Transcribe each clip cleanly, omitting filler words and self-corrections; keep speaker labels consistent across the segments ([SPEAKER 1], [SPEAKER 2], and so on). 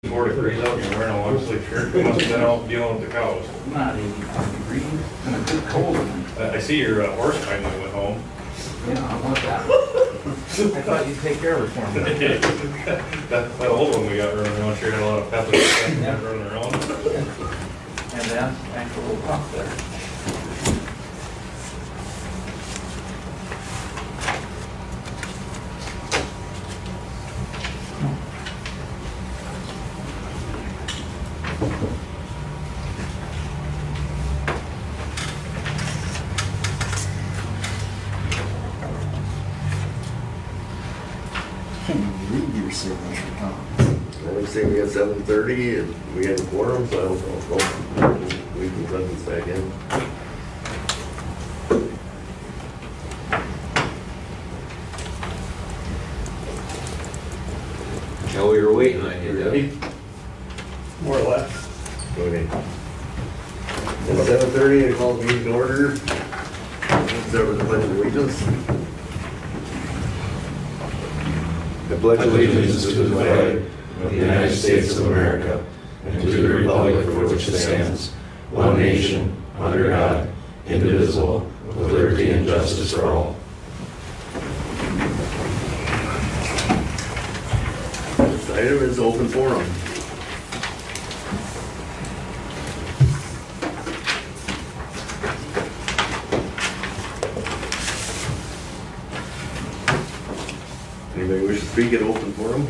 [SPEAKER 1] 4 degrees out and you're wearing a long sleeve shirt. You must have been out dealing with the cows.
[SPEAKER 2] Not 85 degrees, and a bit cold.
[SPEAKER 1] I see your horse finally went home.
[SPEAKER 2] Yeah, I want that. I thought you'd take care of it for me.
[SPEAKER 1] that old one we got running around sure had a lot of pep running around.
[SPEAKER 2] And then, actual pump there.
[SPEAKER 3] Read your signature, Tom.
[SPEAKER 4] I would say we got 7:30 and we had a quorum, so I don't know. We can run this back in.
[SPEAKER 5] Hell, we were waiting on you, Debbie.
[SPEAKER 1] More or less.
[SPEAKER 4] Okay. At 7:30, I call the meeting to order. Start with the pledge of allegiance.
[SPEAKER 5] I pledge allegiance to the flag of the United States of America and to the republic for which it stands, one nation, under God, indivisible, with liberty and justice for all.
[SPEAKER 4] This item is open forum. Anybody wish to speak at open forum?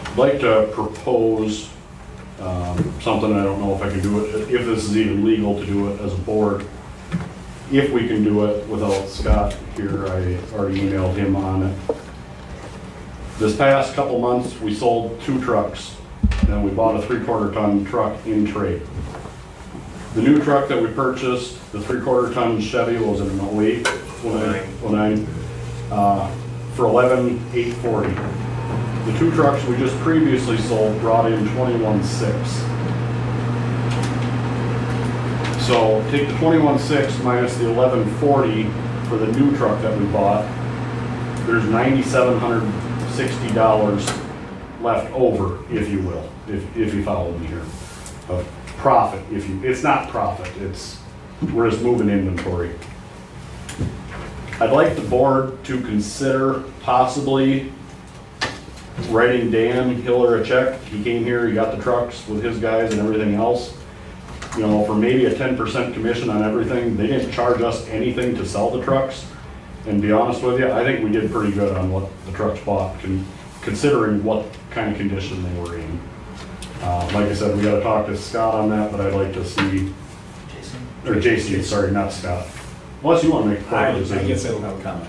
[SPEAKER 6] I'd like to propose something. I don't know if I can do it, if this is even legal to do it as a board. If we can do it without Scott here, I already emailed him on it. This past couple months, we sold 2 trucks, and we bought a 3/4 ton truck in trade. The new truck that we purchased, the 3/4 ton Chevy, was it an 08? 09, for $11,840. The 2 trucks we just previously sold brought in $21,600. So take the $21,600 minus the $11,440 for the new truck that we bought. There's $9,760 left over, if you will, if you follow me here, of profit. It's not profit. We're just moving inventory. I'd like the board to consider possibly writing Dan Hiller a check. He came here, he got the trucks with his guys and everything else, you know, for maybe a 10% commission on everything. They didn't charge us anything to sell the trucks. And to be honest with you, I think we did pretty good on what the trucks bought, considering what kind of condition they were in. Like I said, we gotta talk to Scott on that, but I'd like to see, or JC, sorry, not Scott. Unless you wanna make a
[SPEAKER 3] I
[SPEAKER 6] decision.
[SPEAKER 3] guess I don't have a comment.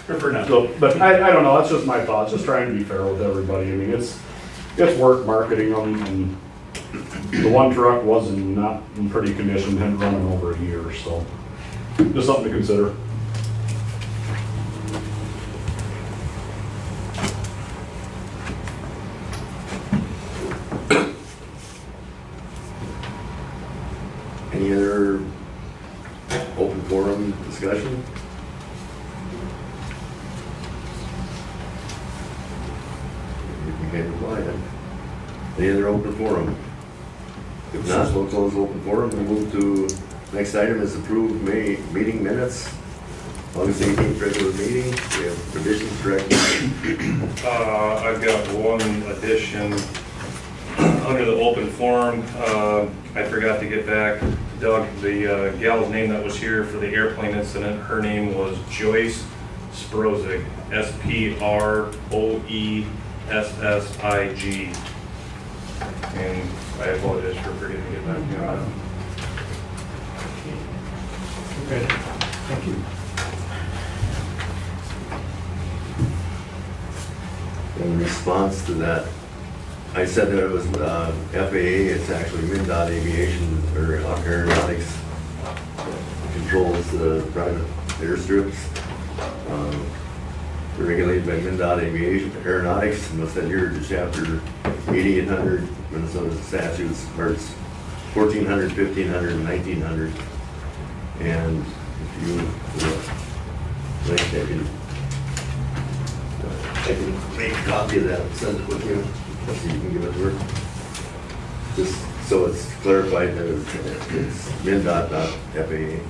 [SPEAKER 3] Prefer not.
[SPEAKER 6] So, but I don't know, that's just my thoughts, just trying to be fair with everybody. I mean, it's work marketing them, and the one truck was not in pretty condition, hadn't run in over a year, so just something to consider.
[SPEAKER 4] Any other open forum discussion? You can reply then. Any other open forum? If not, we'll close open forum and move to, next item is approved meeting minutes. August 18th regular meeting. We have revisions corrected.
[SPEAKER 1] I've got one addition under the open forum. I forgot to get back to Doug. The gal's name that was here for the airplane incident, her name was Joyce Sprozig, Sproessig. And I apologize for forgetting to get back to you on that.
[SPEAKER 3] Okay, thank you.
[SPEAKER 4] In response to that, I said that it was FAA, it's actually MnDOT Aviation, or Aeronautics, controls the private airstrips. They're regulated by MnDOT Aviation, Aeronautics, and what's that here, the chapter 8800 Minnesota statutes, parts 1400, 1500, and 1900. And If you, like, I can make a copy of that and send it with you, so you can give it to her. Just so it's clarified that it's MnDOT, not FAA.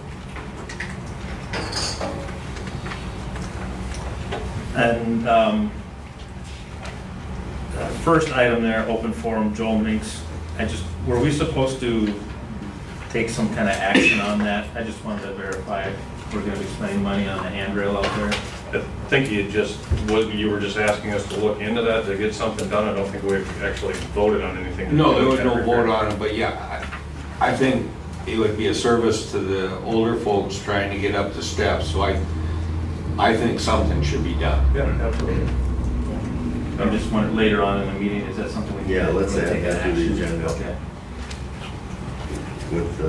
[SPEAKER 7] And first item there, open forum, Joel Minks, were we supposed to take some kind of action on that? I just wanted to verify if we're gonna be spending money on a handrail out there.
[SPEAKER 1] I think you were just asking us to look into that to get something done. I don't think we actually voted on anything.
[SPEAKER 8] No, there was no vote on it, but yeah, I think it would be a service to the older folks trying to get up the steps, so I think something should be done.
[SPEAKER 1] Yeah, absolutely.
[SPEAKER 7] I just wanted later on in the meeting, is that something we can?
[SPEAKER 4] Yeah, let's add
[SPEAKER 7] take
[SPEAKER 4] that to the
[SPEAKER 7] action?
[SPEAKER 4] agenda.
[SPEAKER 7] Okay.
[SPEAKER 4] With,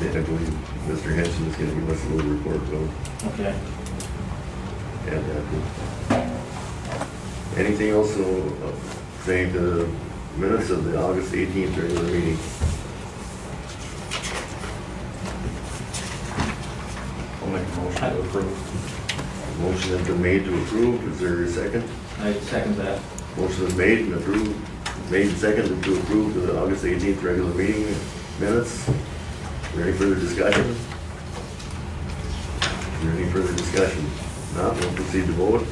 [SPEAKER 4] I believe Mr. Henson is gonna give us a little report, so
[SPEAKER 7] Okay.
[SPEAKER 4] add that. Anything else saying to the minutes of the August 18th regular meeting?
[SPEAKER 1] I'll make a motion to approve.
[SPEAKER 4] Motion has been made to approve. Is there a second?
[SPEAKER 7] I second that.
[SPEAKER 4] Motion is made and approved, made and seconded to approve the August 18th regular meeting minutes. Is there any further discussion? Is there any further discussion? Not, we'll proceed to vote.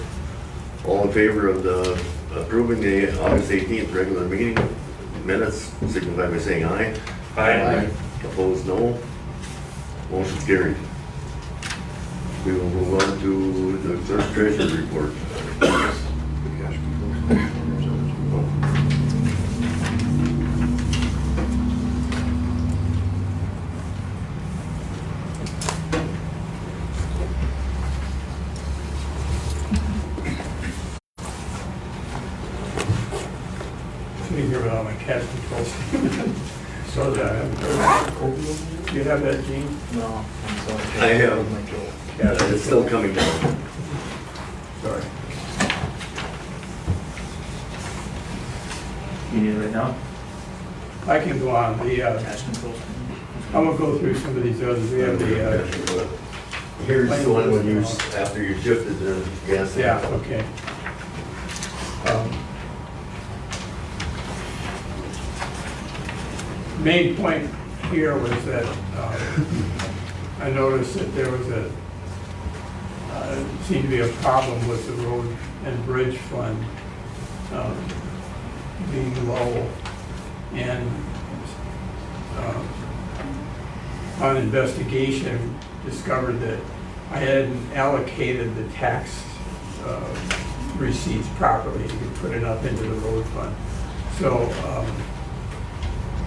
[SPEAKER 4] All in favor of the approving the August 18th regular meeting minutes, signify by saying aye.
[SPEAKER 1] Aye.
[SPEAKER 4] Opposed, no. Motion's carried. We will move on to the clerk treasurer's report.
[SPEAKER 9] Sitting here without my cash control statement. So that, do you have that, Gene?
[SPEAKER 2] No, I'm sorry.
[SPEAKER 4] I have. It's still coming down.
[SPEAKER 9] Sorry.
[SPEAKER 7] You need it right now?
[SPEAKER 9] I can go on.
[SPEAKER 7] Cash controls.
[SPEAKER 9] I'm gonna go through some of these others. We have the,
[SPEAKER 4] Here's the one when you, after you shifted the gas.
[SPEAKER 9] yeah, okay. Main point here was that I noticed that there was seemed to be a problem with the road and bridge fund being low. And on investigation, discovered that I hadn't allocated the tax receipts properly to put enough into the road fund. So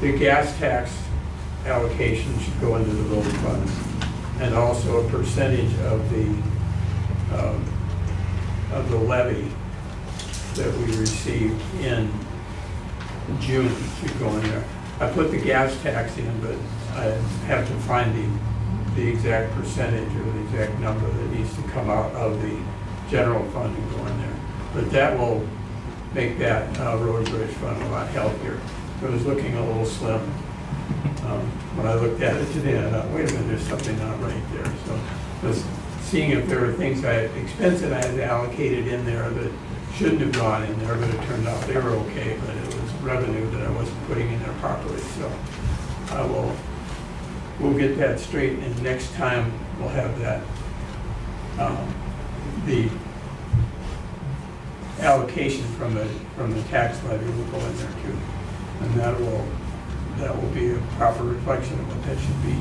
[SPEAKER 9] the gas tax allocation should go into the road fund, and also a percentage of the levy that we received in June should go in there. I put the gas tax in, but I have to find the exact percentage or the exact number that needs to come out of the general fund and go in there. But that will make that road and bridge fund a lot healthier. It was looking a little slim. When I looked at it today, I thought, wait a minute, there's something not right there. So just seeing if there were things expenses I had allocated in there that shouldn't have gone in there, but it turned out they were okay, but it was revenue that I wasn't putting in there properly. So we'll get that straight, and next time we'll have that, the allocation from the tax levy will go in there too. And that will be a proper reflection of what that should be.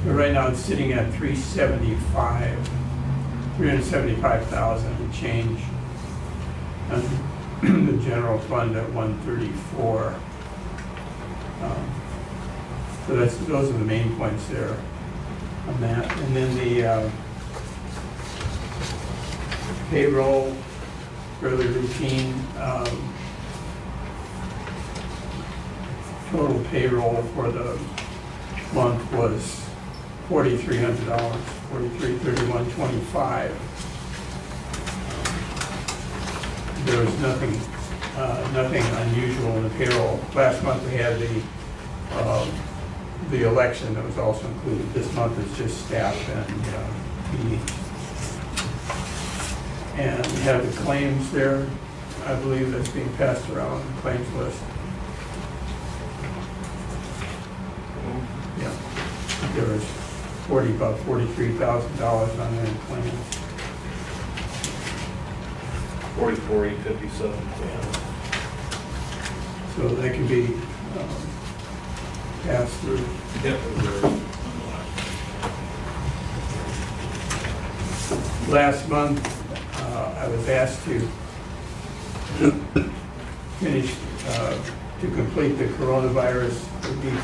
[SPEAKER 9] But right now it's sitting at 375,000 and change. And the general fund at 134. So those are the main points there on that. And then the payroll, fairly routine. Total payroll for the month was $4,300, $43,31.25. There was nothing unusual in the payroll. Last month we had the the election that was also included. This month is just staff and meetings. And we have the claims there, I believe that's being passed around, the claims list. Yeah, there was about $43,000 on there in claims.
[SPEAKER 1] 44,857.
[SPEAKER 9] So that can be passed through.
[SPEAKER 1] Yep.
[SPEAKER 9] Last month, I was asked to finish, to complete the coronavirus relief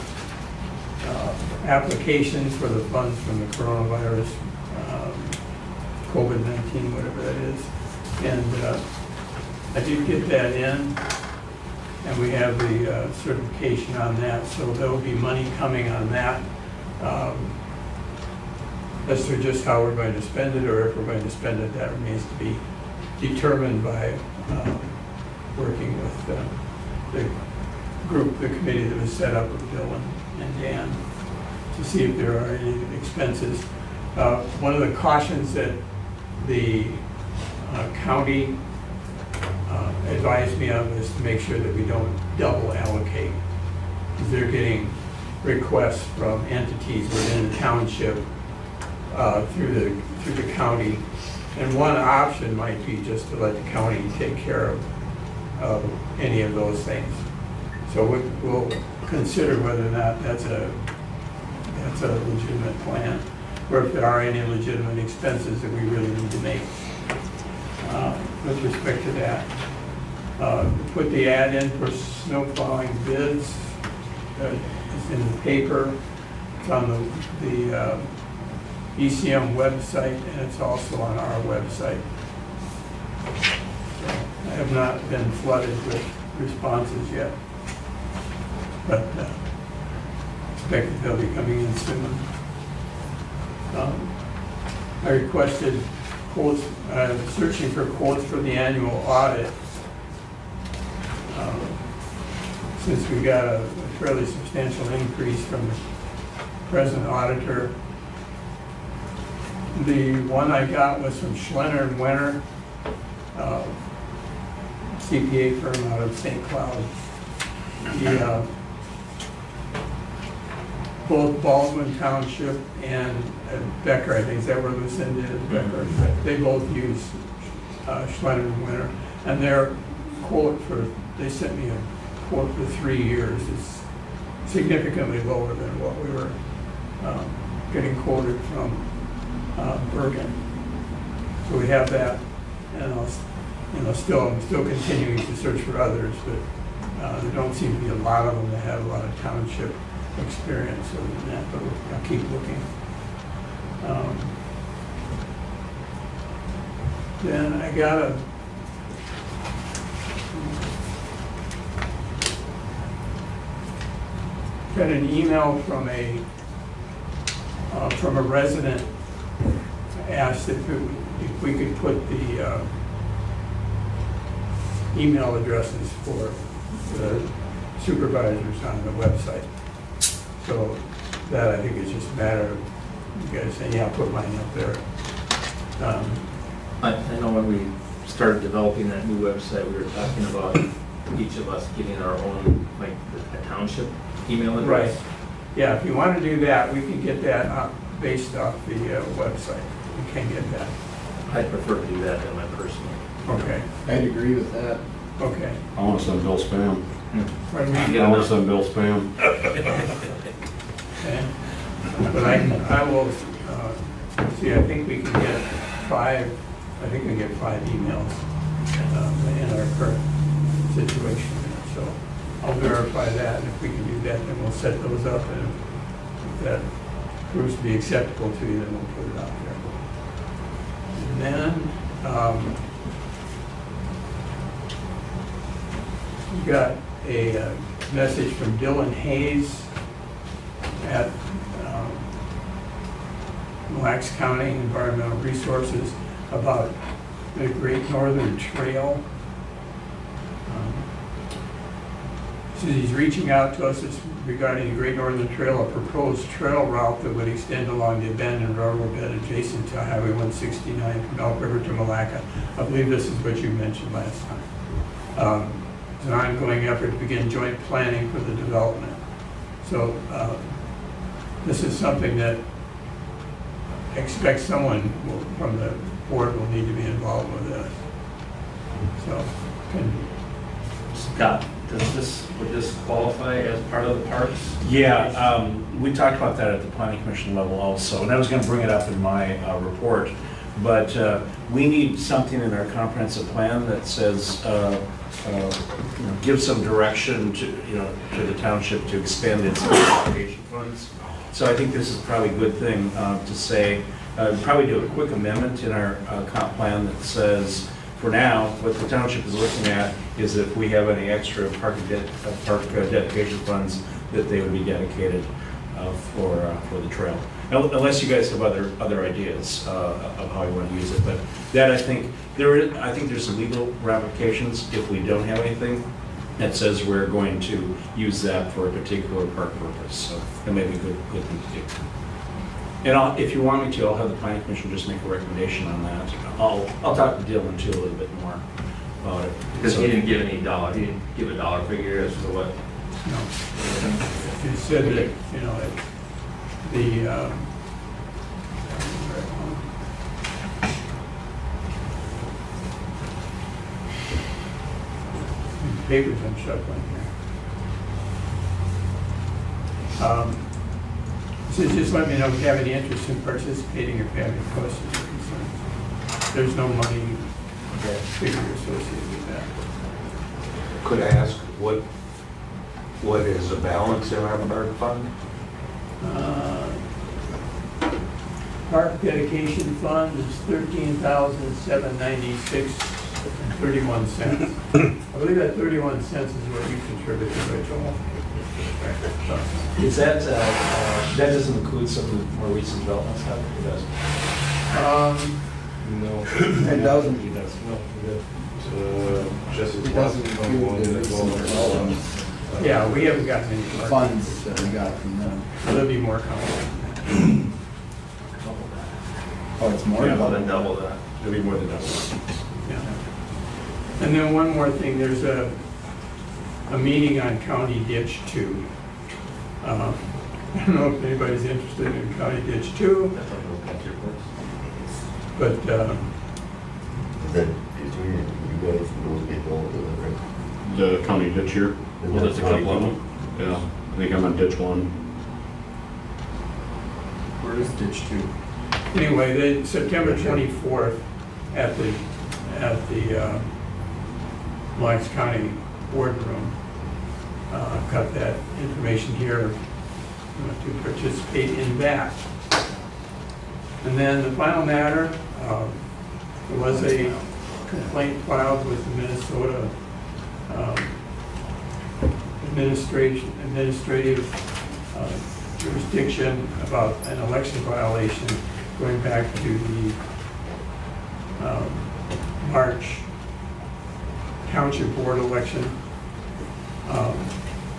[SPEAKER 9] application for the funds from the coronavirus, COVID-19, whatever that is. And I did get that in, and we have the certification on that, so there will be money coming on that. As to just how we're going to spend it, or if we're going to spend it, that remains to be determined by working with the group, the committee that was set up with Bill and Dan, to see if there are any expenses. One of the cautions that the county advised me of is to make sure that we don't double allocate, because they're getting requests from entities within the township through the county. And one option might be just to let the county take care of any of those things. So we'll consider whether or not that's a legitimate plan, or if there are any legitimate expenses that we really need to make with respect to that. Put the ad in for snow plowing bids. It's in the paper. It's on the ECM website, and it's also on our website. So I have not been flooded with responses yet, but expect that they'll be coming in soon. I requested quotes, searching for quotes for the annual audit. Since we got a fairly substantial increase from the present auditor. The one I got was from Schlenner and Wenner, CPA firm out of St. Cloud. Both Baldwin Township and Becker, I think, is that where Lucinda is, Becker? They both use Schlenner and Wenner. And their quote they sent me a quote for 3 years. It's significantly lower than what we were getting quoted from Bergen. So we have that, and I'm still continuing to search for others, but there don't seem to be a lot of them that have a lot of township experience other than that, but I'll keep looking. Then I got an email from a resident. Asked if we could put the email addresses for the supervisors on the website. So that, I think, is just a matter of you guys saying, yeah, I'll put mine up there.
[SPEAKER 7] I know when we started developing that new website, we were talking about each of us getting our own, like, a township email address.
[SPEAKER 9] Right. Yeah, if you want to do that, we can get that based off the website. We can get that.
[SPEAKER 7] I prefer to do that than my personal.
[SPEAKER 9] Okay.
[SPEAKER 3] I'd agree with that.
[SPEAKER 9] Okay.
[SPEAKER 6] I want to send Bill spam.
[SPEAKER 9] Pardon me?
[SPEAKER 6] I want to send Bill spam.
[SPEAKER 9] Okay. But I will see. I think we can get 5. I think we can get 5 emails in our current situation. So I'll verify that, and if we can do that, then we'll set those up, and if that proves to be acceptable to you, then we'll put it out there. And then we got a message from Dylan Hayes at Mille Lacs County Environmental Resources about the Great Northern Trail. he's reaching out to us regarding the Great Northern Trail, a proposed trail route that would extend along the abandoned railroad bed adjacent to Highway 169 from Elk River to Malacca. I believe this is what you mentioned last time. It's an ongoing effort to begin joint planning for the development. So this is something that I expect someone from the board will need to be involved with this. So,
[SPEAKER 7] Scott, would this qualify as part of the parks?
[SPEAKER 5] Yeah, we talked about that at the planning commission level also, and I was gonna bring it up in my report. But we need something in our comprehensive plan that says, give some direction to the township to expand its irrigation funds. So I think this is probably a good thing to say. Probably do a quick amendment in our comp plan that says, for now, what the township is looking at is if we have any extra park dedication funds, that they would be dedicated for the trail. Unless you guys have other ideas of how you want to use it, but that I think there's some legal ramifications if we don't have anything that says we're going to use that for a particular park purpose. So that may be a good thing to do. And if you want me to, I'll have the planning commission just make a recommendation on that. I'll talk to Dylan too a little bit more about it.
[SPEAKER 7] Because he didn't give any dollar, he didn't give a dollar figure as to what.
[SPEAKER 9] no. You said that, the papers I'm shuffling here. So just let me know if you have any interest in participating or if you have any questions or concerns. There's no money figure associated with that.
[SPEAKER 8] Could I ask what is the balance in our park fund?
[SPEAKER 9] Park dedication fund is $13,796.31. I believe that 31 cents is what you contributed, Rachel.
[SPEAKER 2] Is that, that doesn't include some of the more recent development stuff? It does?
[SPEAKER 1] No.
[SPEAKER 2] It doesn't?
[SPEAKER 1] It does. No, just
[SPEAKER 2] It doesn't include the recent development
[SPEAKER 9] Yeah, we haven't gotten any park.
[SPEAKER 2] funds that we got from them.
[SPEAKER 9] So there'll be more coming.
[SPEAKER 2] Oh, it's more
[SPEAKER 7] Yeah,
[SPEAKER 2] than
[SPEAKER 7] more than
[SPEAKER 2] that.
[SPEAKER 7] double that.
[SPEAKER 5] It'll be more than double.
[SPEAKER 9] Yeah. And then one more thing, there's a meeting on County Ditch 2. I don't know if anybody's interested in County Ditch 2,
[SPEAKER 7] That's what we'll get your place.
[SPEAKER 9] but
[SPEAKER 4] Then, you guys will get going with it, right?
[SPEAKER 6] The county ditch here.
[SPEAKER 1] Well, there's a couple of them.
[SPEAKER 6] Yeah, I think I'm on ditch 1.
[SPEAKER 2] Where is ditch 2?
[SPEAKER 9] anyway, September 24th at the Lawrence County Boardroom. I've got that information here to participate in that. And then the final matter, there was a complaint filed with the Minnesota administrative jurisdiction about an election violation going back to the March Township Board election.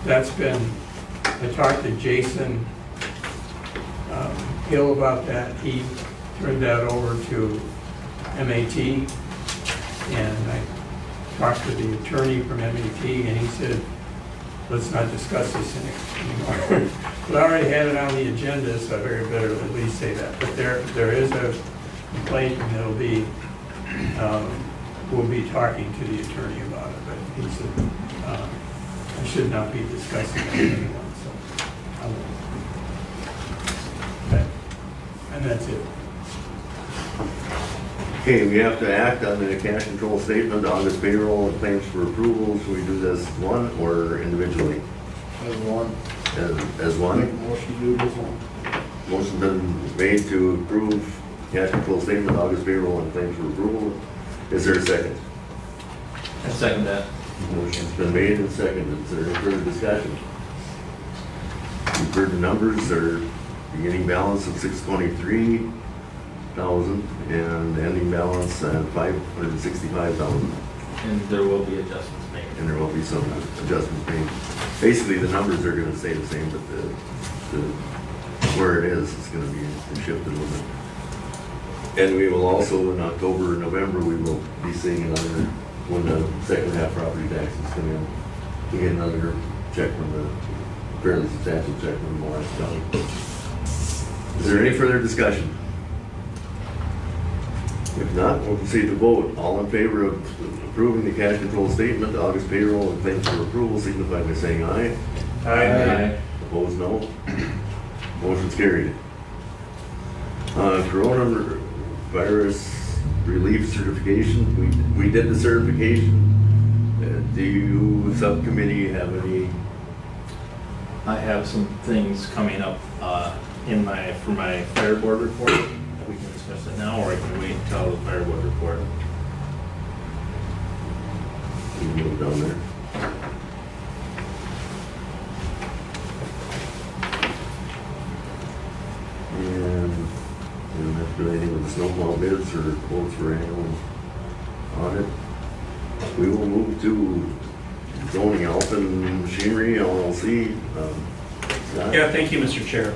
[SPEAKER 9] That's been, I talked to Jason Hill about that. He turned that over to MAT, and I talked to the attorney from MAT, and he said, let's not discuss this anymore. But I already had it on the agenda, so I figured better at least say that. But there is a complaint, and it'll be, we'll be talking to the attorney about it, but he said, I should not be discussing it with anyone, so I won't. Okay. And that's it.
[SPEAKER 4] Okay, we have to act on the cash control statement, August payroll and claims for approval. Should we do this one or individually?
[SPEAKER 2] As one.
[SPEAKER 4] As one?
[SPEAKER 2] Make a motion to do this one.
[SPEAKER 4] Motion been made to approve cash control statement, August payroll and claims for approval. Is there a second?
[SPEAKER 7] I second that.
[SPEAKER 4] Motion's been made and seconded. Is there any further discussion? You've heard the numbers. Their beginning balance of $623,000 and ending balance at $565,000.
[SPEAKER 7] And there will be adjustments made.
[SPEAKER 4] and there will be some adjustments made. Basically, the numbers are gonna stay the same, but where it is gonna be shifted a little bit. And we will also, in October and November, we will be seeing another, when the second half property taxes come in, we get another check from fairly substantial check from Morris County. Is there any further discussion? If not, we'll proceed to vote. All in favor of approving the cash control statement, August payroll, and claims for approval, signify by saying aye.
[SPEAKER 7] Aye.
[SPEAKER 4] Opposed, no. Motion's carried. Coronavirus relief certification, we did the certification. Do you, subcommittee, have any?
[SPEAKER 7] I have some things coming up for my fire board report. We can discuss it now, or I can wait until the fire board report.
[SPEAKER 4] You can move down there. And after anything with the snowplow bids or quotes for annual audit, we will move to zoning Alphen Machinery LLC. Scott?
[SPEAKER 10] Yeah, thank you, Mr. Chair.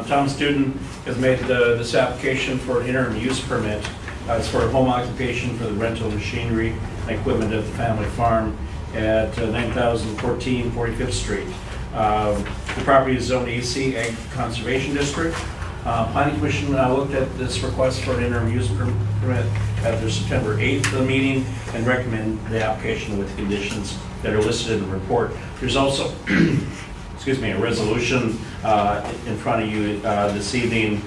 [SPEAKER 10] Tom Student has made this application for an interim use permit. It's for a home occupation for the rental machinery and equipment at the family farm at 9014 45th Street. The property is zoned AC Ag Conservation District. Planning Commission looked at this request for an interim use permit at their September 8th meeting and recommend the application with conditions that are listed in the report. There's also excuse me, a resolution in front of you this evening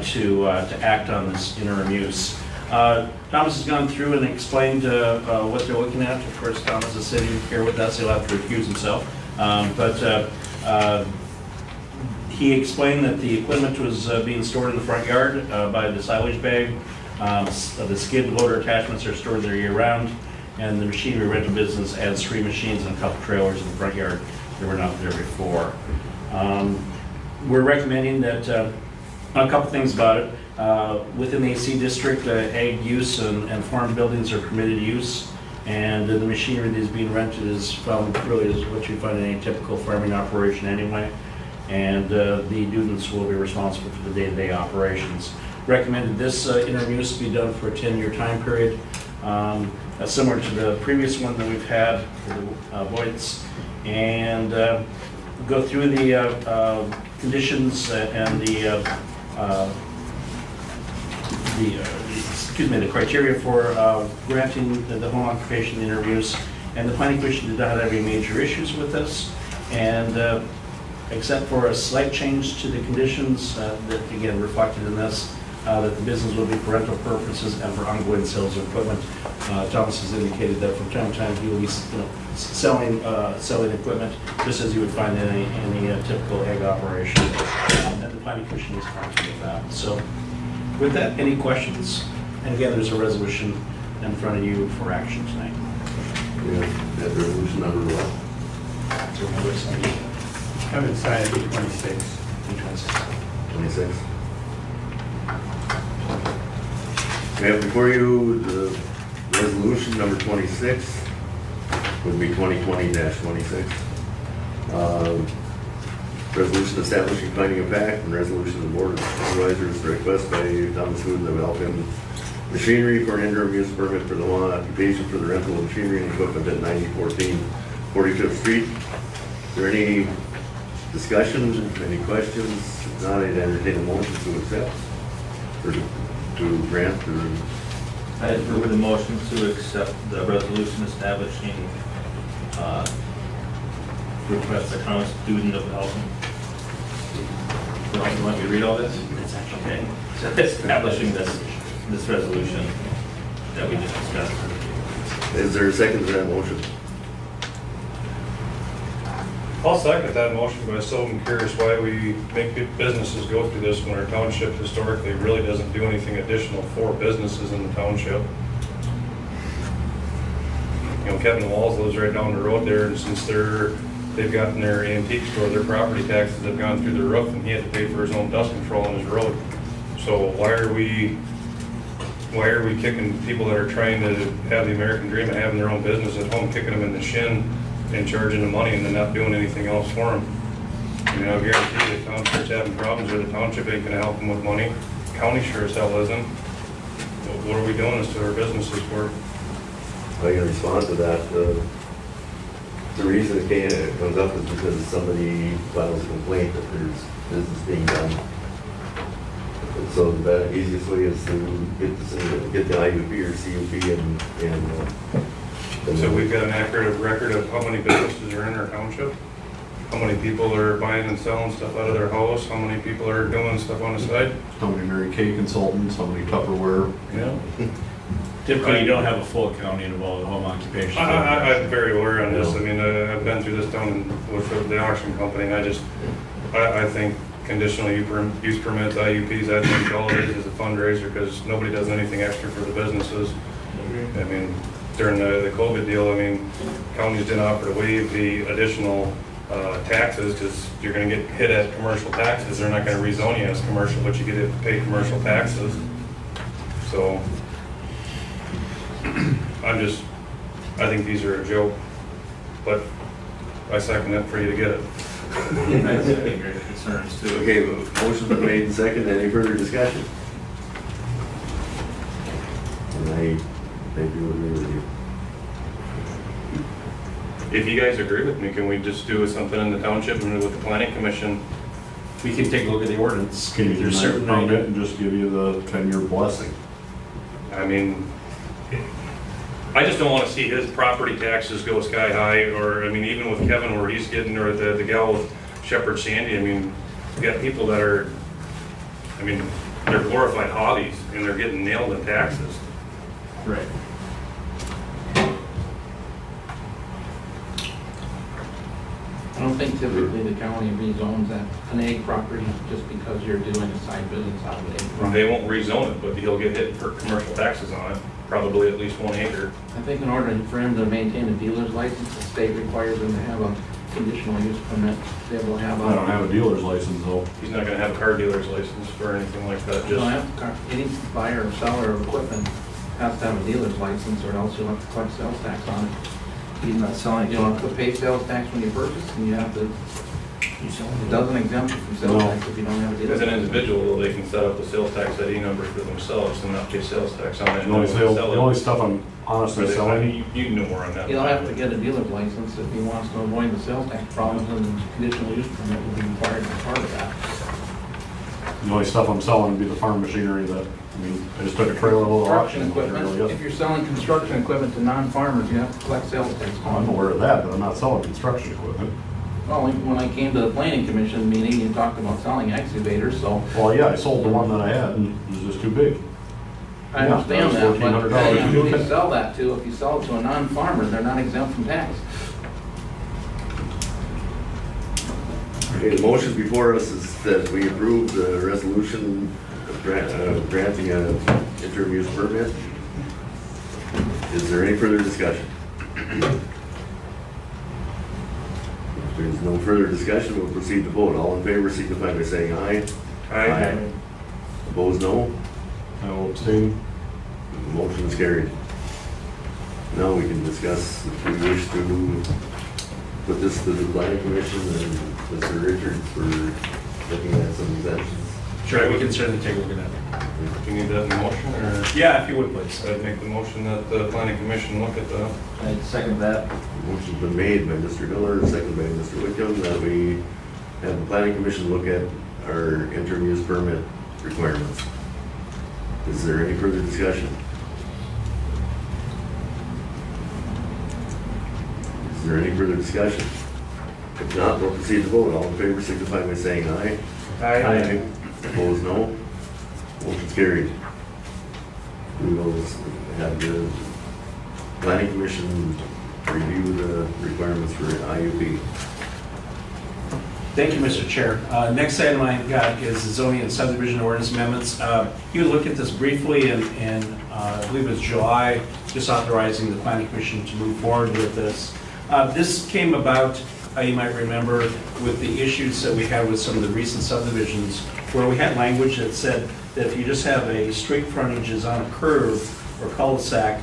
[SPEAKER 10] to act on this interim use. Thomas has gone through and explained what they're looking at. Of course, Thomas is sitting here with us. He'll have to recuse himself. He explained that the equipment was being stored in the front yard by the silage bag. The skid loader attachments are stored there year-round, and the machinery rental business adds 3 machines and a couple trailers in the front yard that were not there before. We're recommending that, a couple things about it. Within the AC district, ag use and farm buildings are permitted use, and the machinery that is being rented is found really is what you find in any typical farming operation anyway. And the students will be responsible for the day-to-day operations. Recommended this interim use be done for a 10-year time period, similar to the previous one that we've had for the Voights. And go through the conditions and the criteria for granting the home occupation interim use. And the Planning Commission did not have any major issues with this. And except for a slight change to the conditions that, again, reflected in this, that the business will be for rental purposes and for ongoing sales of equipment. Thomas has indicated that from time to time he will be selling equipment just as you would find in any typical ag operation. And the Planning Commission is comfortable with that. So with that, any questions? And again, there's a resolution in front of you for action tonight.
[SPEAKER 4] Yeah, that resolution number what?
[SPEAKER 9] Haven't signed 26.
[SPEAKER 4] 26. We have before you the resolution number 26, would be 2020-26. Resolution establishing finding of fact and resolution of the Board of Supervisors request by Thomas Wooden of Alphen Machinery for an interim use permit for the law occupation for the rental of machinery and equipment at 9014 45th Street. Is there any discussion, any questions? If not, I'd entertain a motion to accept or to grant or
[SPEAKER 7] I approve the motion to accept the resolution establishing request by Thomas Student of Alphen. You want me to read all this? Okay. So establishing this resolution that we just discussed.
[SPEAKER 4] is there a second to that motion?
[SPEAKER 1] I'll second that motion, but I'm still curious why we make businesses go through this when our township historically really doesn't do anything additional for businesses in the township. You know, Kevin Walls lives right down the road there, and since they've gotten their antique store, their property taxes have gone through the roof, and he had to pay for his own dust control on his road. So why are we why are we kicking people that are trying to have the American dream and having their own business at home, kicking them in the shin and charging them money and then not doing anything else for them? I mean, I'll guarantee you the township's having problems or the township ain't gonna help them with money. County sure as hell isn't. What are we doing this to our businesses for?
[SPEAKER 4] How you gonna respond to that? The reason it comes up is because somebody files a complaint that there's business being done. And so the easiest way is to get the IUP or CUP and
[SPEAKER 1] So we've got an accurate record of how many businesses are in our township? How many people are buying and selling stuff out of their house? How many people are doing stuff on the side?
[SPEAKER 6] How many Mary Kay consultants, how many Tupperware?
[SPEAKER 1] Yeah.
[SPEAKER 10] Typically, you don't have a full accounting of all the home occupations.
[SPEAKER 1] I'm very aware on this. I mean, I've been through this down with the auction company, and I think conditional use permits, IUPs, I think all it is a fundraiser because nobody does anything extra for the businesses. I mean, during the COVID deal, I mean, counties didn't offer to waive the additional taxes because you're going to get hit at commercial taxes. They're not going to rezone you as commercial, but you get to pay commercial taxes. So I think these are a joke, but I second it for you to get it.
[SPEAKER 7] That's your concerns too.
[SPEAKER 4] Okay, motion's been made and seconded. Any further discussion? And I do agree with you.
[SPEAKER 1] If you guys agree with me, can we just do something in the township and with the planning commission?
[SPEAKER 10] We can take a look at the ordinance.
[SPEAKER 6] Can you
[SPEAKER 10] There's
[SPEAKER 6] deny
[SPEAKER 10] certain
[SPEAKER 6] the permit and just give you the 10-year blessing?
[SPEAKER 1] I mean, I just don't want to see his property taxes go sky high, or, I mean, even with Kevin where he's getting, or the gal with Shepherd Sandy, I mean, you got people that are, I mean, they're glorified hobbies and they're getting nailed in taxes.
[SPEAKER 10] Right.
[SPEAKER 11] I don't think typically the county rezones an ag property just because you're doing a side business out of it.
[SPEAKER 1] They won't rezone it, but he'll get hit for commercial taxes on it, probably at least 1 acre.
[SPEAKER 11] I think in order for him to maintain a dealer's license, the state requires him to have a conditional use permit to be able to have a.
[SPEAKER 6] I don't have a dealer's license though.
[SPEAKER 1] He's not gonna have a car dealer's license or anything like that,
[SPEAKER 11] You don't
[SPEAKER 1] just,
[SPEAKER 11] have to, any buyer or seller of equipment has to have a dealer's license or else you'll have to collect sales tax on it. He's not selling, you'll have to pay sales tax when you purchase and you have to, it doesn't exempt you from sales
[SPEAKER 6] No.
[SPEAKER 11] tax if you don't have a dealer's
[SPEAKER 1] as an
[SPEAKER 11] license.
[SPEAKER 1] individual, they can set up a sales tax ID number for themselves and not pay sales tax on it.
[SPEAKER 6] The only stuff I'm honestly selling,
[SPEAKER 1] You know more on that.
[SPEAKER 11] He'll have to get a dealer's license if he wants to avoid the sales tax problems, and the conditional use permit will be required as part of that.
[SPEAKER 6] the only stuff I'm selling would be the farm machinery that, I mean, I just took a trailer load of
[SPEAKER 11] Construction
[SPEAKER 6] auction.
[SPEAKER 11] equipment, if you're selling construction equipment to non-farmers, you have to collect sales tax on
[SPEAKER 6] I'm
[SPEAKER 11] it.
[SPEAKER 6] aware of that, but I'm not selling construction equipment.
[SPEAKER 11] Well, when I came to the planning commission meeting, you talked about selling excavators, so
[SPEAKER 6] Well, yeah, I sold the one that I had and it was just too big.
[SPEAKER 11] I
[SPEAKER 6] Yeah,
[SPEAKER 11] understand
[SPEAKER 6] that was
[SPEAKER 11] that, but
[SPEAKER 6] $1,400
[SPEAKER 11] who you sell that to, if you sell it to a non-farmer, they're not exempt from tax.
[SPEAKER 4] Okay, the motion before us is that we approve the resolution granting an interim use permit. Is there any further discussion? If there's no further discussion, we'll proceed to vote. All in favor signify by saying aye.
[SPEAKER 1] Aye.
[SPEAKER 4] Opposed, no.
[SPEAKER 6] I will abstain.
[SPEAKER 4] The motion is carried. Now we can discuss if we wish to put this to the planning commission and Mr. Richards for looking at some exemptions.
[SPEAKER 10] Sure, we can certainly take a look at that.
[SPEAKER 1] Do you need that in the motion, or?
[SPEAKER 10] Yeah, if you would, please.
[SPEAKER 1] I'd make the motion that the planning commission look at the,
[SPEAKER 2] I second that.
[SPEAKER 4] Motion's been made by Mr. Miller, seconded by Mr. Whitcomb, that we have the planning commission look at our interim use permit requirements. Is there any further discussion? Is there any further discussion? If not, we'll proceed to vote. All in favor signify by saying aye.
[SPEAKER 1] Aye.
[SPEAKER 4] Opposed, no. Motion's carried. We will have the planning commission review the requirements for IUP.
[SPEAKER 10] Thank you, Mr. Chair. Next item I got is the zoning and subdivision ordinance amendments. You looked at this briefly, and I believe it was July, just authorizing the planning commission to move forward with this. This came about, you might remember, with the issues that we had with some of the recent subdivisions, where we had language that said that if you just have a straight frontage is on a curve or cul-de-sac,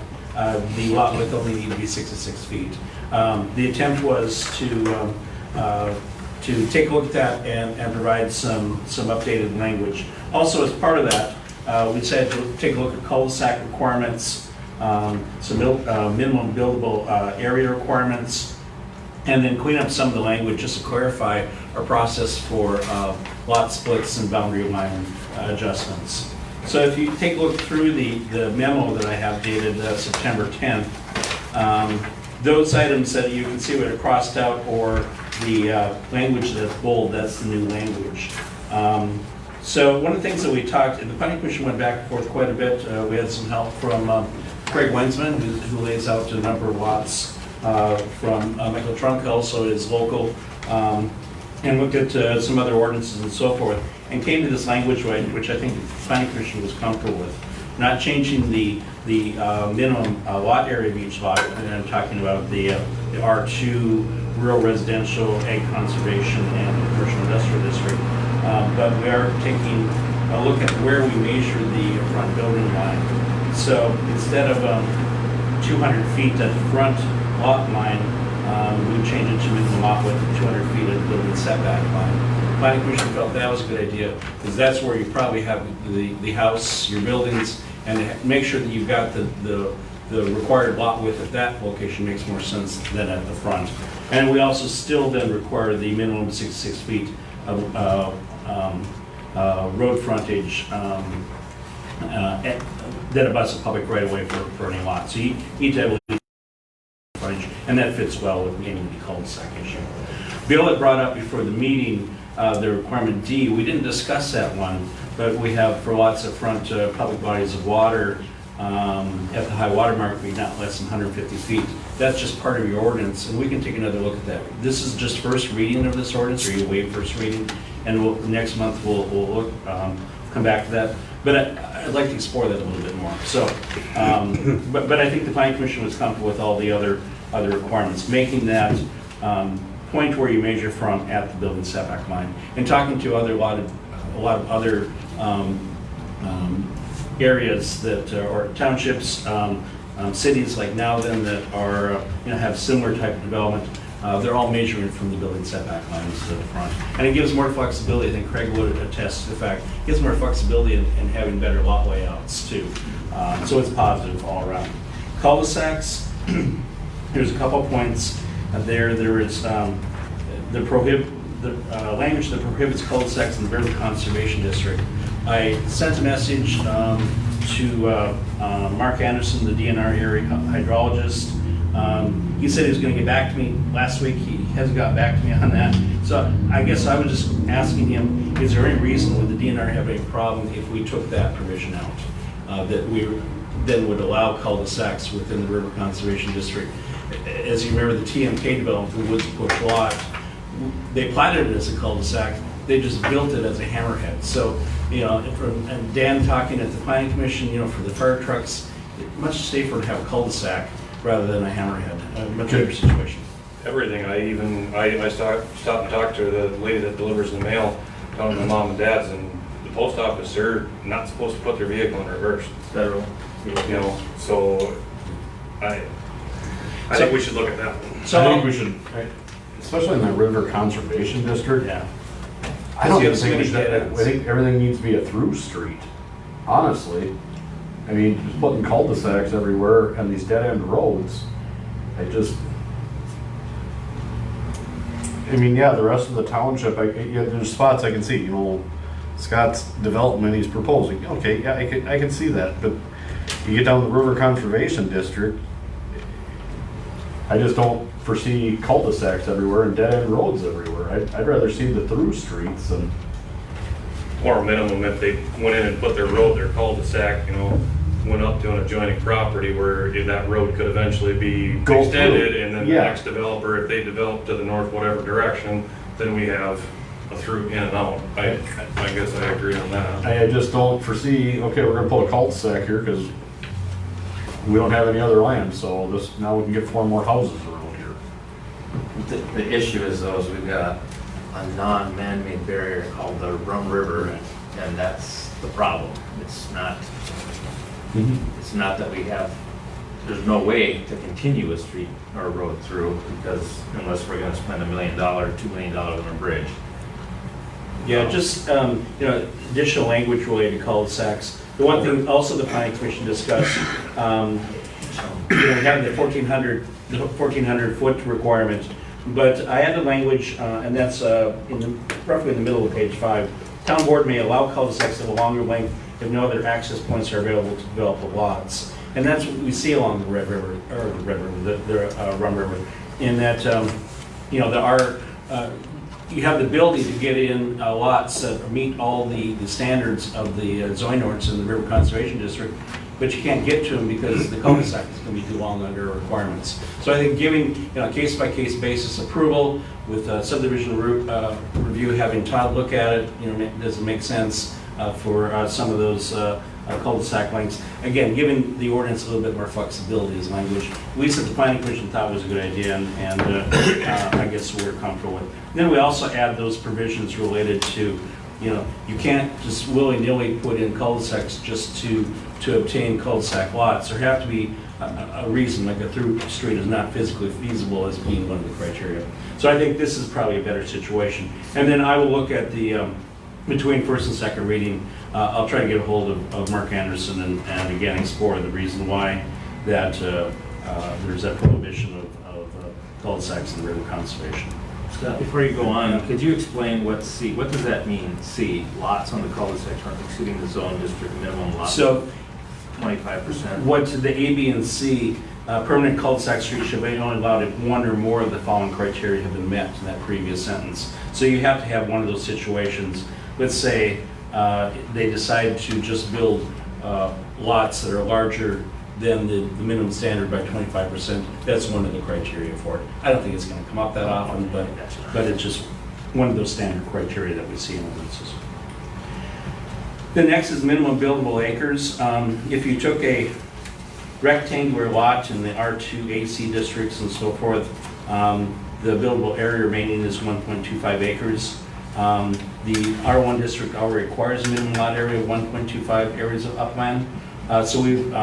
[SPEAKER 10] the lot width only need to be 66 feet. The attempt was to take a look at that and provide some updated language. Also, as part of that, we said to take a look at cul-de-sac requirements, some minimum buildable area requirements, and then clean up some of the language just to clarify our process for lot splits and boundary line adjustments. So if you take a look through the memo that I have dated September 10th, those items that you can see what are crossed out or the language that's bold, that's the new language. So one of the things that we talked, and the planning commission went back and forth quite a bit. We had some help from Craig Wensman, who lays out a number of lots, from Michael Trunk, also is local, and looked at some other ordinances and so forth, and came to this language which I think the planning commission was comfortable with. Not changing the minimum lot area of each lot, and I'm talking about the R2 rural residential, ag conservation, and commercial industrial district. But we are taking a look at where we measure the front building line. So instead of 200 feet at the front lot line, we change it to minimum lot width of 200 feet at the building setback line. Planning Commission felt that was a good idea, because that's where you probably have the house, your buildings, and make sure that you've got the required lot width at that location makes more sense than at the front. And we also still then require the minimum 66 feet of road frontage that abuts a public right of way for any lot. So you need to have a frontage, and that fits well with the cul-de-sac issue. Bill had brought up before the meeting the requirement D. We didn't discuss that one, but we have for lots of front public bodies of water at the high water mark be not less than 150 feet. That's just part of your ordinance, and we can take another look at that. This is just first reading of this ordinance, or you waive first reading, and next month we'll look, come back to that. But I'd like to explore that a little bit more. So, but I think the Planning Commission was comfortable with all the other requirements, making that point where you measure from at the building setback line, and talking to a lot of other areas that or townships, cities like Nowden that are have similar type of development. They're all measuring from the building setback lines to the front, and it gives more flexibility. I think Craig would attest to the fact it gives more flexibility in having better lot layouts too. So it's positive all around. Cul-de-sacs. There's a couple points there. There is the language that prohibits cul-de-sacs in the River Conservation District. I sent a message to Mark Anderson, the DNR area hydrologist. He said he was going to get back to me last week. He hasn't gotten back to me on that. So I guess I was just asking him, is there any reason would the DNR have a problem if we took that provision out? That we then would allow cul-de-sacs within the River Conservation District. As you remember, the TMK developed the Woods Bush lot. They platted it as a cul-de-sac. They just built it as a hammerhead. So, and Dan talking at the Planning Commission, for the fire trucks, it's much safer to have a cul-de-sac rather than a hammerhead. A much better situation.
[SPEAKER 1] Everything. I stopped and talked to the lady that delivers the mail down to my mom and dad's, and the post office, they're not supposed to put their vehicle in reverse.
[SPEAKER 7] Federal.
[SPEAKER 1] So I think we should look at that.
[SPEAKER 6] So I think we should, especially in the River Conservation District.
[SPEAKER 10] Yeah.
[SPEAKER 6] I don't even think I think everything needs to be a through street, honestly. I mean, just putting cul-de-sacs everywhere and these dead-end roads, yeah, the rest of the township, there's spots I can see, Scott's development he's proposing. Okay, yeah, I can see that, but you get down to the River Conservation District, I just don't foresee cul-de-sacs everywhere and dead-end roads everywhere. I'd rather see the through streets and...
[SPEAKER 1] Or minimum, if they went in and put their cul-de-sac, went up to an adjoining property where that road could eventually be extended, and then the next developer, if they develop to the north, whatever direction, then we have a through in and out. I guess I agree on that.
[SPEAKER 6] I just don't foresee, okay, we're gonna put a cul-de-sac here because we don't have any other land, so now we can get 4 more houses around here.
[SPEAKER 5] The issue is though, is we've got a non-man-made barrier called the Rum River, and that's the problem.
[SPEAKER 7] it's not that we have, there's no way to continue a street or a road through, because unless we're gonna spend $1 million, $2 million on a bridge.
[SPEAKER 10] Yeah, just, additional language related to cul-de-sacs. The one thing also the planning commission discussed, we have the 1,400 foot requirement, but I added language, and that's roughly in the middle of page 5. Town board may allow cul-de-sacs of a longer length if no other access points are available to develop the lots. And that's what we see along the Red River, or the Rum River, in that, there are, you have the ability to get in lots that meet all the standards of the zoning ordinance in the River Conservation District, but you can't get to them because the cul-de-sac is going to be too long under requirements. So I think giving case-by-case basis approval with subdivision review, having Todd look at it, does it make sense for some of those cul-de-sac lengths. Again, giving the ordinance a little bit more flexibility as language. We said the planning commission thought was a good idea, and I guess we're comfortable with. Then we also add those provisions related to, you can't just willy-nilly put in cul-de-sacs just to obtain cul-de-sac lots. There have to be a reason, like a through street is not physically feasible as being one of the criteria. So I think this is probably a better situation. And then I will look at the, between first and second reading, I'll try to get a hold of Mark Anderson and again explore the reason why that there's that prohibition of cul-de-sacs in the river conservation.
[SPEAKER 7] Scott, before you go on, could you explain what does that mean, C, lots on the cul-de-sac aren't exceeding the zone district minimum lot?
[SPEAKER 10] So
[SPEAKER 7] 25%.
[SPEAKER 10] What the A, B, and C, permanent cul-de-sac streets should be only allowed if one or more of the following criteria have been met in that previous sentence. So you have to have one of those situations. Let's say they decide to just build lots that are larger than the minimum standard by 25%. That's one of the criteria for it. I don't think it's going to come up that often, but it's just one of those standard criteria that we see in ordinances. The next is minimum buildable acres. If you took a rectangular lot in the R2 AC districts and so forth, the buildable area remaining is 1.25 acres. The R1 district already requires a minimum lot area of 1.25 areas of upland. So we've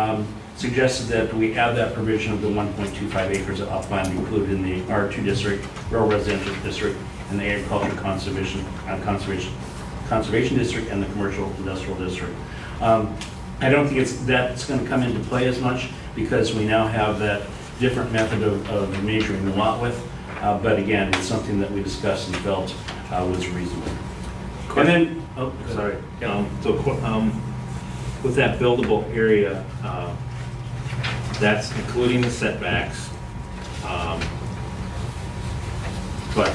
[SPEAKER 10] suggested that we add that provision of the 1.25 acres of upland included in the R2 district, rural residential district, and the agricultural conservation district, and the commercial industrial district. I don't think that's going to come into play as much because we now have that different method of measuring the lot width. But again, it's something that we discussed and felt was reasonable. And then,
[SPEAKER 7] sorry. With that buildable area, that's including the setbacks, but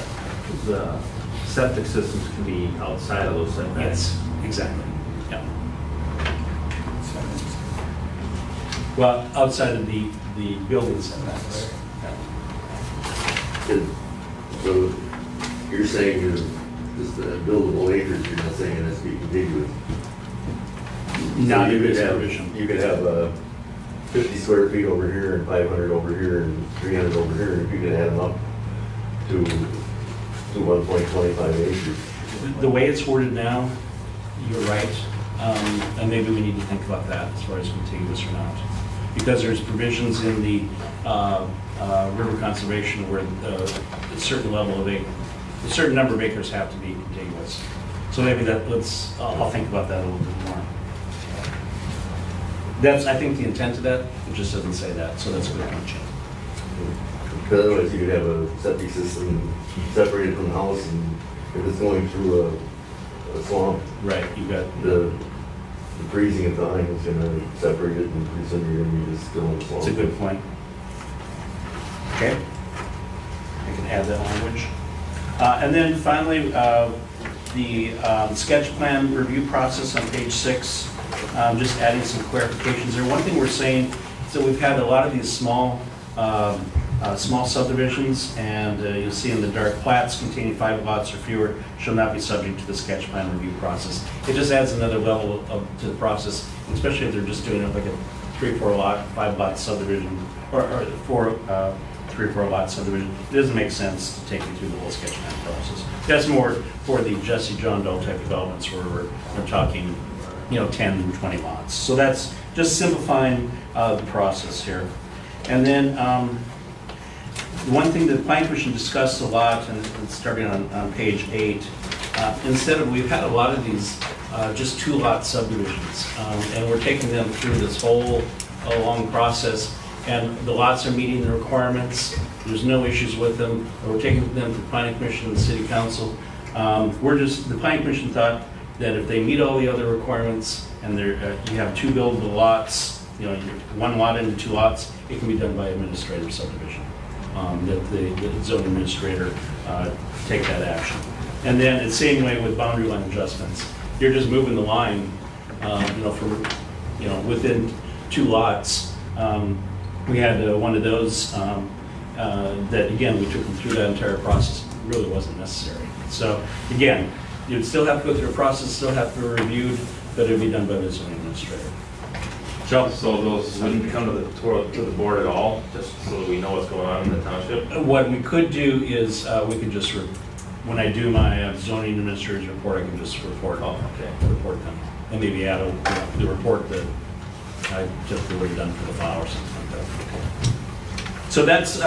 [SPEAKER 7] the septic systems can be outside of those setbacks.
[SPEAKER 10] yes, exactly. Yeah. Well, outside of the building setbacks.
[SPEAKER 4] So you're saying just the buildable acres, you're not saying it has to be contiguous?
[SPEAKER 10] Not
[SPEAKER 4] So
[SPEAKER 10] in this provision.
[SPEAKER 4] You could have 50 square feet over here and 500 over here and 300 over here, and you could add them up to 1.25 acres.
[SPEAKER 10] The way it's worded now, you're right, and maybe we need to think about that as far as contiguous or not. Because there's provisions in the river conservation where a certain level of a certain number of acres have to be contiguous. So maybe I'll think about that a little bit more. That's, I think, the intent of that, it just doesn't say that, so that's a good point, Jim.
[SPEAKER 4] Because otherwise you could have a septic system separated from the house, and if it's going through a swamp,
[SPEAKER 10] Right, you got,
[SPEAKER 4] the freezing of time is going to separate it, and pretty soon you're going to be just still in the swamp.
[SPEAKER 10] that's a good point. Okay, I can add that language. And then finally, the sketch plan review process on page 6, just adding some clarifications there. One thing we're saying is that we've had a lot of these small subdivisions, and you'll see in the dark, plats containing 5 lots or fewer shall not be subject to the sketch plan review process. It just adds another level to the process, especially if they're just doing it like a 3 or 4 lot, 5 lot subdivision, or 3 or 4 lot subdivision. It doesn't make sense to take you through the whole sketch plan process. That's more for the Jesse John Doe type developments where we're talking 10 and 20 lots. So that's just simplifying the process here. And then one thing that the Planning Commission discussed a lot, and it's starting on page 8, we've had a lot of these just 2-lot subdivisions, and we're taking them through this whole long process, and the lots are meeting the requirements. There's no issues with them. We're taking them to the Planning Commission and the City Council. The Planning Commission thought that if they meet all the other requirements and you have 2 buildable lots, 1 lot into 2 lots, it can be done by administrative subdivision. That the zoning administrator take that action. And then the same way with boundary line adjustments. You're just moving the line, from, within 2 lots. We had one of those that, again, we took them through that entire process. It really wasn't necessary. So, again, you'd still have to go through a process, still have to be reviewed, but it'd be done by the zoning administrator.
[SPEAKER 7] So those wouldn't come to the board at all, just so that we know what's going on in the township?
[SPEAKER 10] What we could do is, we could just, when I do my zoning administrator's report, I can just report them. And maybe add the report that I just already done for the file or something like that. So that's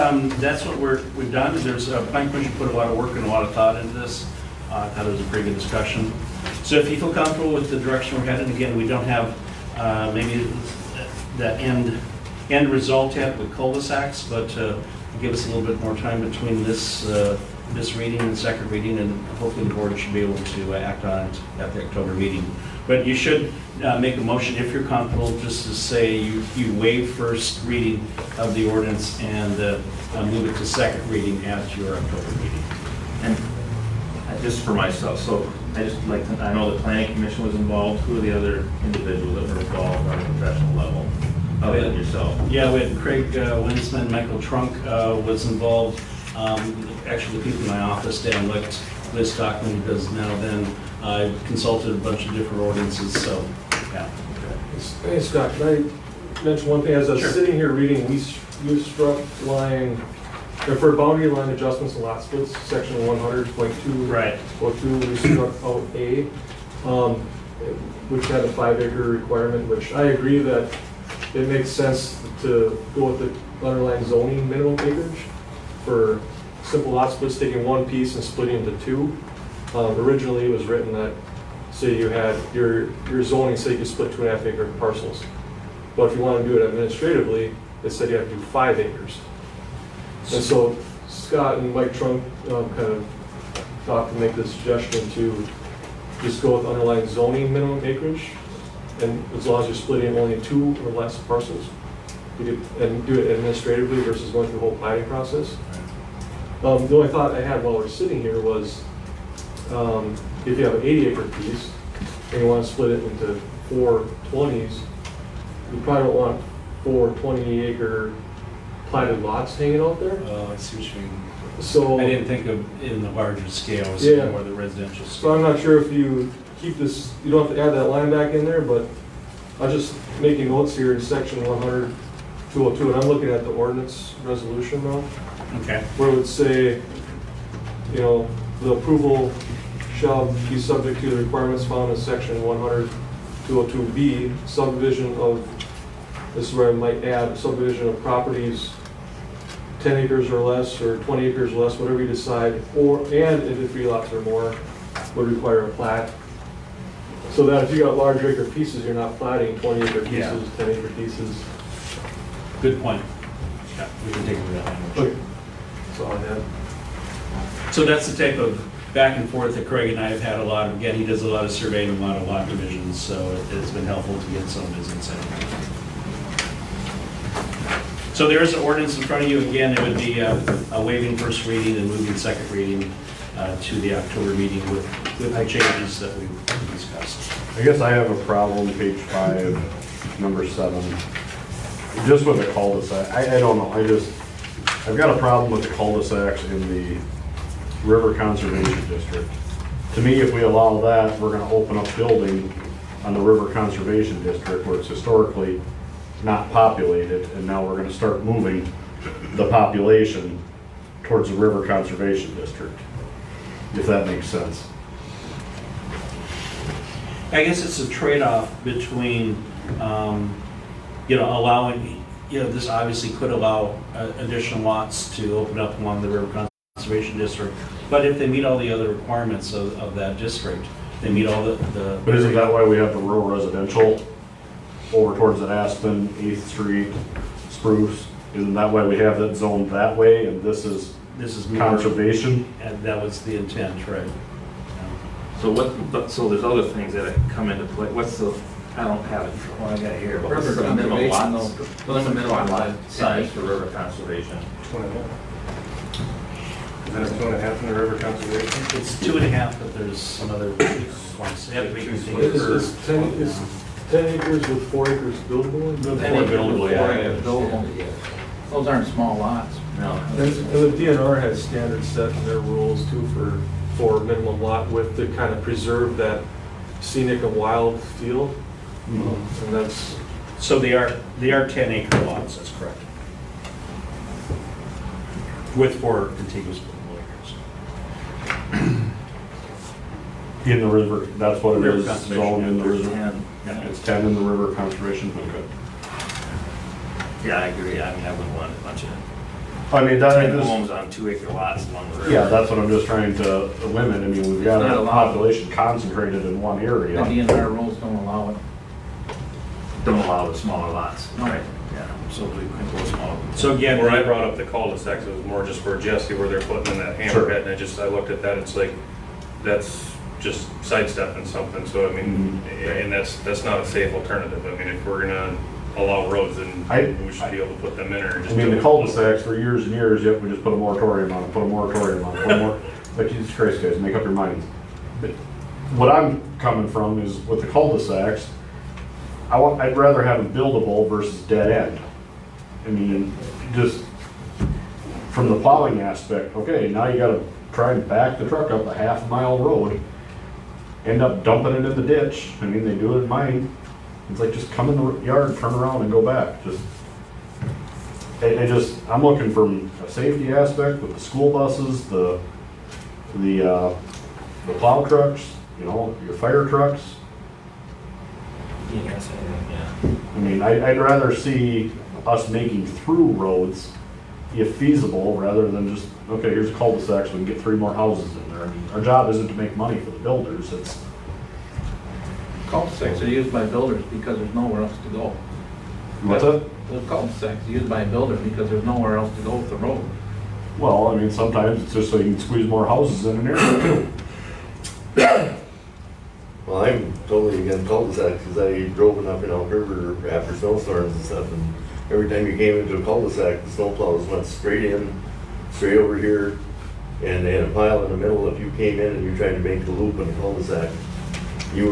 [SPEAKER 10] what we've done. There's Planning Commission put a lot of work and a lot of thought into this. I thought it was a pretty good discussion. So if you feel comfortable with the direction we're headed, again, we don't have maybe that end result yet with cul-de-sacs, but give us a little bit more time between this reading and second reading, and hopefully the board should be able to act on it at the October meeting. But you should make a motion if you're comfortable, just to say you waive first reading of the ordinance and move it to second reading at your October meeting.
[SPEAKER 7] And just for myself, so I know the Planning Commission was involved. Who are the other individuals that were involved on a professional level, other than yourself?
[SPEAKER 10] Yeah, we had Craig Winsman, Michael Trunk was involved. Actually, the people in my office, Dan Licht, Liz Stockman, who does now then, I consulted a bunch of different ordinances, so, yeah.
[SPEAKER 12] Hey, Scott, can I mention one thing? As I was sitting here reading, you struck line, for boundary line adjustments and lot splits, section 100.2.
[SPEAKER 10] Right.
[SPEAKER 12] 2, we struck out A, which had a 5-acre requirement, which I agree that it makes sense to go with the underlying zoning minimum acreage for simple lot splits, taking one piece and splitting into 2. Originally, it was written that, say you had your zoning, say you split 2.5 acre parcels. But if you want to do it administratively, it said you have to do 5 acres. And so Scott and Mike Trunk kind of thought to make the suggestion to just go with underlying zoning minimum acreage, and as long as you're splitting only 2 or less parcels, and do it administratively versus going through the whole planning process. The only thought I had while we're sitting here was, if you have an 80-acre piece and you want to split it into 4 20s, you probably don't want 4 20-acre platted lots hanging out there.
[SPEAKER 10] Oh, I see what you mean.
[SPEAKER 12] So
[SPEAKER 10] I didn't think of in the larger scale, I was
[SPEAKER 12] Yeah.
[SPEAKER 10] thinking more the residential
[SPEAKER 12] So
[SPEAKER 10] scale.
[SPEAKER 12] I'm not sure if you keep this, you don't have to add that line back in there, but I was just making notes here in section 100.202, and I'm looking at the ordinance resolution now,
[SPEAKER 10] Okay.
[SPEAKER 12] where it would say, the approval shall be subject to the requirements found in section 100.202B, subdivision of, this is where I might add, subdivision of properties 10 acres or less, or 20 acres or less, whatever you decide, and into 3 lots or more, would require a plat. So that if you got large acre pieces, you're not platting 20 acre pieces,
[SPEAKER 10] Yeah.
[SPEAKER 12] 10 acre pieces.
[SPEAKER 10] Good point. Yeah, we can take a look at that language.
[SPEAKER 12] Okay. That's all I had.
[SPEAKER 10] So that's the type of back and forth that Craig and I have had a lot of. Again, he does a lot of surveying, a lot of lot divisions, so it's been helpful to get some of his insight. So there is an ordinance in front of you. Again, it would be a waiving first reading and moving second reading to the October meeting with the changes that we've discussed.
[SPEAKER 6] I guess I have a problem, page 5, number 7, just with the cul-de-sac. I don't know, I've got a problem with the cul-de-sacs in the River Conservation District. To me, if we allow that, we're gonna open up building on the River Conservation District where it's historically not populated, and now we're gonna start moving the population towards the River Conservation District, if that makes sense.
[SPEAKER 10] I guess it's a trade-off between, allowing, this obviously could allow additional lots to open up along the River Conservation District. But if they meet all the other requirements of that district, they meet all the.
[SPEAKER 6] But isn't that why we have the rural residential over towards that Aspen, 8th Street, Spruce? Isn't that why we have that zone that way, and this is
[SPEAKER 10] more-
[SPEAKER 6] conservation?
[SPEAKER 10] And that was the intent, right?
[SPEAKER 7] So so there's other things that come into play. What's the, I don't have it, well, I got it here, but what's the minimum lot, what's the minimum lot size for river conservation?
[SPEAKER 1] 2.5. Is that a 2.5 in the river conservation?
[SPEAKER 10] It's 2.5, but there's some other ones.
[SPEAKER 7] They have to be
[SPEAKER 12] Is
[SPEAKER 7] considered.
[SPEAKER 12] 10 acres with 4 acres buildable?
[SPEAKER 11] Those aren't small lots.
[SPEAKER 7] No.
[SPEAKER 12] And the DNR has standards set in their rules too for minimum lot width to kind of preserve that scenic and wild feel. And that's,
[SPEAKER 10] So they are 10-acre lots, that's correct. With 4 contiguous buildable acres.
[SPEAKER 6] In the river, that's what it
[SPEAKER 10] River
[SPEAKER 6] is,
[SPEAKER 10] conservation,
[SPEAKER 6] zone in the
[SPEAKER 7] There's
[SPEAKER 6] river.
[SPEAKER 7] 10.
[SPEAKER 6] Yeah, it's 10 in the river conservation, okay.
[SPEAKER 7] Yeah, I agree. I mean, I wouldn't want a bunch of
[SPEAKER 6] I mean, that
[SPEAKER 7] 10
[SPEAKER 6] is,
[SPEAKER 7] homes on 2-acre lots along the river.
[SPEAKER 6] yeah, that's what I'm just trying to limit. I mean, we've got
[SPEAKER 11] It's not
[SPEAKER 6] a
[SPEAKER 11] allowed.
[SPEAKER 6] population concentrated in one
[SPEAKER 11] The
[SPEAKER 6] area.
[SPEAKER 11] DNR rules don't allow it.
[SPEAKER 7] Don't allow the smaller lots.
[SPEAKER 11] No.
[SPEAKER 7] Right. Yeah, so we can go smaller.
[SPEAKER 10] So again,
[SPEAKER 1] Where I brought up the cul-de-sacs, it was more just for Jesse, where they're putting in that hammerhead, and I looked at that, it's like, that's just sidestepping something, so I mean, and that's not a safe alternative. I mean, if we're gonna allow roads, then we should be able to put them in or
[SPEAKER 6] I
[SPEAKER 1] just.
[SPEAKER 6] mean, the
[SPEAKER 1] do it.
[SPEAKER 6] cul-de-sacs for years and years, yet we just put a moratorium on it, put a moratorium on it, put a more, like, Jesus Christ, guys, make up your minds. But what I'm coming from is with the cul-de-sacs, I'd rather have a buildable versus dead end. I mean, just from the plowing aspect, okay, now you gotta try and back the truck up a half-mile road, end up dumping it in the ditch. I mean, they do it in mine. It's like, just come in the yard, turn around and go back. I'm looking from a safety aspect with the school buses, the plow trucks, your fire trucks.
[SPEAKER 7] Yes, yeah.
[SPEAKER 6] I mean, I'd rather see us making through roads, if feasible, rather than just, okay, here's a cul-de-sac, so we can get 3 more houses in there. I mean, our job isn't to make money for the builders, it's,
[SPEAKER 11] Cul-de-sacs are used by builders because there's nowhere else to go.
[SPEAKER 6] what's that?
[SPEAKER 11] The cul-de-sacs are used by a builder because there's nowhere else to go with the road.
[SPEAKER 6] Well, I mean, sometimes it's just so you can squeeze more houses in an area too.
[SPEAKER 4] Well, I'm totally against cul-de-sacs, because I drove enough in Elk River after snowstorms and stuff, and every time you came into a cul-de-sac, the snowplows went straight in, straight over here, and they had a pile in the middle. If you came in and you tried to make the loop in a cul-de-sac, you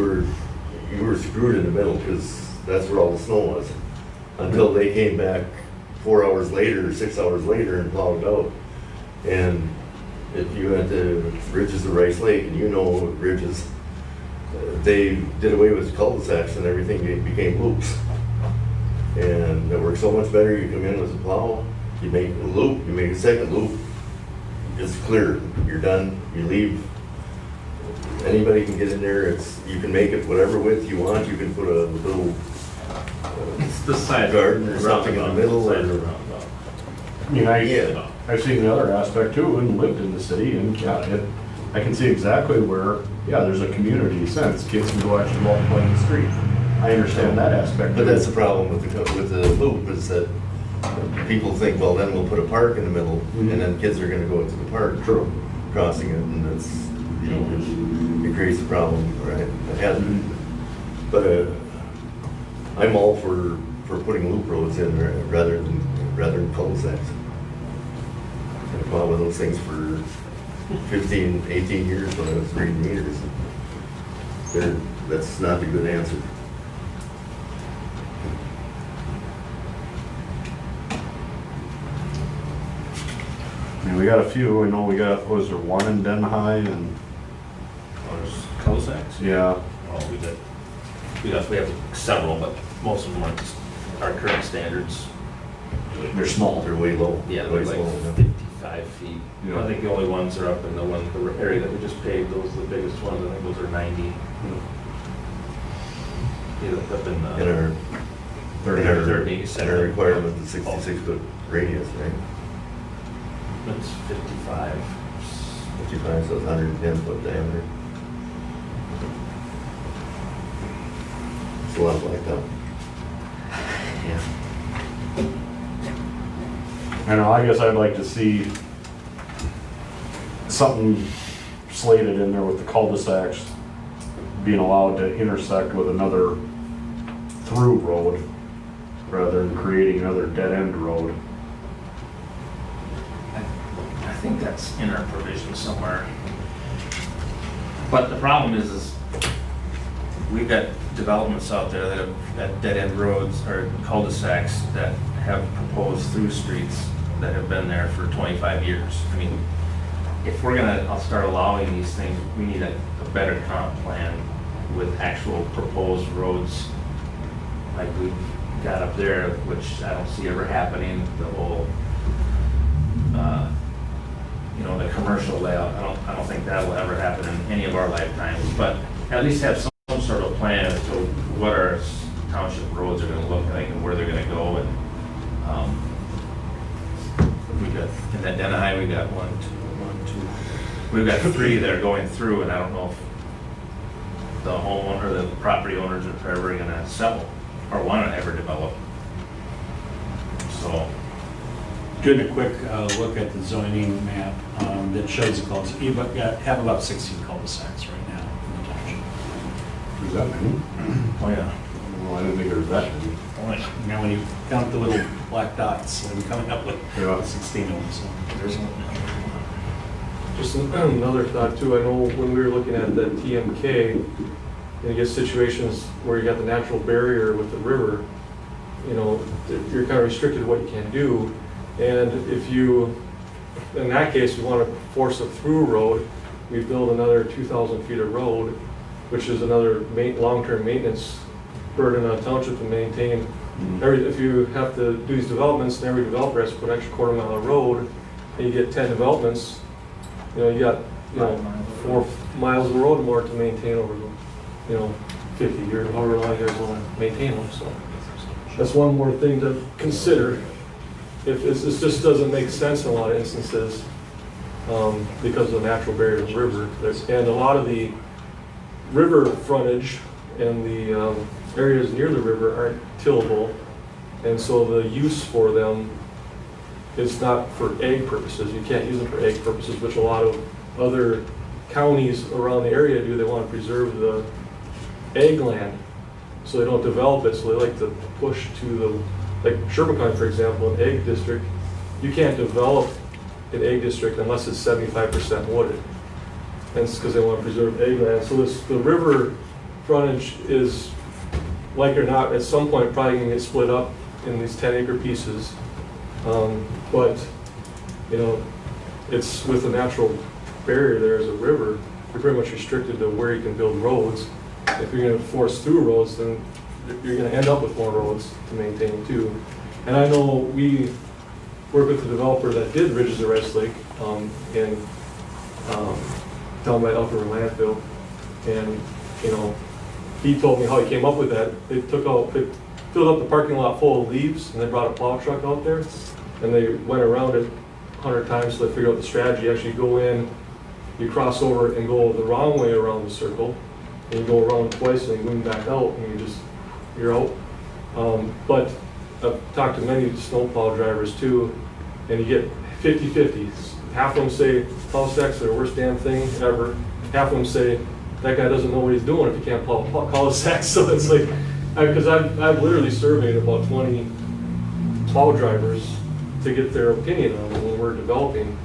[SPEAKER 4] were screwed in the middle, because that's where all the snow was. Until they came back 4 hours later, 6 hours later, and plowed it out. And if you went to Ridges of Rice Lake, and Ridges, they did away with cul-de-sacs and everything, they became loops. And it works so much better. You come in with a plow, you make a loop, you make a second loop, it's clear, you're done, you leave. Anybody can get in there, you can make it whatever width you want, you can put a little
[SPEAKER 7] It's the side
[SPEAKER 4] garden or something in the middle.
[SPEAKER 6] I mean, I've seen the other aspect too, and lived in the city, and I can see exactly where, there's a community sense. Kids can go actually walk and play in the street. I understand that aspect.
[SPEAKER 4] But that's the problem with the loop, is that people think, well, then we'll put a park in the middle, and then kids are gonna go into the park.
[SPEAKER 6] True.
[SPEAKER 4] Crossing it, and it's, it creates a problem, right? It hasn't. But I'm all for putting loop roads in rather than cul-de-sacs. I've plowed with those things for 15, 18 years when I was reading meters. That's not a good answer.
[SPEAKER 6] I mean, we got a few. I know we got, was there one in Den High and,
[SPEAKER 7] There's cul-de-sacs.
[SPEAKER 6] yeah.
[SPEAKER 7] Oh, we have several, but most of them aren't our current standards.
[SPEAKER 4] They're small. They're way low.
[SPEAKER 7] Yeah,
[SPEAKER 4] Way
[SPEAKER 7] they're like
[SPEAKER 4] small.
[SPEAKER 7] 55 feet.
[SPEAKER 6] Yeah.
[SPEAKER 7] I think the only ones are up in the area that we just paved, those are the biggest ones, I think those are 90. Up in
[SPEAKER 4] In
[SPEAKER 7] the
[SPEAKER 4] our,
[SPEAKER 7] third
[SPEAKER 4] in our requirement, the 66-foot radius, right?
[SPEAKER 7] It's 55.
[SPEAKER 4] 55, so it's 110-foot diameter. It's a lot of blacktop.
[SPEAKER 7] Yeah.
[SPEAKER 6] I know, I guess I'd like to see something slated in there with the cul-de-sacs being allowed to intersect with another through road rather than creating another dead-end road.
[SPEAKER 7] I think that's in our provision somewhere. But the problem is we've got developments out there that have got dead-end roads or cul-de-sacs that have proposed through streets that have been there for 25 years. I mean, if we're I'll start allowing these things, we need a better comp plan with actual proposed roads like we've got up there, which I don't see ever happening, the whole, the commercial layout. I don't think that will ever happen in any of our lifetimes, but at least have some sort of plan as to what our township roads are gonna look like and where they're gonna go. And we got, in that Denahai, we got one, two, we've got 3 that are going through, and I don't know if the homeowner, the property owners are ever gonna sell or wanna ever develop. So,
[SPEAKER 10] Doing a quick look at the zoning map that shows the cul-de-sacs. You have about 16 cul-de-sacs right now in the township.
[SPEAKER 6] Is that many?
[SPEAKER 7] oh yeah.
[SPEAKER 6] Well, I didn't think there was that many.
[SPEAKER 10] Now, when you count the little black dots, I'm coming up with
[SPEAKER 6] Yeah.
[SPEAKER 10] 16 of them, so there's
[SPEAKER 12] Just another thought too, I know when we were looking at the TMK, and you get situations where you got the natural barrier with the river, you're kind of restricted to what you can do. And if you, in that case, you want to force a through road, we build another 2,000 feet of road, which is another long-term maintenance burden on a township to maintain. If you have to do these developments, and every developer has to put an extra quarter mile of road, and you get 10 developments, you got 4 miles of road more to maintain over the 50 years, however long you guys want to maintain them. So that's one more thing to consider. If this just doesn't make sense in a lot of instances because of the natural barrier of the river. And a lot of the river frontage and the areas near the river aren't tillable. And so the use for them is not for ag purposes. You can't use them for ag purposes, which a lot of other counties around the area do. They want to preserve the ag land so they don't develop it. So they like to push to the, like Sherman County, for example, an ag district, you can't develop an ag district unless it's 75% wooded. And it's because they want to preserve ag land. So the river frontage is, like it or not, at some point probably going to get split up in these 10-acre pieces. But, it's with a natural barrier there as a river, you're pretty much restricted to where you can build roads. If you're going to force through roads, then you're going to end up with more roads to maintain too. And I know we worked with the developer that did Ridges of Rice Lake down by Upper Landfill. And, he told me how he came up with that. They filled up the parking lot full of leaves, and they brought a plow truck out there, and they went around it 100 times, so they figured out the strategy. You actually go in, you cross over and go the wrong way around the circle, and you go around twice and you move back out, and you're out. But I've talked to many snowplow drivers too, and you get 50-50. Half of them say plow stacks are the worst damn thing ever. Half of them say that guy doesn't know what he's doing if he can't plow cul-de-sacs. So it's like, because I've literally surveyed about 20 plow drivers to get their opinion on when we're developing,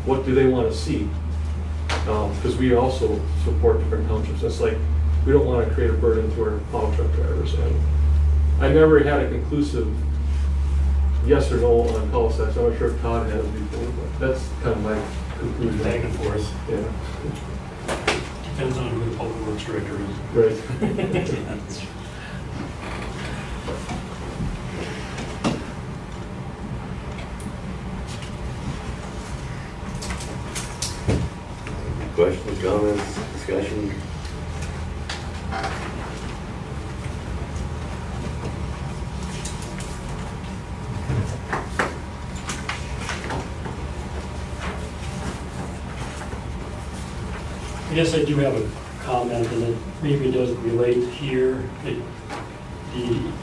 [SPEAKER 12] what do they want to see? Because we also support different townships. It's like, we don't want to create a burden to our plow truck drivers. And I never had a conclusive yes or no on cul-de-sacs. I'm not sure if Todd has before, but that's kind of my conclusion.
[SPEAKER 10] back and forth.
[SPEAKER 12] Yeah.
[SPEAKER 10] Depends on who the public works director is.
[SPEAKER 12] Right.
[SPEAKER 4] Questions, comments, discussion?
[SPEAKER 13] I guess I do have a comment, and it maybe doesn't relate here. The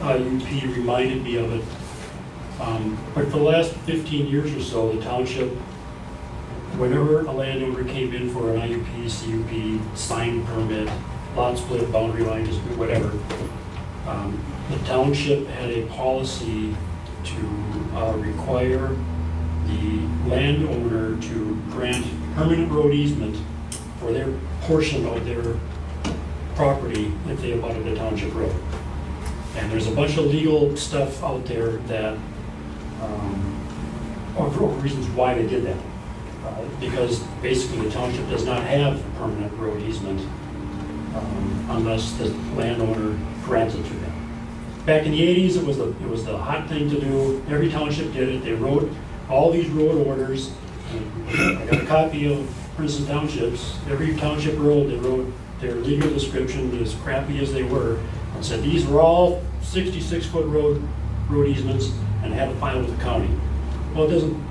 [SPEAKER 13] IUP reminded me of it. But for the last 15 years or so, the township, whenever a landowner came in for an IUP, CUP, sign permit, lot split, boundary line dispute, whatever, the township had a policy to require the landowner to grant permanent road easement for their portion of their property if they abutted a township road. And there's a bunch of legal stuff out there that, or for reasons why they did that. Because basically the township does not have permanent road easement unless the landowner grants it to them. Back in the 80s, it was the hot thing to do. Every township did it. They wrote all these road orders. I got a copy of Princeton Townships. Every township road, they wrote their legal description, as crappy as they were, and said these were all 66-foot road easements and had to file with the county. Well, it doesn't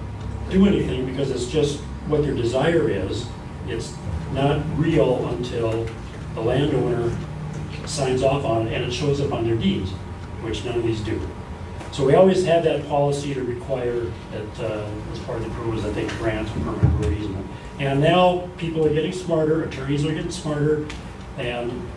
[SPEAKER 13] do anything because it's just what their desire is. It's not real until the landowner signs off on it and it shows up on their deeds, which none of these do. So we always had that policy to require that as part of the approvals that they grant permanent road easement. And now people are getting smarter, attorneys are getting smarter, and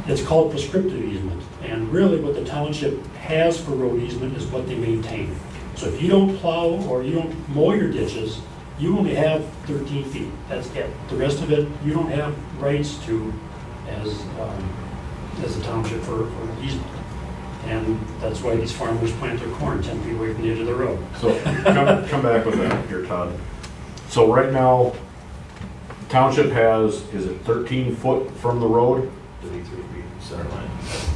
[SPEAKER 13] it's called prescriptive easement. And really what the township has for road easement is what they maintain. So if you don't plow or you don't mow your ditches, you only have 13 feet. That's it. The rest of it, you don't have rights to as a township for easement. And that's why these farmers plant their corn 10 feet away from the edge of the road.
[SPEAKER 6] So come back with that here, Todd. So right now, township has, is it 13 foot from the road?
[SPEAKER 7] 33 feet center line,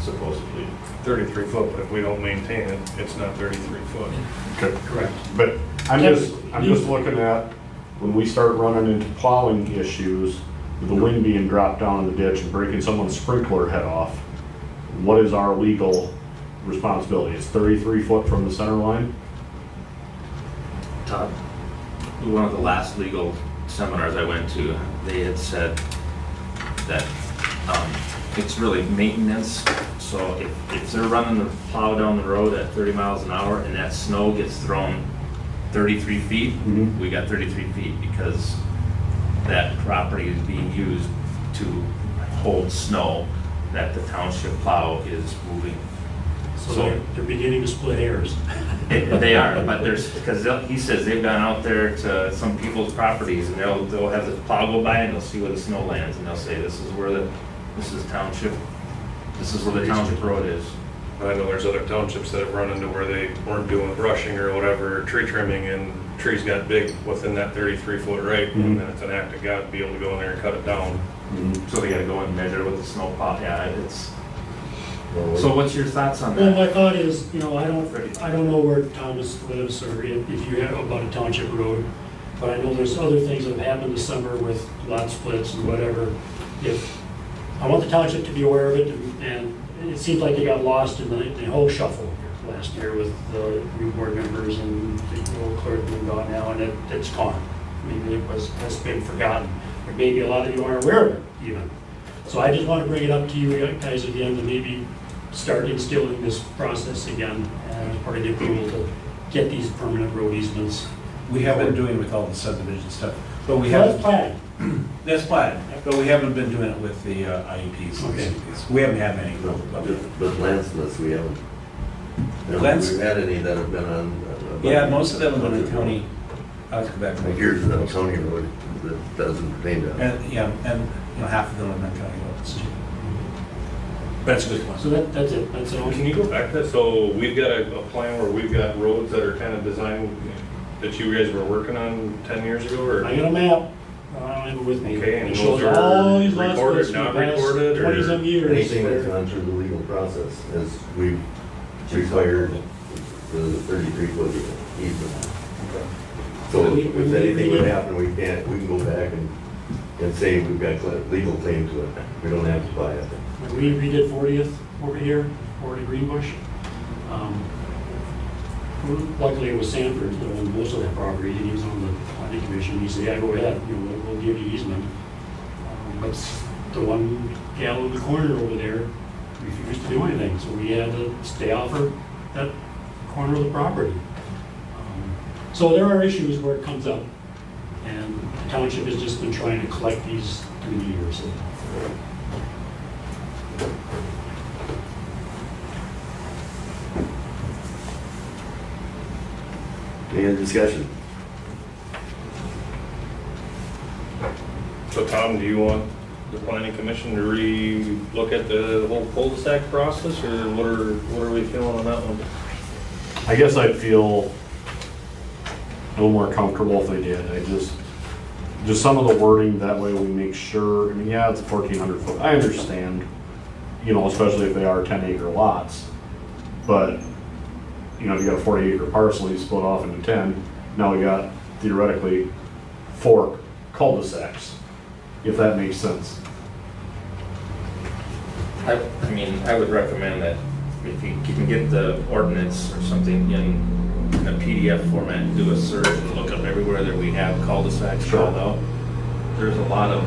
[SPEAKER 7] supposedly.
[SPEAKER 1] 33 foot, but if we don't maintain it, it's not 33 foot.
[SPEAKER 6] Okay.
[SPEAKER 13] Correct.
[SPEAKER 6] But I'm just looking at when we start running into plowing issues, with the wind being dropped down in the ditch and breaking someone's sprinkler head off, what is our legal responsibility? It's 33 foot from the center line?
[SPEAKER 7] Todd, one of the last legal seminars I went to, they had said that it's really maintenance. So if they're running the plow down the road at 30 miles an hour and that snow gets thrown 33 feet, we got 33 feet because that property is being used to hold snow that the township plow is moving.
[SPEAKER 13] So they're beginning to split hairs.
[SPEAKER 7] They are, but because he says they've gone out there to some people's properties and they'll have the plow go by and they'll see where the snow lands and they'll say this is where the township road is.
[SPEAKER 1] I know there's other townships that have run into where they weren't doing brushing or whatever, tree trimming, and trees got big within that 33 foot right, and then it's an act of God to be able to go in there and cut it down.
[SPEAKER 7] So they gotta go and measure with the snow plow. Yeah, it's. So what's your thoughts on
[SPEAKER 13] Well,
[SPEAKER 7] that?
[SPEAKER 13] my thought is, I don't know where Thomas lives or if you have about a township road, but I know there's other things that have happened this summer with lot splits and whatever. I want the township to be aware of it, and it seems like they got lost in the whole shuffle last year with the new board members and the old clerk being gone now, and it's gone. Maybe has been forgotten, or maybe a lot of you aren't aware of it even. So I just want to bring it up to you guys again to maybe start instilling this process again as part of the approval to get these permanent road easements.
[SPEAKER 10] We have been doing it with all the subdivision stuff, but we
[SPEAKER 13] Well,
[SPEAKER 10] haven't.
[SPEAKER 13] that's planned.
[SPEAKER 10] That's planned, but we haven't been doing it with the IEPs.
[SPEAKER 13] Okay.
[SPEAKER 10] We haven't had many.
[SPEAKER 4] No, but landsmiths, we haven't.
[SPEAKER 10] Lands-
[SPEAKER 4] We've had any that have been on.
[SPEAKER 10] Yeah, most of them have been in county. I'll go back.
[SPEAKER 4] Like here's the county road that doesn't pertain to us.
[SPEAKER 10] And half of them have been county roads. That's a good point.
[SPEAKER 13] So that's it. That's all.
[SPEAKER 1] Can you go back to that? So we've got a plan where we've got roads that are kind of designed that you guys were working on 10 years ago, or?
[SPEAKER 13] I got a map. I don't have it with me.
[SPEAKER 1] Okay, and
[SPEAKER 13] It
[SPEAKER 1] those
[SPEAKER 13] shows
[SPEAKER 1] are
[SPEAKER 13] all these lot
[SPEAKER 1] recorded,
[SPEAKER 13] splits for
[SPEAKER 1] not
[SPEAKER 13] the past
[SPEAKER 1] recorded, or
[SPEAKER 13] 20-some years.
[SPEAKER 4] Anything that's gone through the legal process is we've required the 33 foot easement. So if anything would happen, we can go back and say we've got legal claim to it. We don't have to buy it.
[SPEAKER 13] We redid 40th over here, 40 Greenbush. Luckily it was Sanford that owned most of that property. He was on the planning commission. He said, yeah, go ahead, we'll give you easement. But the one gal in the corner over there refused to do anything, so we had to stay off her, that corner of the property. So there are issues where it comes up, and the township has just been trying to collect these through the years.
[SPEAKER 4] Any other discussion?
[SPEAKER 1] So Tom, do you want the planning commission to re-look at the whole cul-de-sac process, or what are we feeling on that one?
[SPEAKER 6] I guess I'd feel a little more comfortable if they did. I just some of the wording, that way we make sure, I mean, yeah, it's a 1,400 foot, I understand, you know, especially if they are 10-acre lots, but, you know, if you got a 40-acre parcel, you split off into 10, now we got theoretically 4 cul-de-sacs, if that makes sense.
[SPEAKER 7] I mean, I would recommend that if you can get the ordinance or something in a PDF format and do a search and look up everywhere that we have cul-de-sacs spelled out. There's a lot of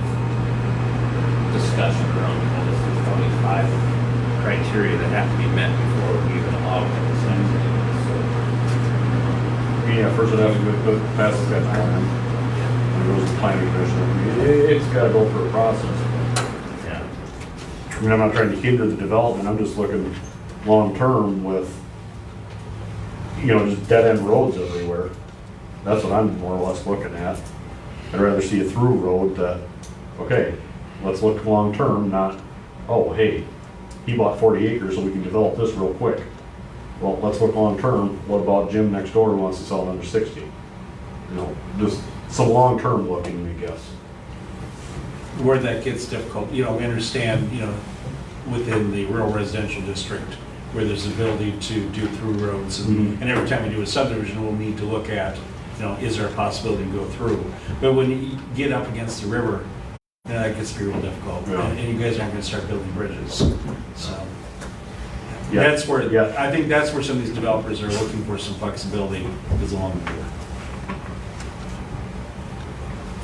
[SPEAKER 7] discussion around this. There's probably 5 criteria that have to be met before we even allow cul-de-sacs.
[SPEAKER 6] Yeah, first it has to go past the sketch plan, and it goes to the planning commission. I mean, it's gotta go through a process.
[SPEAKER 7] Yeah.
[SPEAKER 6] I mean, I'm not trying to hinder the development, I'm just looking long-term with, you know, just dead-end roads everywhere. That's what I'm more or less looking at. I'd rather see a through road that, okay, let's look long-term, not, oh, hey, he bought 40 acres so we can develop this real quick. Well, let's look long-term. What about Jim next door who wants to sell it under 60? You know, just some long-term looking, I guess.
[SPEAKER 2] Where that gets difficult, you know, we understand, you know, within the rural residential district, where there's the ability to do through roads, and every time we do a subdivision, we'll need to look at, you know, is there a possibility to go through? But when you get up against the river, then that gets to be real difficult,
[SPEAKER 6] Yeah.
[SPEAKER 2] and you guys aren't gonna start building bridges, so.
[SPEAKER 6] Yeah.
[SPEAKER 2] That's where,
[SPEAKER 6] Yeah.
[SPEAKER 2] I think that's where some of these developers are looking for some flexibility, is along the river.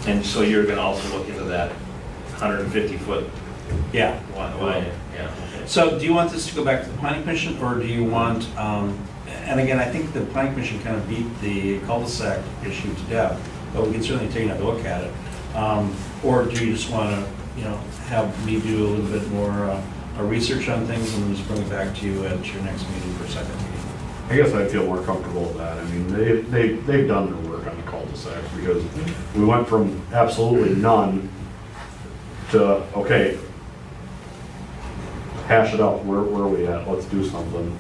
[SPEAKER 7] And so you're gonna also look into that 150 foot
[SPEAKER 2] Yeah.
[SPEAKER 7] line, yeah. Okay.
[SPEAKER 2] So do you want this to go back to the planning commission, or do you want, and again, I think the planning commission kind of beat the cul-de-sac issue to death, but we can certainly take another look at it. Or do you just want to, you know, have me do a little bit more research on things and then just bring it back to you at your next meeting for a second meeting?
[SPEAKER 6] I guess I'd feel more comfortable with that. I mean, they've done their work on the cul-de-sacs, because we went from absolutely none to, okay, hash it out, where are we at, let's do something.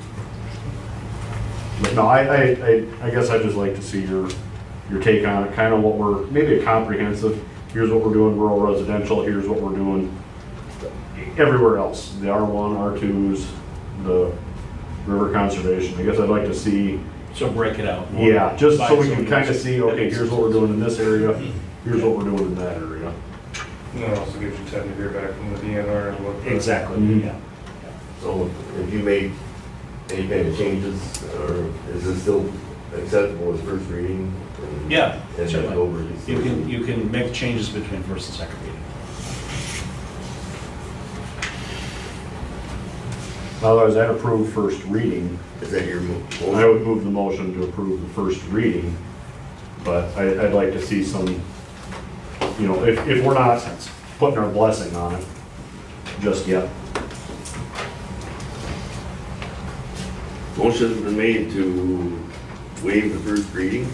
[SPEAKER 6] But no, I guess I'd just like to see your take on it, kind of what we're, maybe a comprehensive, here's what we're doing rural residential, here's what we're doing everywhere else, the R1, R2s, the river conservation. I guess I'd like to see.
[SPEAKER 2] So break it out.
[SPEAKER 6] Yeah, just so we can
[SPEAKER 2] zones.
[SPEAKER 6] kind of see, okay, here's what we're doing in this area, here's what we're doing in that area.
[SPEAKER 1] And it also gives you time to hear back from the DNR and what.
[SPEAKER 2] Exactly,
[SPEAKER 6] Mhm.
[SPEAKER 2] yeah.
[SPEAKER 4] So if you made any kind of changes, or is it still acceptable as first reading?
[SPEAKER 2] Yeah,
[SPEAKER 4] And then
[SPEAKER 2] certainly.
[SPEAKER 4] over these.
[SPEAKER 2] You can make changes between first and second reading.
[SPEAKER 6] Otherwise, I'd approve first reading.
[SPEAKER 4] Is that your motion?
[SPEAKER 6] I would move the motion to approve the first reading, but I'd like to see some, you know, if we're not putting our blessing on it just yet.
[SPEAKER 4] Motion's been made to waive the first reading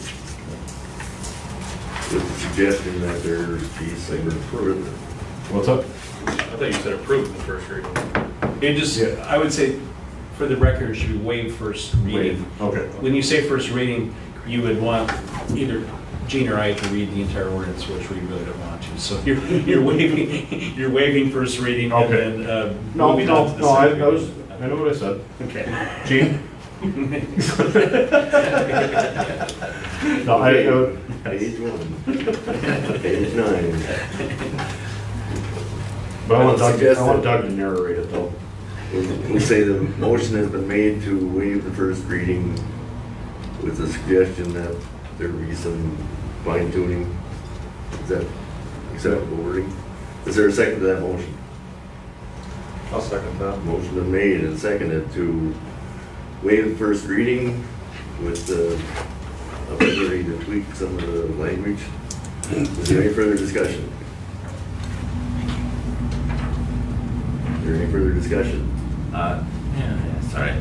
[SPEAKER 4] with the suggestion that there be some improvement.
[SPEAKER 6] What's up?
[SPEAKER 1] I thought you said approve the first reading.
[SPEAKER 2] It just,
[SPEAKER 6] Yeah.
[SPEAKER 2] I would say, for the record, it should be waived first reading.
[SPEAKER 6] Okay.
[SPEAKER 2] When you say first reading, you would want either Gene or I to read the entire ordinance, which we really don't want to. So you're waiving first reading, and
[SPEAKER 6] Okay.
[SPEAKER 2] then
[SPEAKER 6] No,
[SPEAKER 2] moving on to the
[SPEAKER 6] no, I
[SPEAKER 2] second.
[SPEAKER 6] I know what I said.
[SPEAKER 2] Okay.
[SPEAKER 6] Gene? No,
[SPEAKER 4] Okay, Page 1. Page 9.
[SPEAKER 6] but I want
[SPEAKER 4] suggest that-
[SPEAKER 6] Doug to narrate it though.
[SPEAKER 4] We'll say the motion has been made to waive the first reading with the suggestion that there be some fine tuning. Is that acceptable wording? Is there a second to that motion?
[SPEAKER 1] I'll second that.
[SPEAKER 4] Motion been made and seconded to waive the first reading with the ability to tweak some of the language. Is there any further discussion? Is there any further discussion?
[SPEAKER 5] Yeah, sorry.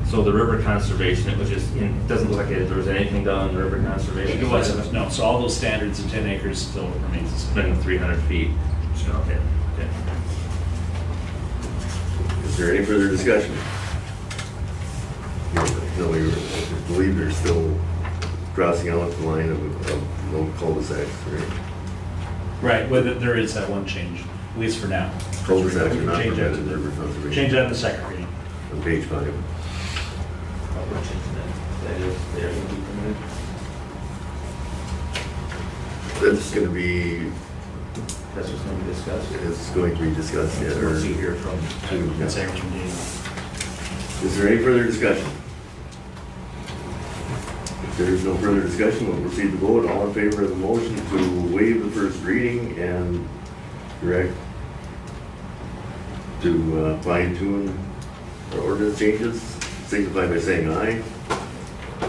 [SPEAKER 5] So the river conservation, it was just, it doesn't look like there was anything done on the river conservation.
[SPEAKER 2] It wasn't, no, so all those standards of 10 acres still remains the
[SPEAKER 5] It's
[SPEAKER 2] same.
[SPEAKER 5] been 300 feet. So, okay.
[SPEAKER 4] Is there any further discussion? No, you believe they're still crossing out the line of no cul-de-sacs, right?
[SPEAKER 2] Right, well, there is that one change, at least for now.
[SPEAKER 4] Cul-de-sacs
[SPEAKER 2] We
[SPEAKER 4] are
[SPEAKER 2] can
[SPEAKER 4] not
[SPEAKER 2] change that
[SPEAKER 4] permitted
[SPEAKER 2] to
[SPEAKER 4] in river
[SPEAKER 2] the,
[SPEAKER 4] conservation.
[SPEAKER 2] change that in the second reading.
[SPEAKER 4] On page 5.
[SPEAKER 5] That is, they're going to be permitted.
[SPEAKER 4] That's going to be,
[SPEAKER 5] That's what's going to be discussed.
[SPEAKER 4] it's going to be discussed yet,
[SPEAKER 5] We'll see
[SPEAKER 4] or
[SPEAKER 5] here from.
[SPEAKER 2] That's every meeting.
[SPEAKER 4] is there any further discussion? If there's no further discussion, we'll proceed to vote. All in favor of the motion to waive the first reading and direct to fine tune our ordinance changes, signify by saying aye.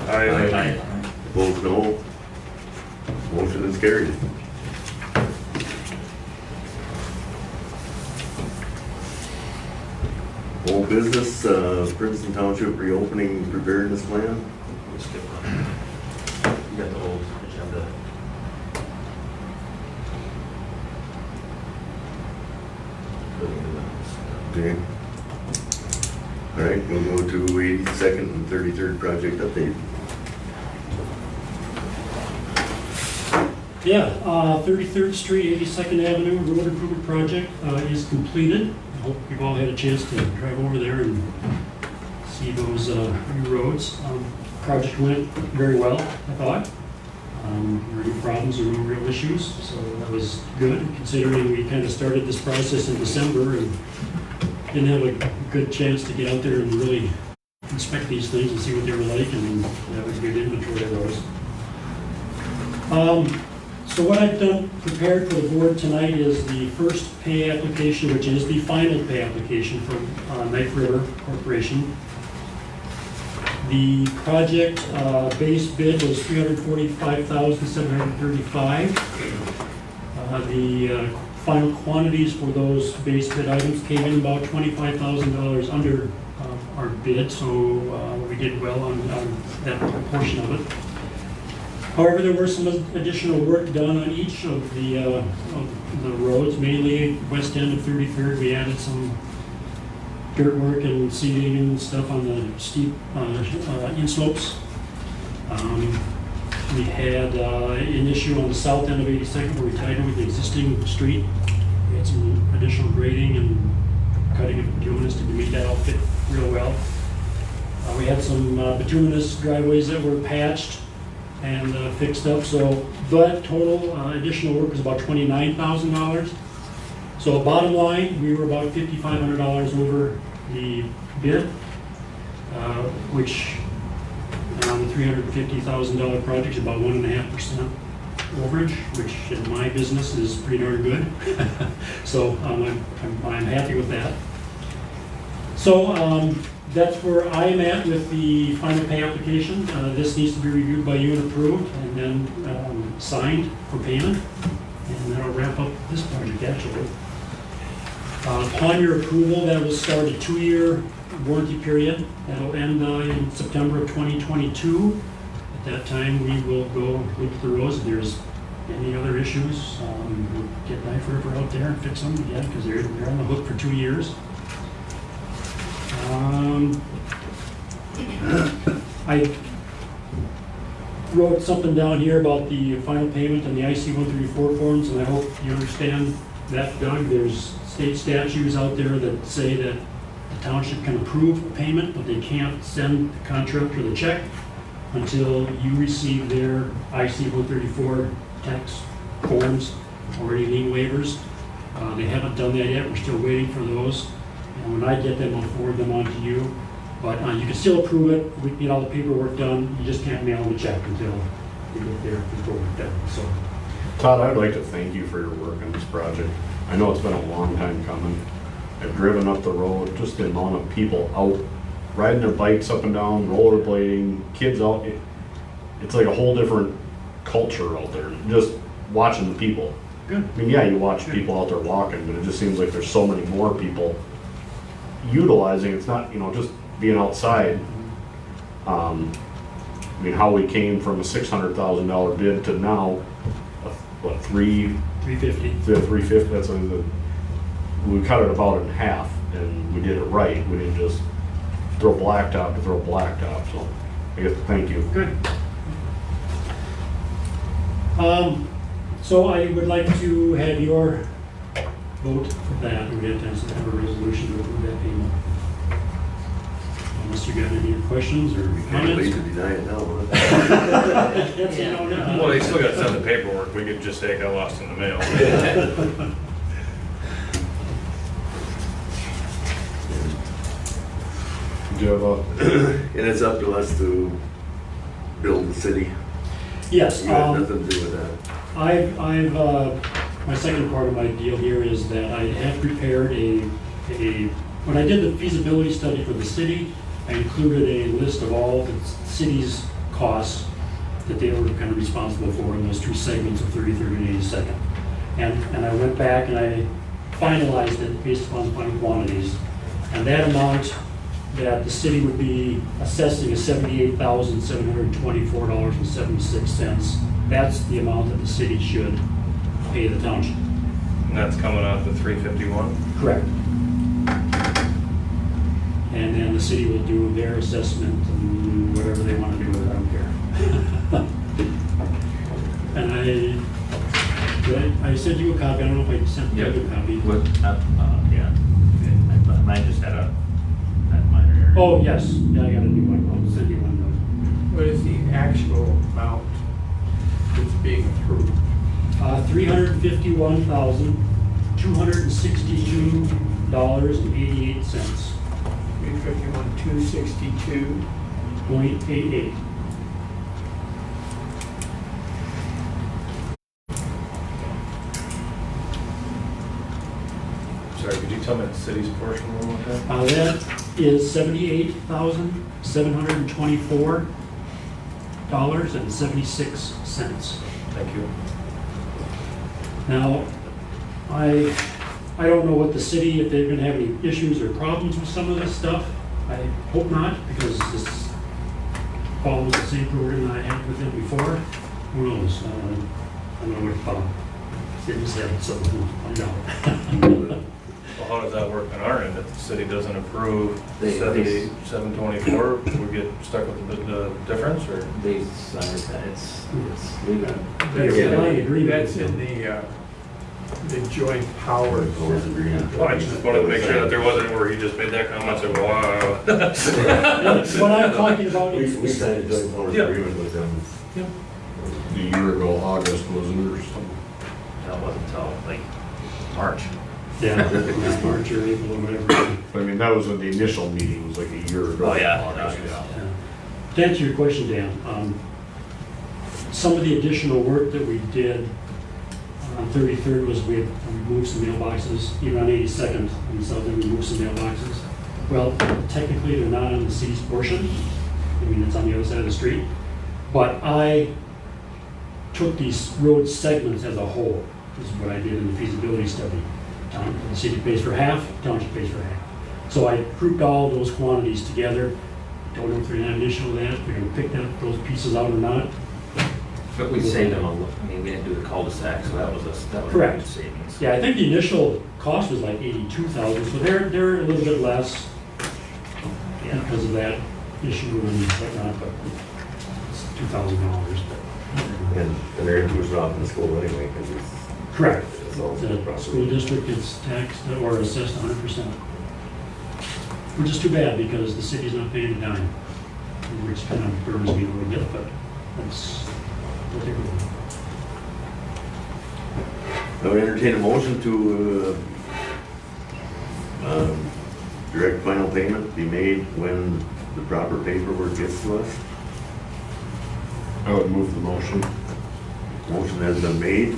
[SPEAKER 1] Aye.
[SPEAKER 4] Opposed, no. Motion is carried. Old business, Princeton Township reopening preparedness plan.
[SPEAKER 5] We'll skip on. You got the old agenda.
[SPEAKER 4] Okay. All right, we'll go to 82nd and 33rd project update.
[SPEAKER 13] Yeah, 33rd Street, 82nd Avenue Road Improvement Project is completed. I hope you've all had a chance to drive over there and see those new roads. Project went very well, I thought. There were no problems or no real issues, so that was good, considering we kind of started this process in December and didn't have a good chance to get out there and really inspect these things and see what they were like, and that was a good inventory of those. So what I've done, prepared for the board tonight is the first pay application, which is the final pay application from Knife River Corporation. The project base bid was $345,735. The final quantities for those base bid items came in about $25,000 under our bid, so we did well on that portion of it. However, there were some additional work done on each of the roads, mainly west end of 33rd. We added some dirt work and seeding and stuff on the steep inslopes. We had an issue on the south end of 82nd where we tied in with the existing street. We had some additional grading and cutting of bituminous to make that all fit real well. We had some bituminous driveways that were patched and fixed up, so that total additional work was about $29,000. So bottom line, we were about $5,500 over the bid, which on the $350,000 project is about 1.5% overage, which in my business is pretty darn good. So I'm happy with that. So that's where I am at with the final pay application. This needs to be reviewed by you and approved, and then signed for payment. And that'll wrap up this project, actually. Upon your approval, that will start a 2-year warranty period. That'll end in September of 2022. At that time, we will go look at the roads. If there's any other issues, we'll get Knife River out there and fix them again, because they're on the hook for 2 years. I wrote something down here about the final payment and the IC-134 forms, and I hope you understand that, Doug. There's state statutes out there that say that the township can approve a payment, but they can't send the contractor the check until you receive their IC-134 tax forms or any lien waivers. They haven't done that yet. We're still waiting for those. And when I get them, I'll forward them on to you. But you can still approve it. We can get all the paperwork done. You just can't mail the check until you get their paperwork done. So,
[SPEAKER 6] Todd, I'd like to thank you for your work on this project. I know it's been a long time coming. I've driven up the road, just the amount of people out riding their bikes up and down, rollerblading, kids out. It's like a whole different culture out there, just watching the people.
[SPEAKER 9] Good.
[SPEAKER 6] I mean, yeah, you watch people out there walking, but it just seems like there's so many more people utilizing. It's not, just being outside. I mean, how we came from a $600,000 bid to now, what,
[SPEAKER 13] 350.
[SPEAKER 6] 350, we cut it about in half, and we did it right. We didn't just throw blacktop to throw blacktop, so I guess, thank you.
[SPEAKER 13] Good. So I would like to have your vote for that. We have to have a resolution to approve that payment. Unless you got any questions or
[SPEAKER 4] Can't wait
[SPEAKER 13] comments?
[SPEAKER 4] to deny it now, huh?
[SPEAKER 13] That's, no.
[SPEAKER 1] Well, they still got to send the paperwork. We could just say it got lost in the mail.
[SPEAKER 6] Do you have a,
[SPEAKER 4] And it's up to us to build the city.
[SPEAKER 13] Yes.
[SPEAKER 4] You have nothing to do with that.
[SPEAKER 13] My second part of my deal here is that I have prepared when I did the feasibility study for the city, I included a list of all the city's costs that they were kind of responsible for in those two segments of 33rd and 82nd. And I went back and I finalized it based upon quantities. And that amount that the city would be assessing is $78,724.76. That's the amount that the city should pay the township.
[SPEAKER 1] And that's coming off the 351.
[SPEAKER 13] Correct. And then the city will do their assessment and whatever they want to do with it, I don't care. And I sent you a copy, I don't know if I sent you a copy.
[SPEAKER 7] Yeah. Mine just had that minor error.
[SPEAKER 13] Oh, yes, yeah, I got a new one, I'll send you one.
[SPEAKER 9] What is the actual amount that's being approved?
[SPEAKER 13] $351,262.88.
[SPEAKER 9] 351,262.
[SPEAKER 13] 0.88.
[SPEAKER 1] Sorry, could you tell me the city's portion one more time?
[SPEAKER 13] That is $78,724.76.
[SPEAKER 1] Thank you.
[SPEAKER 13] Now, I don't know what the city, if they're gonna have any issues or problems with some of this stuff. I hope not, because this follows the same program that I had with them before. Who knows? I don't know what city said, so we'll find out.
[SPEAKER 1] Well, how does that work on our end? If the city doesn't approve
[SPEAKER 11] They-
[SPEAKER 1] 7,724, we get stuck with the difference, or?
[SPEAKER 11] They decided that it's legal.
[SPEAKER 9] That's
[SPEAKER 13] Yeah, I agree.
[SPEAKER 9] That's in the joint powers.
[SPEAKER 1] Well, I just wanted to make sure that there wasn't where he just made that comment, and said, wow.
[SPEAKER 13] What I'm talking about
[SPEAKER 4] We
[SPEAKER 13] is,
[SPEAKER 4] signed a joint powers
[SPEAKER 1] Yeah.
[SPEAKER 4] agreement with them.
[SPEAKER 6] a year ago, August, wasn't it, or something?
[SPEAKER 7] That wasn't until like March.
[SPEAKER 13] yeah, March or April or whatever.
[SPEAKER 6] I mean, that was when the initial meeting was like a year ago.
[SPEAKER 7] Oh, yeah.
[SPEAKER 6] August,
[SPEAKER 13] Yeah. To answer your question, Dan, some of the additional work that we did on 33rd was we moved some mailboxes, even on 82nd and Southern, we moved some mailboxes. Well, technically, they're not on the city's portion. I mean, it's on the other side of the street. But I took these road segments as a whole. This is what I did in the feasibility study. The city pays for half, township pays for half. So I grouped all those quantities together. Don't know if they're gonna have an issue with that, if they're gonna pick those pieces out or not.
[SPEAKER 7] But we saved them, I mean, we didn't do the cul-de-sac, so that was a
[SPEAKER 13] Correct.
[SPEAKER 7] huge savings.
[SPEAKER 13] Yeah, I think the initial cost was like 82,000, so they're a little bit less because of that issue and whatnot, but it's $2,000.
[SPEAKER 4] And they're included off in the school anyway, because it's.
[SPEAKER 13] Correct.
[SPEAKER 4] It's all
[SPEAKER 13] The
[SPEAKER 4] property.
[SPEAKER 13] school district is taxed or assessed 100%. Which is too bad because the city's not paying a dime, which kind of burns me a little bit, but that's what they're doing.
[SPEAKER 4] I would entertain a motion to direct final payment be made when the proper paperwork gets to us.
[SPEAKER 6] I would move the motion.
[SPEAKER 4] Motion has been made.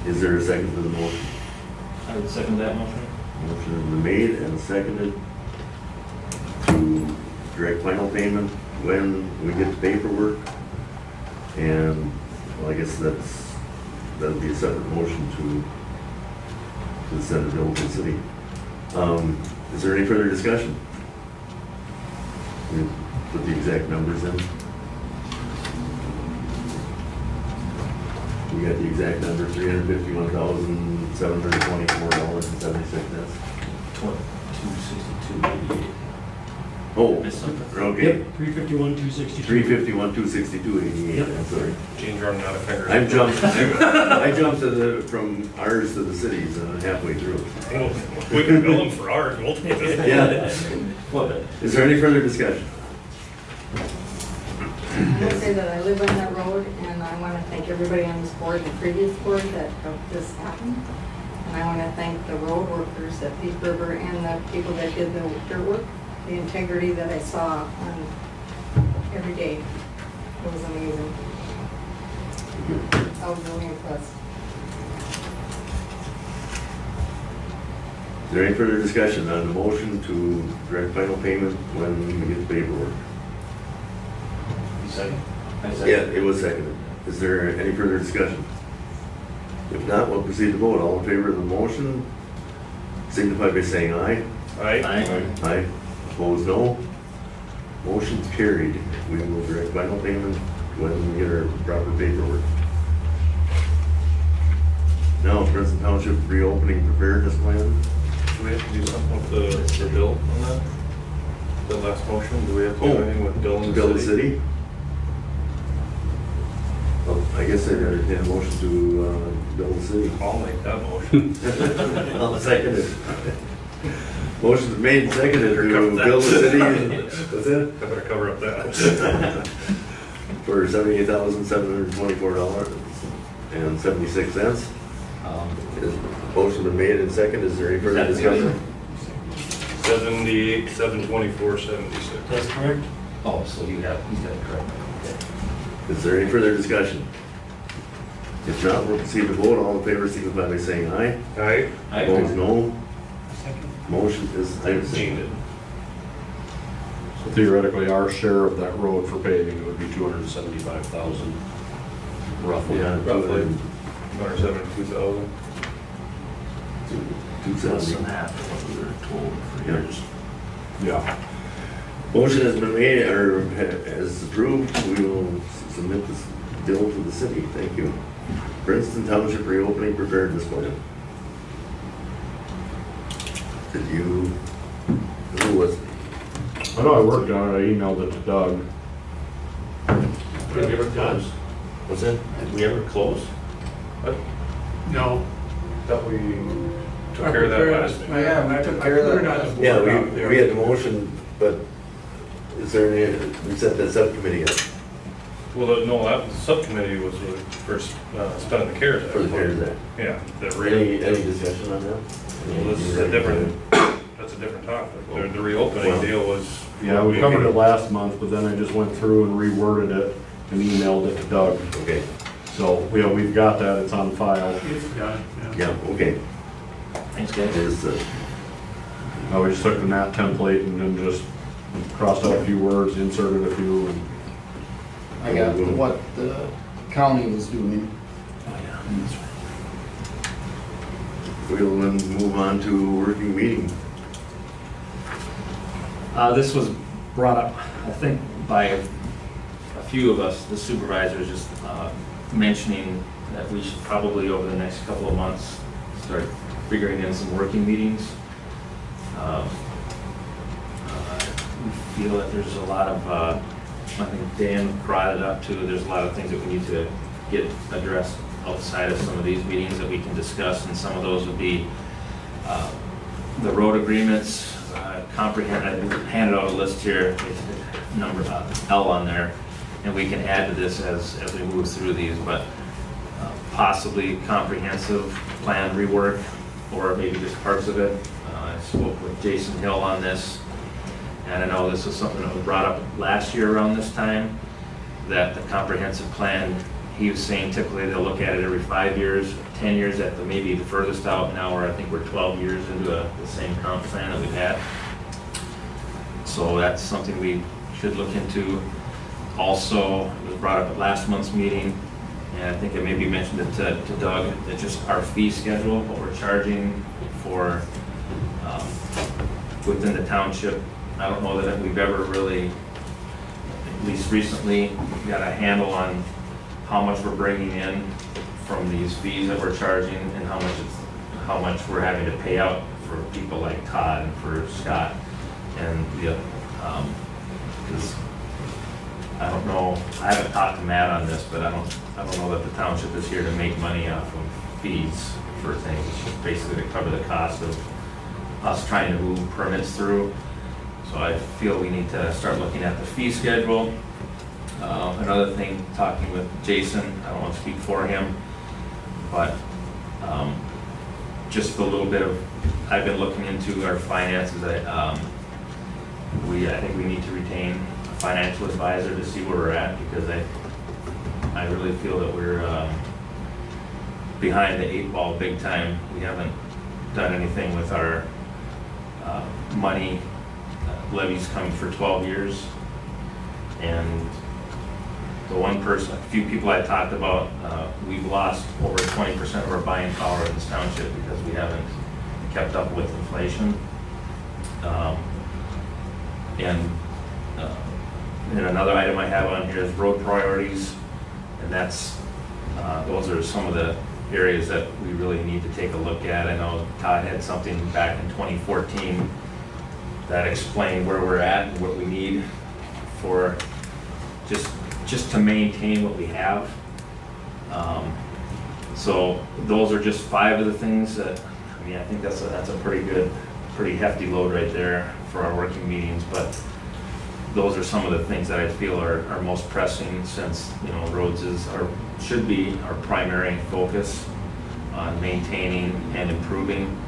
[SPEAKER 4] Is there a second to the motion?
[SPEAKER 7] I would second that motion.
[SPEAKER 4] Motion has been made and seconded to direct final payment when we get the paperwork. And, well, I guess that'll be a separate motion to send a bill to the city. Is there any further discussion? We put the exact numbers in. We got the exact number, $351,724.76.
[SPEAKER 7] 262.88.
[SPEAKER 4] Oh,
[SPEAKER 7] Missed something.
[SPEAKER 4] okay.
[SPEAKER 13] Yep, 351,262.
[SPEAKER 4] 351,262.88,
[SPEAKER 13] Yep.
[SPEAKER 4] I'm sorry.
[SPEAKER 1] Gene's running out of fingers.
[SPEAKER 4] I jumped from ours to the cities halfway through.
[SPEAKER 1] Well, we can bill them for ours, we'll take it.
[SPEAKER 4] Yeah. Is there any further discussion?
[SPEAKER 14] I will say that I live on that road, and I want to thank everybody on this board and the previous board that helped this happen. And I want to thank the road workers at Peace River and the people that did the dirt work, the integrity that I saw on every day. It was amazing. I was really impressed.
[SPEAKER 4] Is there any further discussion on the motion to direct final payment when we get the paperwork?
[SPEAKER 10] You second? I
[SPEAKER 4] Yeah, it was seconded. Is there any further discussion? If not, we'll proceed to vote. All in favor of the motion, signify by saying aye.
[SPEAKER 1] Aye.
[SPEAKER 4] Aye. Opposed, no. Motion's carried. We will direct final payment when we get our proper paperwork. Now, Princeton Township reopening preparedness plan.
[SPEAKER 1] Do we have to do something with the bill on that? The last motion, do we have to do anything with bill in the
[SPEAKER 4] Bill the
[SPEAKER 1] city?
[SPEAKER 4] city? Well, I guess I'd entertain a motion to bill the city.
[SPEAKER 1] I'll make that motion.
[SPEAKER 4] I'll second it. Motion's made and seconded to
[SPEAKER 1] Cover that.
[SPEAKER 4] bill the city. What's that?
[SPEAKER 1] I better cover up that.
[SPEAKER 4] For $78,724.76. Motion been made and seconded. Is there any further discussion?
[SPEAKER 1] 78,724.76.
[SPEAKER 13] That's correct?
[SPEAKER 10] Oh, so he's got it correct.
[SPEAKER 4] Is there any further discussion? If not, we'll proceed to vote. All in favor, signify by saying aye.
[SPEAKER 1] Aye.
[SPEAKER 4] Opposed, no.
[SPEAKER 13] Second.
[SPEAKER 4] Motion is
[SPEAKER 1] Gene did.
[SPEAKER 6] So theoretically, our share of that road for paving would be 275,000 roughly.
[SPEAKER 4] Yeah,
[SPEAKER 1] Roughly 272,000.
[SPEAKER 4] 270.
[SPEAKER 10] half of what we were told for
[SPEAKER 4] Yeah.
[SPEAKER 10] years.
[SPEAKER 6] Yeah.
[SPEAKER 4] Motion has been made, or as approved, we will submit this bill to the city. Thank you. Princeton Township reopening preparedness plan. Did you, who was it?
[SPEAKER 6] I know I worked on it, I emailed it to Doug.
[SPEAKER 1] Did we ever close?
[SPEAKER 4] What's that?
[SPEAKER 1] Did we ever close?
[SPEAKER 9] No.
[SPEAKER 1] Thought we took care of that last meeting.
[SPEAKER 9] Yeah, we took care of that.
[SPEAKER 4] Yeah, we had the motion, but is there any, we set that subcommittee up
[SPEAKER 1] Well, no, that was, the subcommittee was for spending the CARES Act.
[SPEAKER 4] for the CARES Act?
[SPEAKER 1] Yeah.
[SPEAKER 4] Any discussion on that?
[SPEAKER 1] Well, this is a different, that's a different topic. The reopening deal was.
[SPEAKER 6] Yeah, we covered it last month, but then I just went through and reworded it and emailed it to Doug.
[SPEAKER 4] Okay,
[SPEAKER 6] So, we've got that, it's on file.
[SPEAKER 9] It's done,
[SPEAKER 4] yeah, okay.
[SPEAKER 10] Thanks, guys.
[SPEAKER 4] Is,
[SPEAKER 6] We just took the NAT template and then just crossed out a few words, inserted a few, and
[SPEAKER 3] I got what the county was doing.
[SPEAKER 10] Oh, yeah, that's right.
[SPEAKER 4] we'll then move on to working meeting.
[SPEAKER 7] This was brought up, I think, by a few of us, the supervisors, just mentioning that we should probably, over the next couple of months, start figuring in some working meetings. We feel that there's a lot of, I think Dan brought it up too, there's a lot of things that we need to get addressed outside of some of these meetings that we can discuss, and some of those would be the road agreements, comprehend, I handed out a list here, with number L on there, and we can add to this as we move through these, but possibly comprehensive plan rework, or maybe just parts of it. I spoke with Jason Hill on this, and I know this was something that was brought up last year around this time, that the comprehensive plan he was saying typically they'll look at it every 5 years, 10 years at the maybe the furthest out. Now I think we're 12 years into the same comp plan that we've had. So that's something we should look into. Also, it was brought up at last month's meeting, and I think I maybe mentioned it to Doug, that just our fee schedule, what we're charging for within the township. I don't know that we've ever really, at least recently, got a handle on how much we're bringing in from these fees that we're charging and how much we're having to pay out for people like Todd and for Scott. And because I don't know, I haven't talked to Matt on this, but I don't know that the township is here to make money off of fees for things. It's just basically to cover the cost of us trying to move permits through. So I feel we need to start looking at the fee schedule. Another thing, talking with Jason, I don't want to speak for him, but just a little bit of, I've been looking into our finances. I think we need to retain a financial advisor to see where we're at, because I really feel that we're behind the 8 ball big time. We haven't done anything with our money. Levies come for 12 years, and the one person, a few people I talked about, we've lost over 20% of our buying power in this township because we haven't kept up with inflation. And another item I have on here is road priorities, and that's those are some of the areas that we really need to take a look at. I know Todd had something back in 2014 that explained where we're at and what we need for just to maintain what we have. So those are just 5 of the things that, I mean, I think that's a pretty hefty load right there for our working meetings, but those are some of the things that I feel are most pressing, since, you know, roads should be our primary focus on maintaining and improving.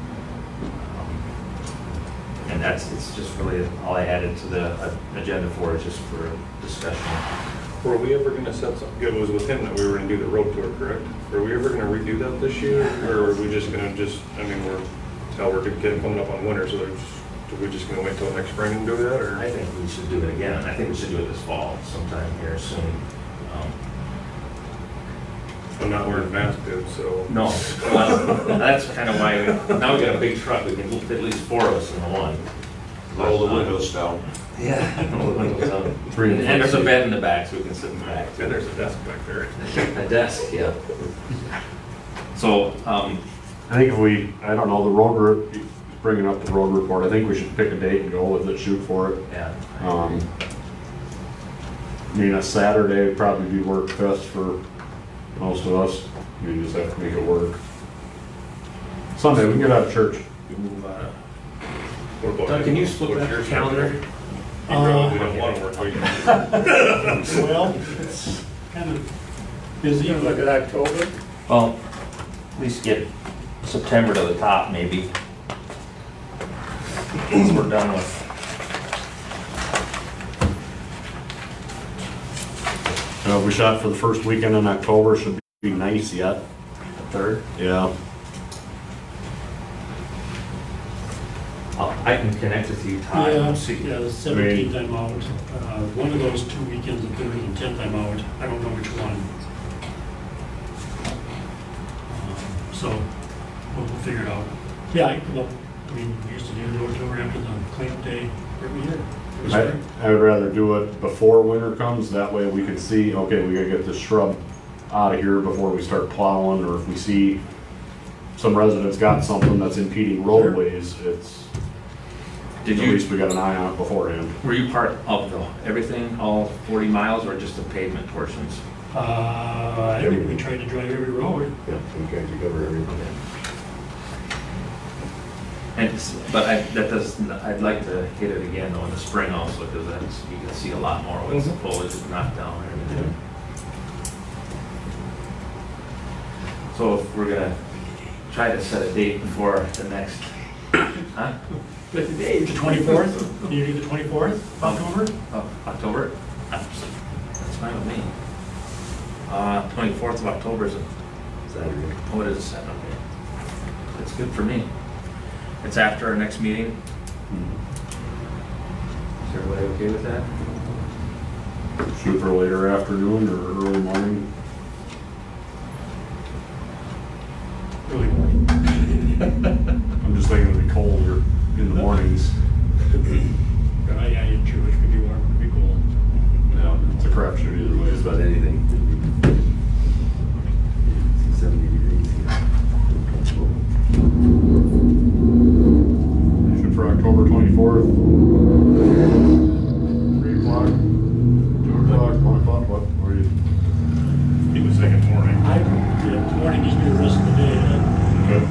[SPEAKER 7] And it's just really all I added to the agenda for, is just for discussion.
[SPEAKER 1] Were we ever gonna set something, it was with him that we were gonna do the road tour, correct? Were we ever gonna redo that this year, or are we just gonna I mean, we're getting coming up on winter, so are we just gonna wait till next spring and do that, or?
[SPEAKER 7] I think we should do it again. I think we should do it this fall, sometime here soon.
[SPEAKER 1] I'm not wearing a mask, dude, so.
[SPEAKER 7] No, well, that's kind of why, now we got a big truck, we can fit at least 4 of us in the one.
[SPEAKER 8] Roll the windows down.
[SPEAKER 7] Yeah. Roll the windows down.
[SPEAKER 4] 3 and
[SPEAKER 7] And there's a bed in the back, so we can sit in the back.
[SPEAKER 1] And there's a desk back there.
[SPEAKER 7] A desk, yeah. So,
[SPEAKER 6] I think I don't know, bringing up the road report, I think we should pick a date and go with it, shoot for it.
[SPEAKER 7] yeah.
[SPEAKER 6] I mean, a Saturday would probably be work best for most of us. We just have to make it work. Sunday, we can get out of church.
[SPEAKER 7] We move,
[SPEAKER 1] What about
[SPEAKER 7] Doug, can you split
[SPEAKER 1] what's
[SPEAKER 7] that
[SPEAKER 1] your
[SPEAKER 7] calendar?
[SPEAKER 1] schedule? You probably don't want to work weekends.
[SPEAKER 13] Well, it's kind of busy.
[SPEAKER 9] You look at October,
[SPEAKER 7] Well, at least get September to the top, maybe. Once we're done with.
[SPEAKER 6] We shot for the first weekend in October, should be nice yet.
[SPEAKER 7] 3rd.
[SPEAKER 6] Yeah.
[SPEAKER 7] I can connect with you, Todd.
[SPEAKER 13] Yeah,
[SPEAKER 7] and see.
[SPEAKER 13] yeah, the 17th I'm out. One of those 2 weekends, the 3rd and 10th I'm out. I don't know which one. So we'll figure it out. Yeah, I mean, we used to do the road tour after the cleanup day every year.
[SPEAKER 6] I would rather do it before winter comes, that way we can see, okay, we gotta get this shrub out of here before we start plowing, or if we see some residents got something that's impeding roadways, at least we got an eye on it beforehand.
[SPEAKER 7] Were you part of everything, all 40 miles, or just the pavement portions?
[SPEAKER 13] I think we tried to drive every road.
[SPEAKER 4] Yeah, we tried to cover everything.
[SPEAKER 7] I'd like to hit it again though in the spring also, because you can see a lot more with the foliage knocked down and everything. So if we're gonna try to set a date before the next, huh?
[SPEAKER 13] The 24th? You do the 24th, October?
[SPEAKER 7] October? That's fine with me. 24th of October is it?
[SPEAKER 4] Saturday.
[SPEAKER 7] Oh, it is a Saturday. It's good for me. It's after our next meeting. Is everybody okay with that?
[SPEAKER 6] Shoot for later afternoon or early morning.
[SPEAKER 13] Early morning.
[SPEAKER 6] I'm just thinking it'd be colder in the mornings.
[SPEAKER 13] Yeah, you're true, it could be warm, it could be cool.
[SPEAKER 6] Yeah, it's a crapshoot either way.
[SPEAKER 4] Just about anything. 70 degrees.
[SPEAKER 6] Shoot for October 24th. 3 o'clock, 2 o'clock, 1 o'clock, what are you? He was thinking morning.
[SPEAKER 13] The morning gives me the rest of the day.
[SPEAKER 6] Okay.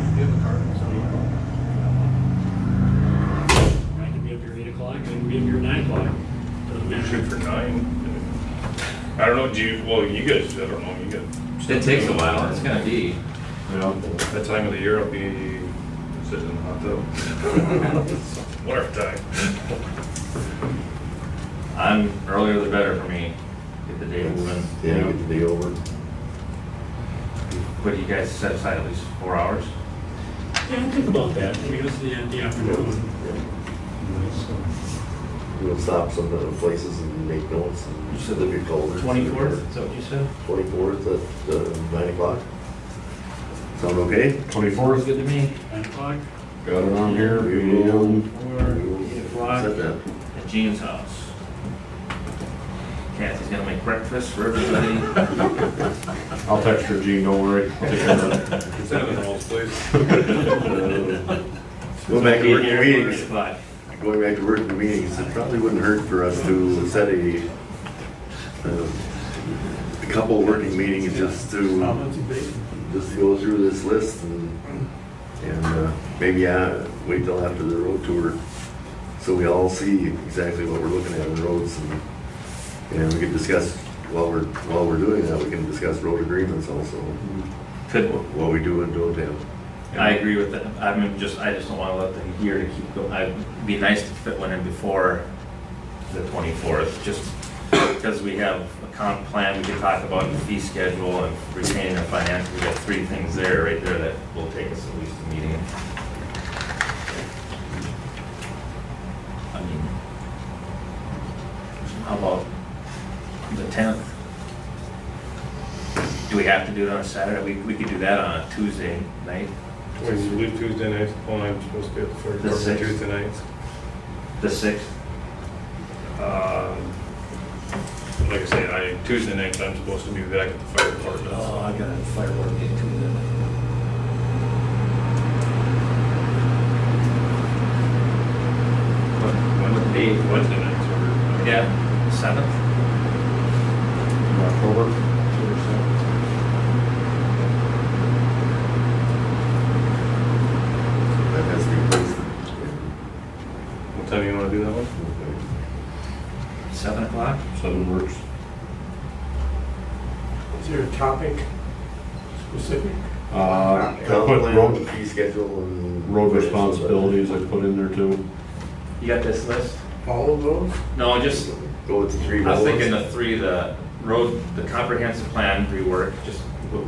[SPEAKER 13] I can be up here 8 o'clock, I can be up here 9 o'clock. Doesn't matter.
[SPEAKER 1] Shoot for 9. I don't know, you guys, I don't know, you guys.
[SPEAKER 7] It takes a while. It's gonna be.
[SPEAKER 6] Yeah.
[SPEAKER 1] That time of the year, I'll be sitting in the hot tub. Whatever time.
[SPEAKER 7] I'm earlier the better for me. Get the day moving.
[SPEAKER 4] Yeah, get the day over.
[SPEAKER 7] What do you guys set aside, at least 4 hours?
[SPEAKER 13] Yeah, think about that, because it's the afternoon.
[SPEAKER 4] We'll stop some of the places and make notes and.
[SPEAKER 7] You said
[SPEAKER 4] look at colors.
[SPEAKER 7] 24th, is that what you said?
[SPEAKER 4] 24th at 9 o'clock. Sound okay?
[SPEAKER 6] 24th,
[SPEAKER 7] Good to me.
[SPEAKER 13] 9 o'clock.
[SPEAKER 6] got it on here.
[SPEAKER 4] We will,
[SPEAKER 7] 8
[SPEAKER 4] we
[SPEAKER 7] o'clock.
[SPEAKER 4] will set that.
[SPEAKER 7] At Jean's house. Kathy's gonna make breakfast for everybody.
[SPEAKER 6] I'll text her, Gene, don't worry. I'll take care of that.
[SPEAKER 1] Send it in the halls, please.
[SPEAKER 4] Go back to working meetings.
[SPEAKER 7] 8 o'clock.
[SPEAKER 4] Going back to working meetings, it probably wouldn't hurt for us to set a couple working meetings just to go through this list and maybe wait till after the road tour so we all see exactly what we're looking at in roads and we can discuss while we're doing that, we can discuss road agreements also.
[SPEAKER 7] Could,
[SPEAKER 4] What we do and don't have.
[SPEAKER 7] I agree with that. I just don't wanna let the year to keep going. It'd be nice to fit one in before the 24th, just because we have a comp plan, we can talk about the fee schedule and retaining our finances. We got 3 things there, right there, that will take us at least a meeting. I mean, how about the 10th? Do we have to do it on a Saturday? We could do that on a Tuesday night.
[SPEAKER 1] When you leave Tuesday nights, well, I'm supposed to be at the fire
[SPEAKER 7] The
[SPEAKER 1] department
[SPEAKER 7] 6th.
[SPEAKER 1] Tuesday nights.
[SPEAKER 7] The 6th?
[SPEAKER 1] Like I say, Tuesday nights, I'm supposed to be back at the fire department.
[SPEAKER 7] Oh, I got a firework meeting Tuesday night. When would it be?
[SPEAKER 1] Wednesday nights or?
[SPEAKER 7] Yeah, 7th?
[SPEAKER 6] October.
[SPEAKER 4] That has to be posted.
[SPEAKER 1] What time do you wanna do that one?
[SPEAKER 7] 7 o'clock?
[SPEAKER 6] 7 works.
[SPEAKER 9] Is there a topic specific?
[SPEAKER 6] I
[SPEAKER 4] Comp
[SPEAKER 6] put
[SPEAKER 4] plan,
[SPEAKER 6] road,
[SPEAKER 4] fee schedule and.
[SPEAKER 6] road responsibilities I put in there too.
[SPEAKER 7] You got this list?
[SPEAKER 9] All of those?
[SPEAKER 7] No, just,
[SPEAKER 4] Go with the 3
[SPEAKER 7] I was
[SPEAKER 4] bullets.
[SPEAKER 7] thinking the 3, the road, the comprehensive plan rework, just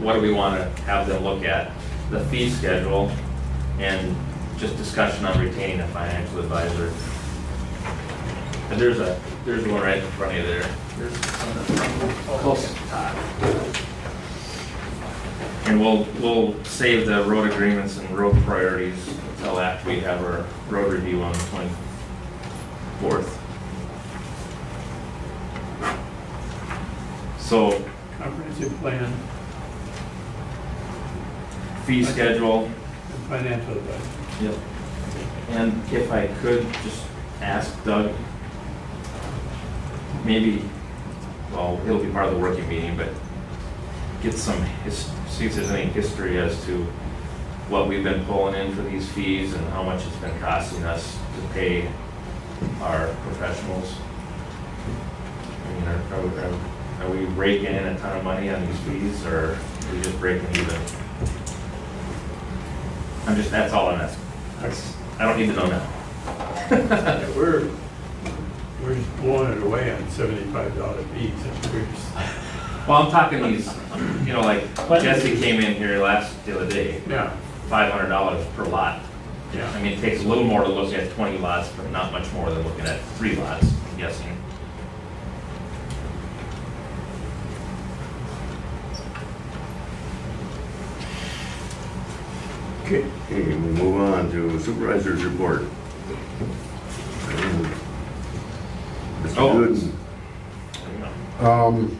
[SPEAKER 7] what do we want to have them look at? The fee schedule and just discussion on retaining a financial advisor. And there's one right in front of you there. There's one close to the top. And we'll save the road agreements and road priorities until after we have our road review on the 24th. So,
[SPEAKER 9] Comprehensive plan
[SPEAKER 7] fee schedule.
[SPEAKER 9] and financial advice.
[SPEAKER 7] Yep. And if I could just ask Doug, maybe, well, it'll be part of the working meeting, but get some, see if there's any history as to what we've been pulling in for these fees and how much it's been costing us to pay our professionals. I mean, are we raking in a ton of money on these fees, or are we just breaking even? That's all I'm asking. I don't need to know now.
[SPEAKER 9] We're just blowing it away on $75 fees.
[SPEAKER 7] Well, I'm talking these, you know, like Jesse came in here the other day,
[SPEAKER 9] Yeah,
[SPEAKER 7] $500 per lot.
[SPEAKER 9] yeah.
[SPEAKER 7] I mean, it takes a little more to look at 20 lots, but not much more than looking at 3 lots, I'm guessing.
[SPEAKER 9] Okay.
[SPEAKER 4] Okay, we move on to supervisor's report. Mr.
[SPEAKER 7] Oh.
[SPEAKER 4] Gooden.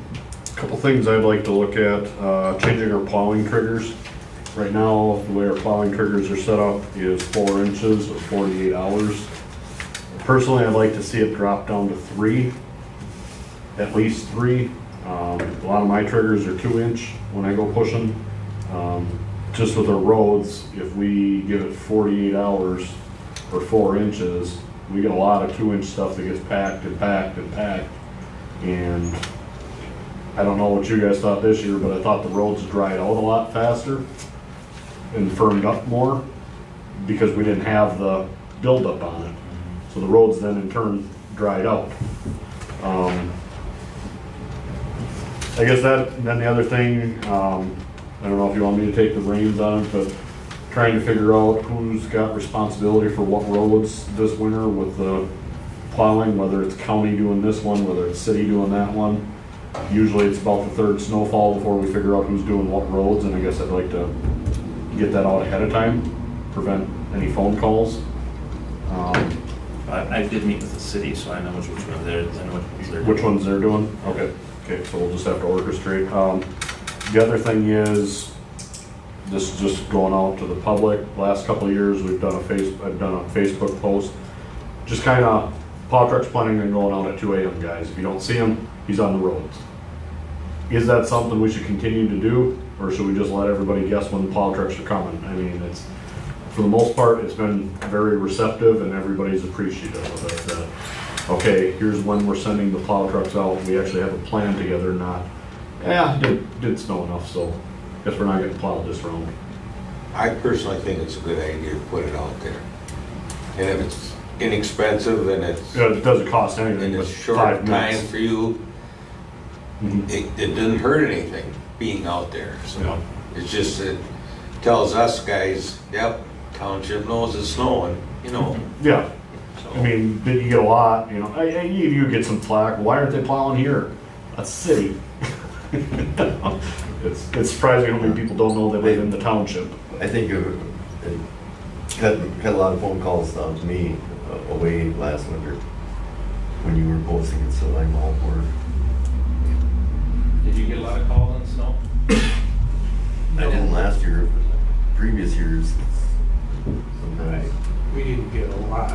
[SPEAKER 6] Couple things I'd like to look at, changing our plowing triggers. Right now, the way our plowing triggers are set up is 4 inches of 48 hours. Personally, I'd like to see it drop down to 3, at least 3. A lot of my triggers are 2-inch when I go pushing. Just with our roads, if we give it 48 hours or 4 inches, we get a lot of 2-inch stuff that gets packed and packed and packed. And I don't know what you guys thought this year, but I thought the roads dried out a lot faster and firmed up more because we didn't have the buildup on it. So the roads then in turn dried out. I guess that, then the other thing, I don't know if you want me to take the reins on it, but trying to figure out who's got responsibility for what roads this winter with the plowing, whether it's county doing this one, whether it's city doing that one. Usually it's about the 3rd snowfall before we figure out who's doing what roads, and I guess I'd like to get that out ahead of time, prevent any phone calls.
[SPEAKER 10] I did meet with the city, so I know which ones they're, I know which ones they're.
[SPEAKER 6] Which ones they're doing? Okay, so we'll just have to orchestrate. The other thing is, this is just going out to the public. Last couple of years, I've done a Facebook post, just kind of, plow truck's planning on going out at 2 a.m., guys. If you don't see him, he's on the roads. Is that something we should continue to do, or should we just let everybody guess when the plow trucks are coming? I mean, it's, for the most part, it's been very receptive and everybody's appreciative of it. That, okay, here's when we're sending the plow trucks out. We actually have a plan together, not, did snow enough, so guess we're not getting plowed this round.
[SPEAKER 8] I personally think it's a good idea to put it out there. And if it's inexpensive and it's,
[SPEAKER 6] It doesn't cost anything
[SPEAKER 8] and
[SPEAKER 6] but
[SPEAKER 8] it's short
[SPEAKER 6] 5
[SPEAKER 8] time
[SPEAKER 6] minutes.
[SPEAKER 8] for you, it doesn't hurt anything being out there. So
[SPEAKER 6] Yeah.
[SPEAKER 8] it's just, it tells us guys, yep, township knows it's snowing, you know.
[SPEAKER 6] Yeah,
[SPEAKER 8] So
[SPEAKER 6] I mean, you get a lot, you know, you get some flack, why aren't they plowing here? That's city. It's surprising how many people don't know they live in the township.
[SPEAKER 4] I think it had a lot of phone calls to me away last winter when you were posting it, so I'm all for it.
[SPEAKER 7] Did you get a lot of calls on snow?
[SPEAKER 4] I didn't last year, but previous years, sometimes.
[SPEAKER 9] We didn't get a lot,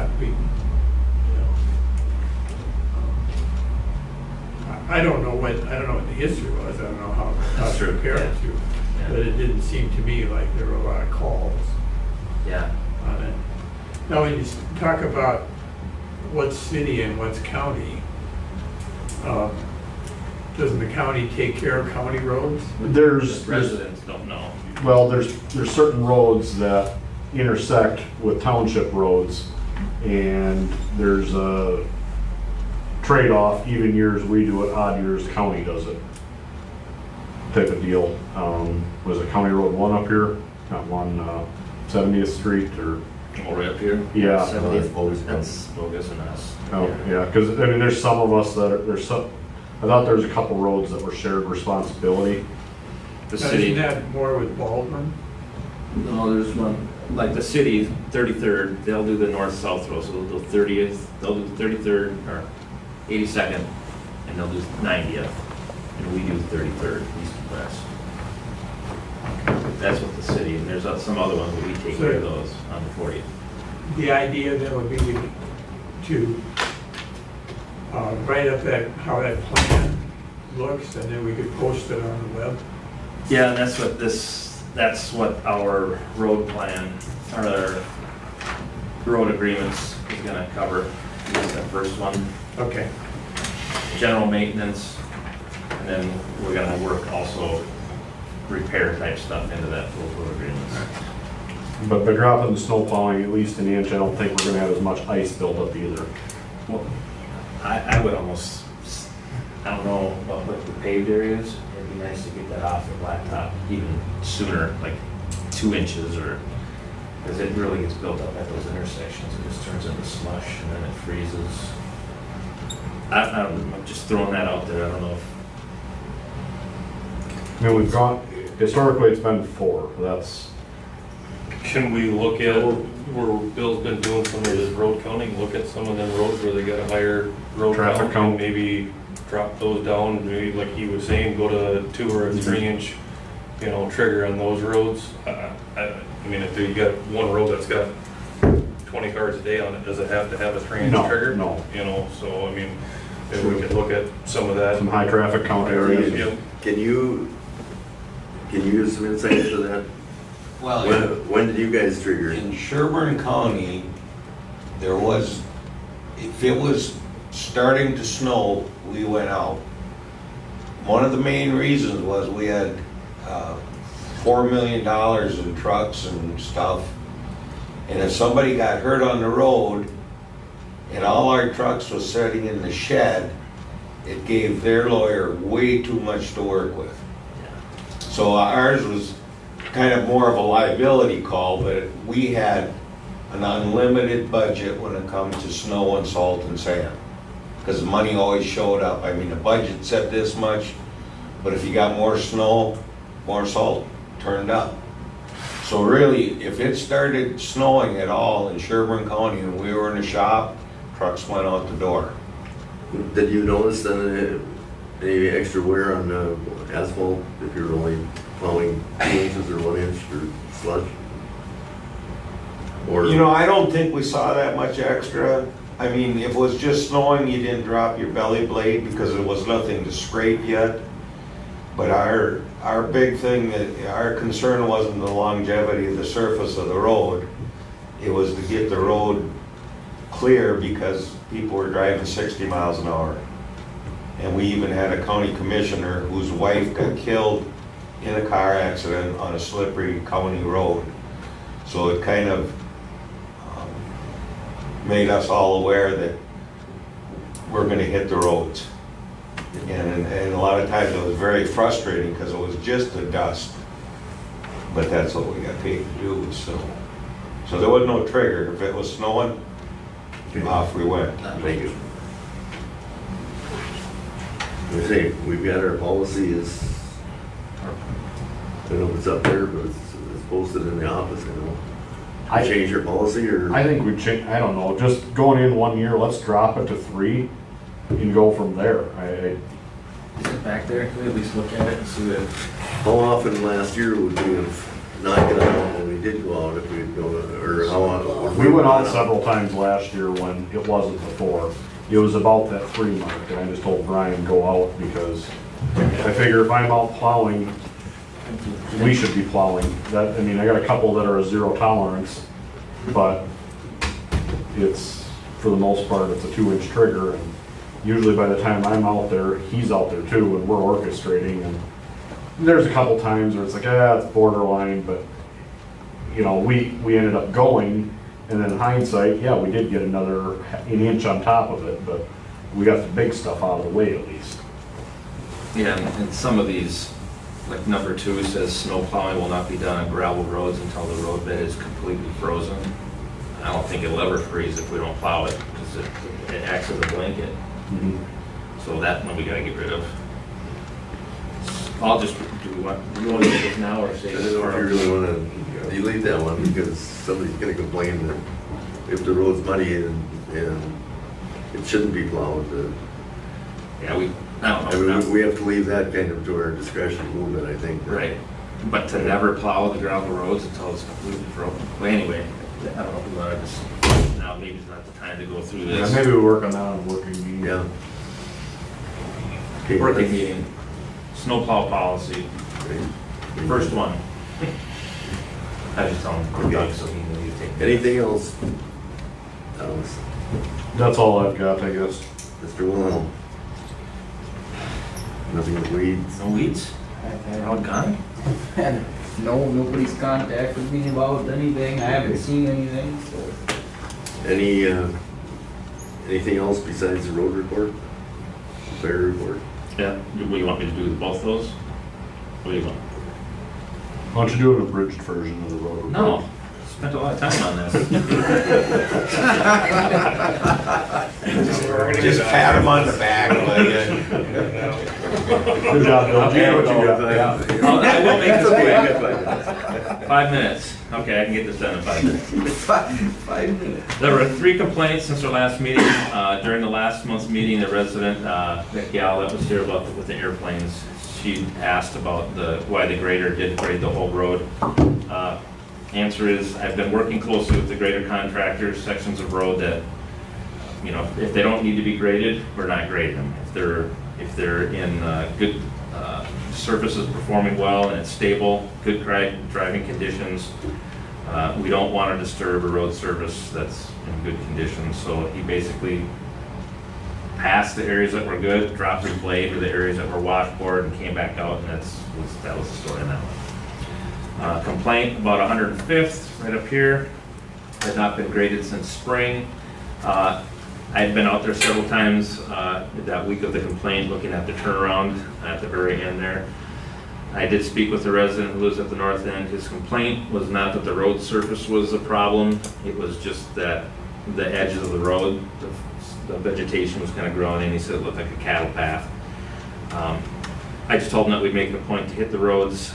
[SPEAKER 9] I don't know what the history was, I don't know how
[SPEAKER 7] That's
[SPEAKER 9] to
[SPEAKER 7] true,
[SPEAKER 9] compare it
[SPEAKER 7] yeah.
[SPEAKER 9] to,
[SPEAKER 7] Yeah.
[SPEAKER 9] but it didn't seem to me like there were a lot of calls
[SPEAKER 7] Yeah.
[SPEAKER 9] on it. Now, when you talk about what's city and what's county, doesn't the county take care of county roads?
[SPEAKER 6] There's,
[SPEAKER 7] Residents don't know.
[SPEAKER 6] well, there's certain roads that intersect with township roads, and there's a trade-off, even years we do it, odd years county does it, type of deal. Was it County Road 1 up here? Not 70th Street, or,
[SPEAKER 7] All right up here?
[SPEAKER 6] Yeah.
[SPEAKER 7] That's bogus and us.
[SPEAKER 6] oh, yeah, because, I mean, there's some of us that are, I thought there was a couple roads that were shared responsibility.
[SPEAKER 7] The
[SPEAKER 9] Now,
[SPEAKER 7] city.
[SPEAKER 9] Isn't that more with Baldwin?
[SPEAKER 7] No, there's one, like the city, 33rd, they'll do the north-south road, so they'll do 30th, they'll do 33rd, or 82nd, and they'll do 90th, and we do 33rd, east and west. That's what the city, and there's some other ones, but we take care of those on the 40th.
[SPEAKER 9] The idea then would be to write up how that plan looks, and then we could post it on the web.
[SPEAKER 7] Yeah, and that's what our road plan, or our road agreements is gonna cover. That's the first one,
[SPEAKER 9] Okay.
[SPEAKER 7] general maintenance, and then we're gonna work also repair type stuff into that road agreements.
[SPEAKER 6] But by dropping the snow plowing at least an inch, I don't think we're gonna have as much ice built up either.
[SPEAKER 7] Well, I would almost
[SPEAKER 10] I don't know about like the paved areas, it'd be nice to get that off the blacktop even sooner, like 2 inches or, because it really gets built up at those intersections, it just turns into slush and then it freezes. I'm just throwing that out there, I don't know if,
[SPEAKER 6] I mean, we've gone, historically, it's been 4, that's,
[SPEAKER 1] Can we look at where Bill's been doing some of his road counting, look at some of them roads where they got a higher road
[SPEAKER 6] Traffic
[SPEAKER 1] count and maybe drop those down, maybe like he was saying, go to 2 or 3 inch, you know, trigger on those roads. I mean, if you got one road that's got 20 cars a day on it, does it have to have a 3 inch
[SPEAKER 6] No,
[SPEAKER 1] trigger?
[SPEAKER 6] no.
[SPEAKER 1] You know, so I mean, maybe we could look at some of that.
[SPEAKER 6] some high traffic count areas.
[SPEAKER 1] Yep.
[SPEAKER 4] Can you use some insight into that?
[SPEAKER 8] Well,
[SPEAKER 4] When did you guys trigger it?
[SPEAKER 8] in Sherburne County, there was, if it was starting to snow, we went out. One of the main reasons was we had $4 million in trucks and stuff. And if somebody got hurt on the road and all our trucks was sitting in the shed, it gave their lawyer way too much to work with. So ours was kind of more of a liability call, but we had an unlimited budget when it comes to snow and salt and sand. Because the money always showed up. I mean, the budget said this much, but if you got more snow, more salt turned up. So really, if it started snowing at all in Sherburne County and we were in the shop, trucks went out the door.
[SPEAKER 4] Did you notice any extra wear on the asphalt if you're only plowing 2 inches or 1 inch or slush? Or
[SPEAKER 8] You know, I don't think we saw that much extra. I mean, if it was just snowing, you didn't drop your belly blade because there was nothing to scrape yet. But our big thing, our concern wasn't the longevity of the surface of the road. It was to get the road clear because people were driving 60 miles an hour. And we even had a county commissioner whose wife got killed in a car accident on a slippery county road. So it kind of made us all aware that we're gonna hit the roads. And a lot of times it was very frustrating because it was just the dust. But that's what we got paid to do, so. So there was no trigger. If it was snowing, off we went.
[SPEAKER 4] Thank you. I say, we've got our policy is, I don't know if it's up there, but it's posted in the office, you know. Change your policy or?
[SPEAKER 6] I think we change, I don't know, just going in 1 year, let's drop it to 3 and go from there.
[SPEAKER 7] Is it back there? Can we at least look at it and see what?
[SPEAKER 4] How often last year would we have not gone out when we did go out if we'd go, or how often?
[SPEAKER 6] We went out several times last year when it wasn't before. It was about that 3 mark, and I just told Brian, go out, because I figure if I'm out plowing, we should be plowing. That, I mean, I got a couple that are a 0 tolerance, but it's, for the most part, it's a 2 inch trigger, and usually by the time I'm out there, he's out there too, and we're orchestrating, and there's a couple times where it's like, it's borderline, but, you know, we ended up going, and then in hindsight, yeah, we did get another an inch on top of it, but we got the big stuff out of the way at least.
[SPEAKER 7] Yeah, and some of these, like number 2 says snow plowing will not be done on gravel roads until the road bed is completely frozen. I don't think it'll ever freeze if we don't plow it, because it acts as a blanket. So that one we gotta get rid of. I'll just, do we want to do this now or
[SPEAKER 4] I
[SPEAKER 7] say
[SPEAKER 4] don't
[SPEAKER 7] this?
[SPEAKER 4] know if you really want to delete that one, because somebody's gonna complain that if the road's muddy and it shouldn't be plowed,
[SPEAKER 7] Yeah, I
[SPEAKER 4] I
[SPEAKER 7] don't know.
[SPEAKER 4] mean, we have to leave that kind of to our discretion a little bit, I think.
[SPEAKER 7] Right, but to never plow the gravel roads until it's completely frozen. Well, anyway, I don't know if we want to just, now maybe it's not the time to go through
[SPEAKER 6] Yeah,
[SPEAKER 7] this.
[SPEAKER 6] maybe we work on that on working meeting.
[SPEAKER 4] Yeah. Okay,
[SPEAKER 7] Working
[SPEAKER 4] let's-
[SPEAKER 7] meeting, snowplow policy, first one. I just tell him, Doug, so he knew he'd take.
[SPEAKER 4] Anything else? Thomas,
[SPEAKER 6] That's all I've got, I guess.
[SPEAKER 4] Mr. Wilhelm? Nothing but weeds?
[SPEAKER 7] No weeds? They're all gone?
[SPEAKER 3] And no, nobody's contacted me about anything, I haven't seen anything, so.
[SPEAKER 4] Anything else besides the road report? Fair report?
[SPEAKER 10] Yeah, what, you want me to do both those? What do you want?
[SPEAKER 6] Why don't you do an abridged version of the road?
[SPEAKER 10] No, spent a lot of time on this.
[SPEAKER 8] Just pat him on the back like
[SPEAKER 6] Good job, Bill. You know what you got.
[SPEAKER 10] I will make this 5 minutes. Okay, I can get this done in 5 minutes.
[SPEAKER 3] 5 minutes.
[SPEAKER 10] There were 3 complaints since our last meeting. During the last month's meeting, the resident, that gal that was here with the airplanes, she asked about why the grader didn't grade the whole road. Answer is, I've been working closely with the grader contractors, sections of road that, you know, if they don't need to be graded, we're not grading them. If they're in good surfaces, performing well, and it's stable, good driving conditions, we don't want to disturb a road surface that's in good condition. So he basically passed the areas that were good, dropped his blade to the areas that were washboard, and came back out, and that was the story on that one. Complaint about 105th, right up here, had not been graded since spring. I'd been out there several times that week of the complaint, looking at the turnaround at the very end there. I did speak with the resident who lives at the north end. His complaint was not that the road surface was a problem, it was just that the edges of the road, the vegetation was kind of growing in. He said it looked like a cattle path. I just told him that we'd make it a point to hit the roads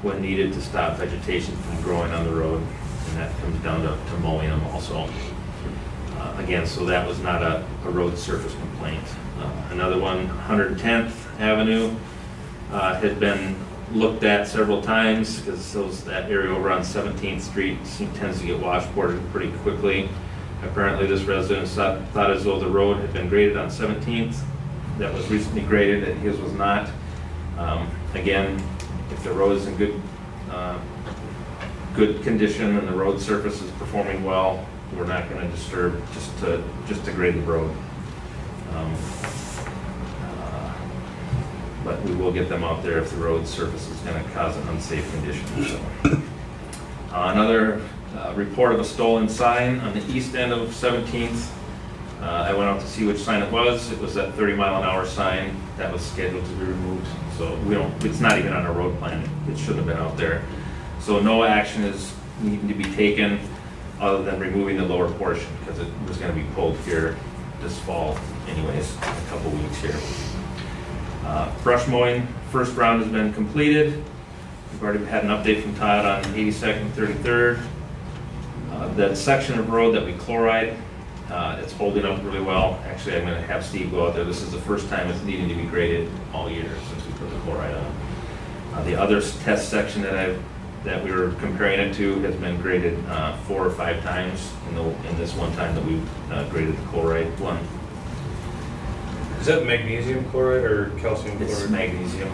[SPEAKER 10] when needed to stop vegetation from growing on the road, and that comes down to mowing them also. Again, so that was not a road surface complaint. Another one, 110th Avenue, had been looked at several times because that area over on 17th Street tends to get washboarded pretty quickly. Apparently this resident thought as though the road had been graded on 17th. That was recently graded and his was not. Again, if the road is in good condition and the road surface is performing well, we're not going to disturb just to grade the road. But we will get them out there if the road surface is going to cause an unsafe condition. So. Another report of a stolen sign on the east end of 17th. I went out to see which sign it was. It was that 30-mile-an-hour sign that was scheduled to be removed. So it's not even on our road plan. It shouldn't have been out there. So no action is needing to be taken other than removing the lower portion because it was going to be pulled here this fall anyways, a couple weeks here. Brush mowing, first round has been completed. We've already had an update from Todd on 82nd and 33rd. That section of road that we chloride, it's holding up really well. Actually, I'm going to have Steve go out there. This is the first time it's needing to be graded all year since we put the chloride on. The other test section that we were comparing it to has been graded 4 or 5 times in this one time that we graded the chloride one.
[SPEAKER 1] Is that magnesium chloride or calcium chloride?
[SPEAKER 10] It's magnesium,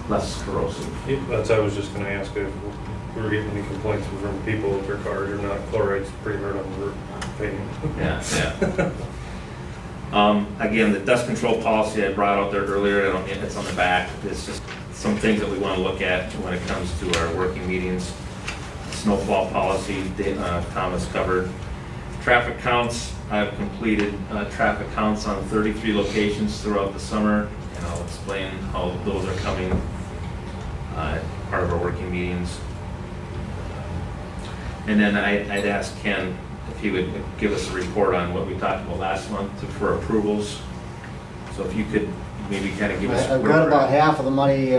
[SPEAKER 10] less corrosive.
[SPEAKER 1] Yeah, that's what I was just going to ask if we were getting any complaints from people if their cars are not. Chloride's pretty hard on the painting.
[SPEAKER 10] Yeah. Again, the dust control policy I brought out there earlier, it's on the back. It's just some things that we want to look at when it comes to our working meetings. Snowfall policy, Thomas covered. Traffic counts, I've completed traffic counts on 33 locations throughout the summer, and I'll explain how those are coming part of our working meetings. And then I'd ask Ken if he would give us a report on what we talked about last month for approvals. So if you could maybe kind of give us.
[SPEAKER 15] I've got about half of the money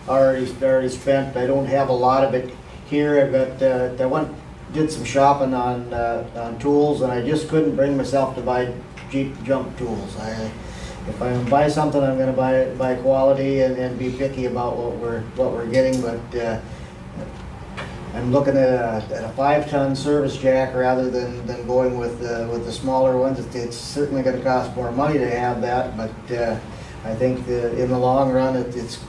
[SPEAKER 15] already spent. I don't have a lot of it here. I've got did some shopping on tools, and I just couldn't bring myself to buy cheap junk tools. If I buy something, I'm going to buy quality and be picky about what we're getting. But I'm looking at a 5-ton service jack rather than going with the smaller ones. It's certainly going to cost more money to have that, but I think in the long run, it's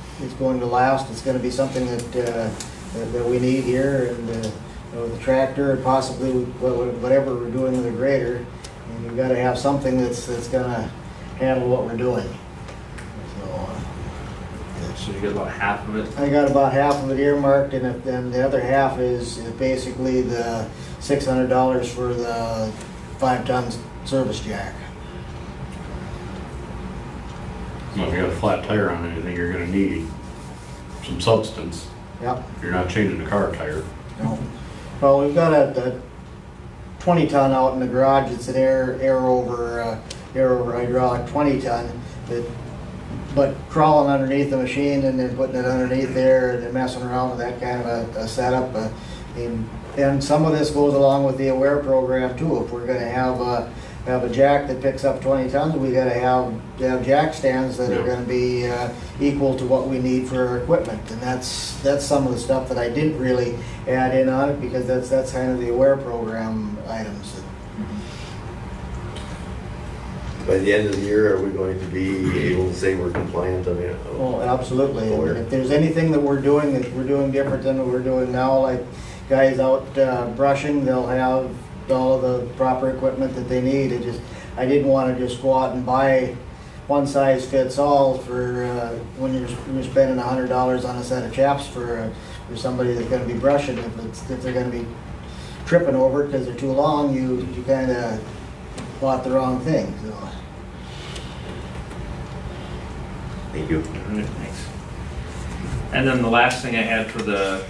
[SPEAKER 15] going to last. It's going to be something that we need here, and with the tractor, and possibly whatever we're doing with the grader, and we've got to have something that's going to handle what we're doing.
[SPEAKER 10] So you get about half of it?
[SPEAKER 15] I got about half of it earmarked, and then the other half is basically the $600 for the 5-ton service jack.
[SPEAKER 6] So if you got a flat tire on it, I think you're gonna need some substance.
[SPEAKER 15] Yep.
[SPEAKER 6] You're not changing the car tire.
[SPEAKER 15] No. Well, we've got a 20-ton out in the garage. It's an air over hydraulic 20-ton. But crawling underneath the machine and then putting it underneath there and then messing around with that kind of a setup. And some of this goes along with the AWARE program too. If we're going to have a jack that picks up 20 tons, we got to have jack stands that are going to be equal to what we need for our equipment. And that's some of the stuff that I didn't really add in on it because that's kind of the AWARE program items.
[SPEAKER 4] By the end of the year, are we going to be able to say we're compliant on it?
[SPEAKER 15] Oh, absolutely. And if there's anything that we're doing different than what we're doing now, like guys out brushing, they'll have all the proper equipment that they need. I didn't want to just go out and buy one size fits all for when you're spending $100 on a set of chaps for somebody that's going to be brushing. If they're going to be tripping over it because they're too long, you kind of bought the wrong thing. So.
[SPEAKER 4] Thank you.
[SPEAKER 7] All right, thanks. And then the last thing I had for the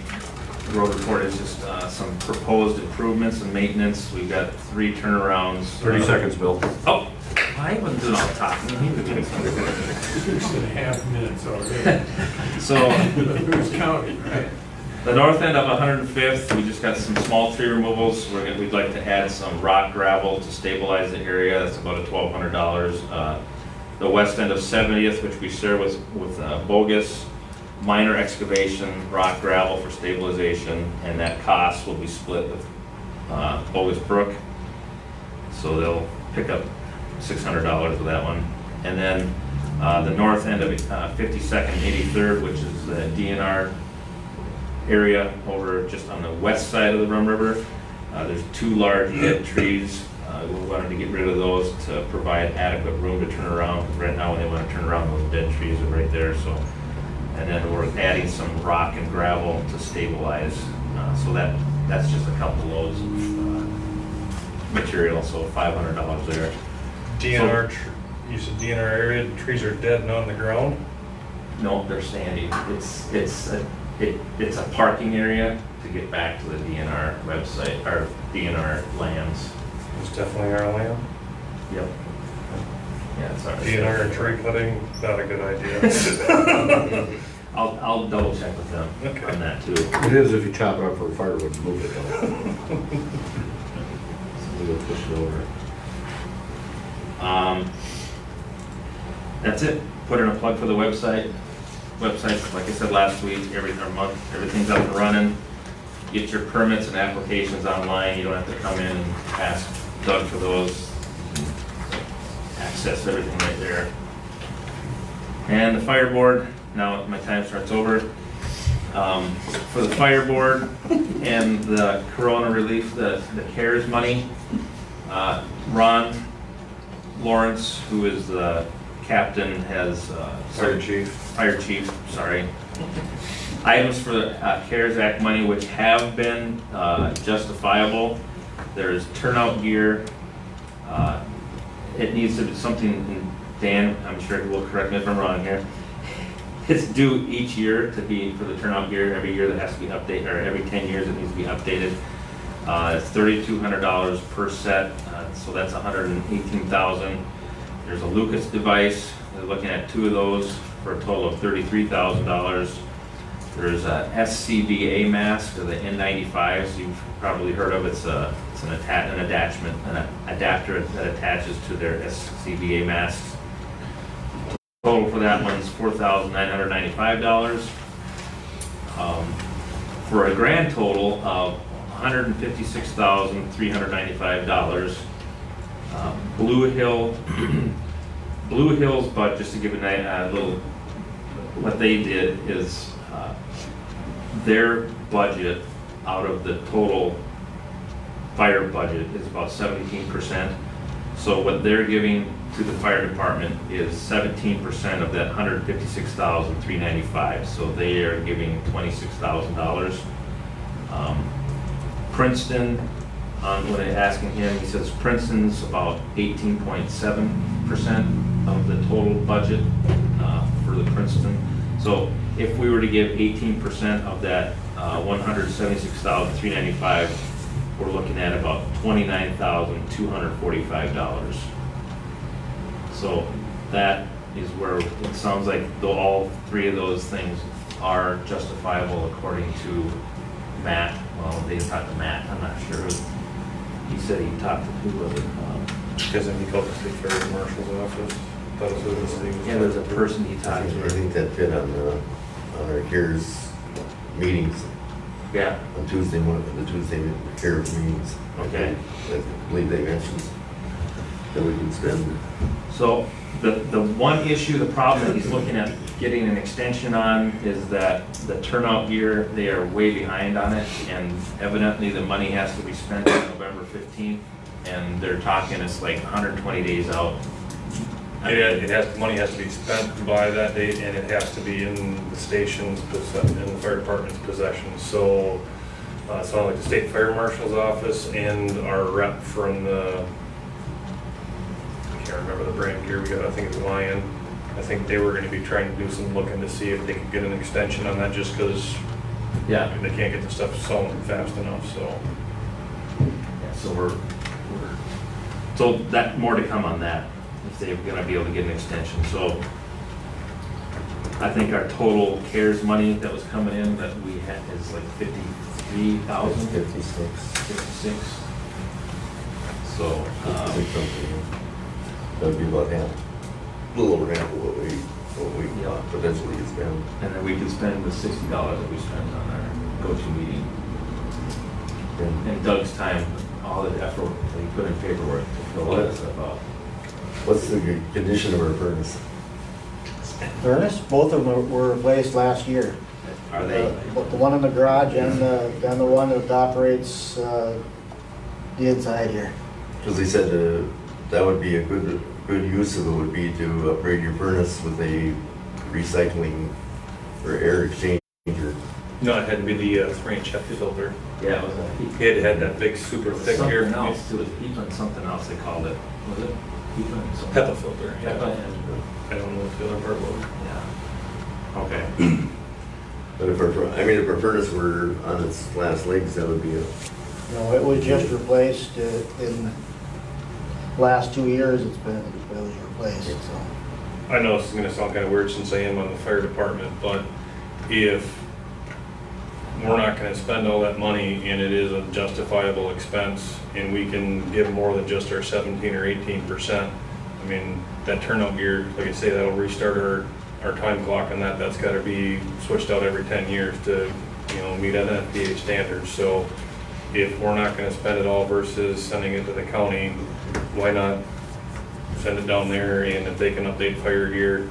[SPEAKER 7] road report is just some proposed improvements and maintenance. We've got 3 turnarounds.
[SPEAKER 6] 30 seconds, Bill.
[SPEAKER 7] Oh, I wasn't doing all the talking. He was doing something.
[SPEAKER 9] 6.5 minutes already.
[SPEAKER 7] So,
[SPEAKER 9] Who's counting, right?
[SPEAKER 7] the north end of 105th, we just got some small tree removals. We'd like to add some rock gravel to stabilize the area. That's about $1,200. The west end of 70th, which we share with Bogus, minor excavation, rock gravel for stabilization, and that cost will be split with Bogus Brook. So they'll pick up $600 for that one. And then the north end of 52nd and 83rd, which is the DNR area over just on the west side of the Rum River. There's 2 large dead trees. We wanted to get rid of those to provide adequate room to turn around. Right now, when they want to turn around, those dead trees are right there. So, and then we're adding some rock and gravel to stabilize. So that's just a couple loads of material. So $500 there.
[SPEAKER 1] DNR, you said DNR area, the trees are dead and on the ground?
[SPEAKER 7] No, they're standing. It's a parking area to get back to the DNR website, or DNR lands.
[SPEAKER 1] It's definitely our land.
[SPEAKER 7] Yep. Yeah, it's our.
[SPEAKER 1] DNR and tree cutting, not a good idea.
[SPEAKER 7] I'll double check with them on that too.
[SPEAKER 6] It is if you chop it up for firewood and move it though.
[SPEAKER 4] So we'll push it over.
[SPEAKER 7] That's it. Put in a plug for the website. Website, like I said last week, every month, everything's up and running. Get your permits and applications online. You don't have to come in and ask Doug for those. Access everything right there. And the fire board, now my time starts over. For the fire board and the Corona relief, the CARES money, Ron Lawrence, who is the captain, has
[SPEAKER 1] Fire chief,
[SPEAKER 7] sorry. Items for the CARES Act money which have been justifiable. There's turnout gear. It needs to be something, Dan, I'm sure he will correct me if I'm wrong here. It's due each year to be for the turnout gear. Every year that has to be updated, or every 10 years it needs to be updated. It's $3,200 per set, so that's $118,000. There's a Lucas device. We're looking at 2 of those for a total of $33,000. There's a SCBA mask, or the N95s you've probably heard of. It's an adapter that attaches to their SCBA masks. Total for that one's $4,995. For a grand total of $156,395. Blue Hill's, but just to give a little, what they did is their budget out of the total fire budget is about 17%. So what they're giving to the fire department is 17% of that $156,395. So they are giving $26,000. Princeton, when I asking him, he says Princeton's about 18.7% of the total budget. Princeton. So if we were to give 18% of that $176,395, we're looking at about $29,245. So that is where it sounds like all three of those things are justifiable according to Matt. Well, they talked to Matt, I'm not sure. He said he talked to who was it?
[SPEAKER 1] Isn't he called the state fire marshal's office? That was who the city was.
[SPEAKER 7] Yeah, there's a person he talked
[SPEAKER 4] I
[SPEAKER 7] to.
[SPEAKER 4] think that fit on our CARES meetings,
[SPEAKER 7] Yeah,
[SPEAKER 4] on Tuesday, the Tuesday CARES meetings.
[SPEAKER 7] okay.
[SPEAKER 4] I believe they mentioned that we can spend.
[SPEAKER 7] So the one issue, the problem that he's looking at getting an extension on is that the turnout gear, they are way behind on it, and evidently the money has to be spent on November 15th, and they're talking it's like 120 days out.
[SPEAKER 1] Money has to be spent by that date, and it has to be in the station's, in the fire department's possession. So, it's not like the state fire marshal's office and our rep from the, I can't remember the brand gear we got, I think it's Lion. I think they were gonna be trying to do some looking to see if they could get an extension on that, just because
[SPEAKER 7] Yeah.
[SPEAKER 1] they can't get the stuff sewn fast enough, so.
[SPEAKER 7] Yeah, so so that, more to come on that, if they're gonna be able to get an extension. So I think our total CARES money that was coming in that we had is like 53,000? 56. So,
[SPEAKER 4] That would be about half, a little over half of what we
[SPEAKER 7] Yeah.
[SPEAKER 4] potentially could spend.
[SPEAKER 7] and then we can spend the $60 that we spent on our go-to meeting. And Doug's time, all the effort that he put in paperwork to fill all that stuff out.
[SPEAKER 4] What's the condition of our furnace?
[SPEAKER 15] Furnace, both of them were replaced last year.
[SPEAKER 7] Are they?
[SPEAKER 15] The one in the garage and the one that operates the inside here.
[SPEAKER 4] Because they said that would be a good use of it would be to upgrade your furnace with a recycling or air exchanger.
[SPEAKER 1] No, it had to be the 3-inch HEPA filter.
[SPEAKER 7] Yeah, it was
[SPEAKER 1] It had that big, super thick air.
[SPEAKER 7] something else too. It was HEPA and something else they called it. Was it HEPA and something?
[SPEAKER 1] HEPA filter. yeah.
[SPEAKER 7] HEPA and,
[SPEAKER 1] I don't know what the other part was.
[SPEAKER 7] yeah. Okay.
[SPEAKER 4] But if our furnace were on its last legs, that would be a,
[SPEAKER 15] No, it was just replaced in last 2 years. It was replaced. So
[SPEAKER 1] I know this is gonna sound kind of weird since I am on the fire department, but if we're not gonna spend all that money and it is a justifiable expense and we can give more than just our 17 or 18%, I mean, that turnout gear, like I say, that'll restart our time clock on that. That's gotta be switched out every 10 years to, meet NFPA standards. So if we're not gonna spend it all versus sending it to the county, why not send it down there, and if they can update fire gear,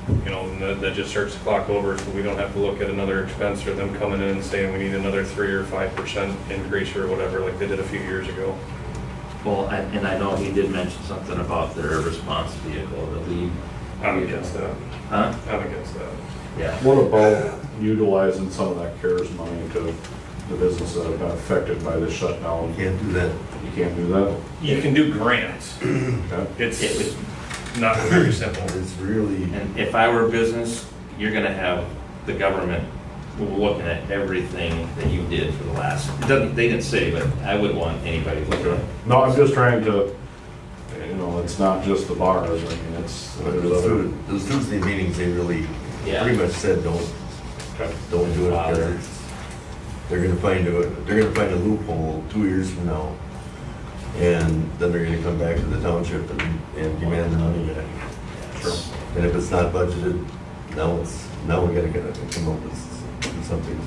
[SPEAKER 1] that just starts the clock over, so we don't have to look at another expense or them coming in and saying we need another 3 or 5% increase or whatever, like they did a few years ago.
[SPEAKER 7] Well, and I know he did mention something about their response vehicle, the lead.
[SPEAKER 1] I'm against that.
[SPEAKER 7] Huh?
[SPEAKER 1] I'm against that.
[SPEAKER 7] Yeah.
[SPEAKER 6] What about utilizing some of that CARES money to the businesses that have been affected by this shutdown?
[SPEAKER 4] you can't do that.
[SPEAKER 6] You can't do that?
[SPEAKER 1] You can do grants.
[SPEAKER 6] Okay.
[SPEAKER 7] It was-
[SPEAKER 1] It's not very simple.
[SPEAKER 4] It's really,
[SPEAKER 7] And if I were a business, you're gonna have the government looking at everything that you did for the last, they didn't say, but I wouldn't want anybody looking at it.
[SPEAKER 6] No, I'm just trying to, it's not just the bars, I mean, it's, there's other.
[SPEAKER 4] those Tuesday meetings, they really
[SPEAKER 7] Yeah.
[SPEAKER 4] pretty much said don't do it because they're gonna find a loophole 2 years from now. And then they're gonna come back to the township and demand the money back.
[SPEAKER 7] Sure.
[SPEAKER 4] And if it's not budgeted, now we gotta come up with something.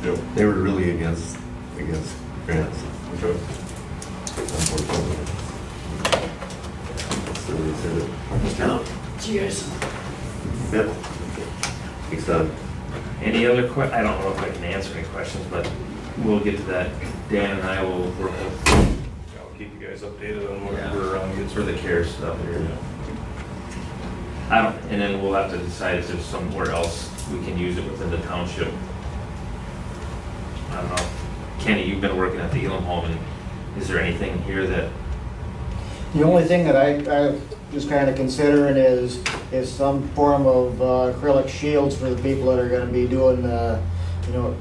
[SPEAKER 6] Yep.
[SPEAKER 4] They were really against grants,
[SPEAKER 6] Okay.
[SPEAKER 4] unfortunately. So they said it. Yep. Thanks, Don.
[SPEAKER 7] Any other I don't know if I can answer any questions, but we'll get to that. Dan and I will work with,
[SPEAKER 1] I'll keep you guys updated on whatever gets
[SPEAKER 7] for the CARES stuff here. And then we'll have to decide if there's somewhere else we can use it within the township. I don't know. Kenny, you've been working at the Elam Home, and is there anything here that,
[SPEAKER 15] the only thing that I was kind of considering is is some form of acrylic shields for the people that are gonna be doing, you know,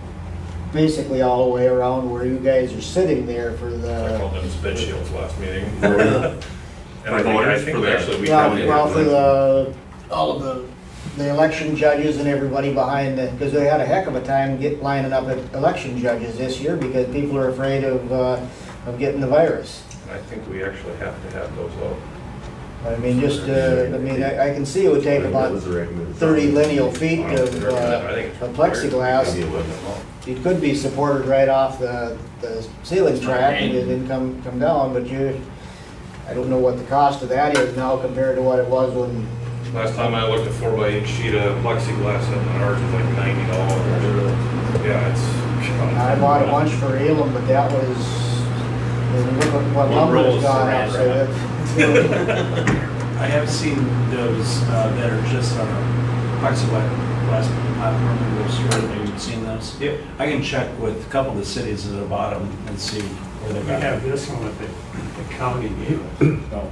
[SPEAKER 15] basically all the way around where you guys are sitting there for
[SPEAKER 1] I
[SPEAKER 15] the.
[SPEAKER 1] called them spit shields last meeting. And
[SPEAKER 5] For voters, for the-
[SPEAKER 1] actually, we
[SPEAKER 15] Yeah,
[SPEAKER 1] probably.
[SPEAKER 15] well, for all of the election judges and everybody behind it, because they had a heck of a time lining up at election judges this year because people are afraid of getting the virus.
[SPEAKER 1] I think we actually have to have those out.
[SPEAKER 15] I mean, just, I mean, I can see it would take
[SPEAKER 4] That
[SPEAKER 15] about
[SPEAKER 4] was the recommended.
[SPEAKER 15] 30 lineal feet
[SPEAKER 1] I
[SPEAKER 15] of
[SPEAKER 1] think it's
[SPEAKER 15] plexiglass.
[SPEAKER 1] Maybe it wasn't long.
[SPEAKER 15] It could be supported right off the ceiling track and it didn't come down, but I don't know what the cost of that is now compared to what it was when.
[SPEAKER 1] Last time I looked, a 4x8 sheet of plexiglass and ours was like $90. Yeah, it's.
[SPEAKER 15] I bought a bunch for Elam, but that was, look at what lumber's gone up, so that.
[SPEAKER 2] I have seen those that are just on a plexiglass platform in the store. Have you seen those?
[SPEAKER 1] Yep.
[SPEAKER 2] I can check with a couple of the cities that have bought them and see where they
[SPEAKER 9] We
[SPEAKER 2] got
[SPEAKER 9] have
[SPEAKER 2] them.
[SPEAKER 9] this one that the county gave us.
[SPEAKER 2] So,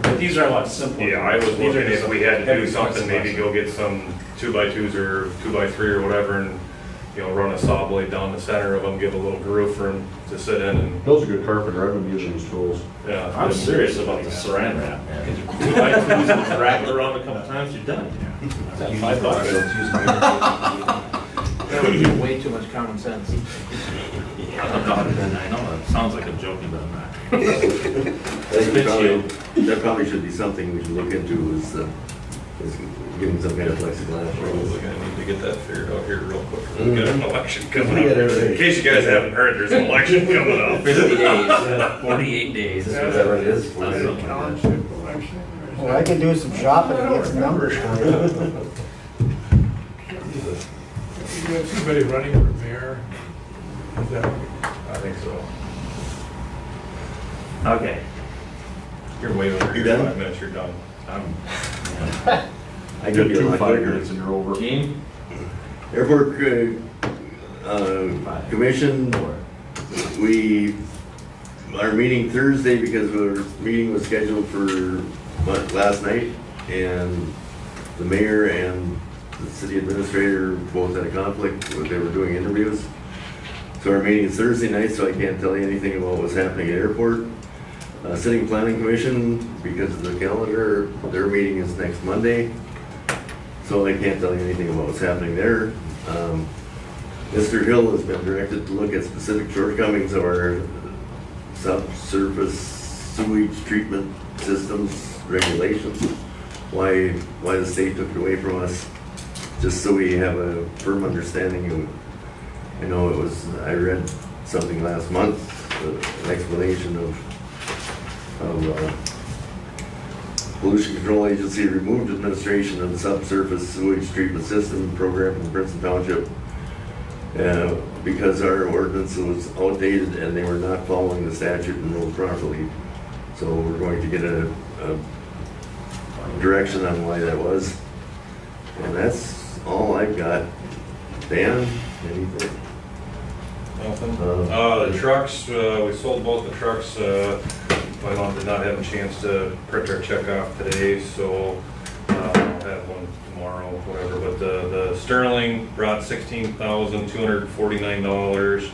[SPEAKER 2] but these are a lot simpler.
[SPEAKER 1] Yeah, I was
[SPEAKER 2] These
[SPEAKER 1] looking
[SPEAKER 2] are just
[SPEAKER 1] if we had to
[SPEAKER 2] heavy
[SPEAKER 1] do something, maybe
[SPEAKER 2] plexiglass.
[SPEAKER 1] go get some 2x2s or 2x3 or whatever and, you know, run a saw blade down the center of them, give a little groove for them to sit in and,
[SPEAKER 6] Bill's a good carpenter, I've been using his tools.
[SPEAKER 1] yeah.
[SPEAKER 5] I'm serious about the saran wrap, man. Two by twos, wrap it around a couple times, you're done. Is that $5?
[SPEAKER 11] That would be way too much common sense.
[SPEAKER 5] I know, it sounds like a joke, but I'm not.
[SPEAKER 4] That probably should be something we should look into is getting some kind of plexiglass.
[SPEAKER 1] Probably gonna need to get that figured out here real quick.
[SPEAKER 4] Mm.
[SPEAKER 1] We got an election coming
[SPEAKER 4] We got
[SPEAKER 1] up.
[SPEAKER 4] everything.
[SPEAKER 1] In case you guys haven't heard, there's an election coming up.
[SPEAKER 5] 50 days, 48 days.
[SPEAKER 4] Whatever it is.
[SPEAKER 9] Township election.
[SPEAKER 15] Well, I could do some shopping and get some numbers for you.
[SPEAKER 9] You have somebody running for mayor? Is that?
[SPEAKER 1] I think so.
[SPEAKER 7] Okay.
[SPEAKER 1] You're way over
[SPEAKER 4] You
[SPEAKER 1] here,
[SPEAKER 4] done?
[SPEAKER 1] 5 minutes, you're done.
[SPEAKER 4] I could be a
[SPEAKER 6] Two
[SPEAKER 4] lot
[SPEAKER 6] 5
[SPEAKER 4] quicker.
[SPEAKER 6] minutes and you're over.
[SPEAKER 7] Gene?
[SPEAKER 4] Airport Commission, our meeting Thursday because our meeting was scheduled for last night and the mayor and the city administrator both had a conflict, they were doing interviews. So our meeting is Thursday night, so I can't tell you anything about what's happening at airport. City Planning Commission, because of the calendar, their meeting is next Monday. So I can't tell you anything about what's happening there. Mr. Hill has been directed to look at specific shortcomings of our subsurface sewage treatment systems regulations. Why the state took it away from us, just so we have a firm understanding of, I know it was, I read something last month, an explanation of Pollution Control Agency removed administration of the subsurface sewage treatment system program from Princeton Township because our ordinance was outdated and they were not following the statute and rules properly. So we're going to get a direction on why that was. And that's all I've got. Dan, anything?
[SPEAKER 1] Nothing. The trucks, we sold both the trucks. I did not have a chance to print our check off today, so I'll have one tomorrow, whatever. But the Sterling brought $16,249,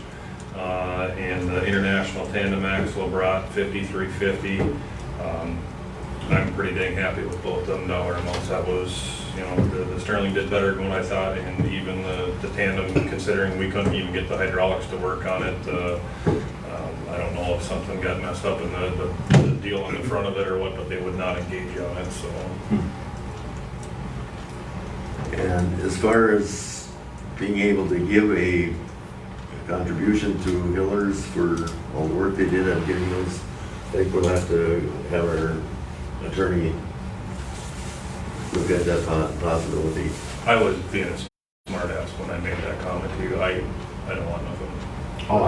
[SPEAKER 1] and the International Tandem Axle brought $5,350. I'm pretty dang happy with both them dollar amounts. That was, you know, the Sterling did better than what I thought, and even the Tandem, considering we couldn't even get the hydraulics to work on it. I don't know if something got messed up in the deal on the front of it or what, but they would not engage on it, so.
[SPEAKER 4] And as far as being able to give a contribution to Hillers for all the work they did on getting those, I think we'll have to have our attorney look at that possibility.
[SPEAKER 1] I was being a smart ass when I made that comment to you. I don't want nothing.
[SPEAKER 6] Oh,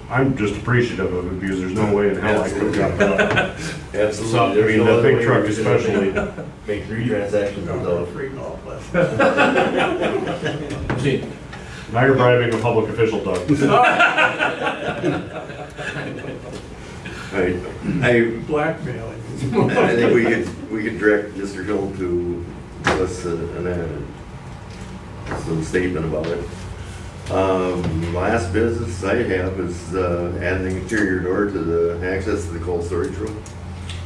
[SPEAKER 6] I'm just appreciative of it because there's no way in hell I could have got that.
[SPEAKER 4] Absolutely.
[SPEAKER 6] So, I mean,
[SPEAKER 4] There's no
[SPEAKER 6] that
[SPEAKER 4] other
[SPEAKER 6] big
[SPEAKER 4] way
[SPEAKER 6] truck
[SPEAKER 4] we're gonna
[SPEAKER 6] especially.
[SPEAKER 4] Make 3 transactions without.
[SPEAKER 9] Free golf lesson.
[SPEAKER 6] Now you're bribing a public official, Doug.
[SPEAKER 4] Right.
[SPEAKER 9] Blackmailing.
[SPEAKER 4] I think we could direct Mr. Hill to give us some statement about it. Last business I have is adding an interior door to the access to the cold storage room.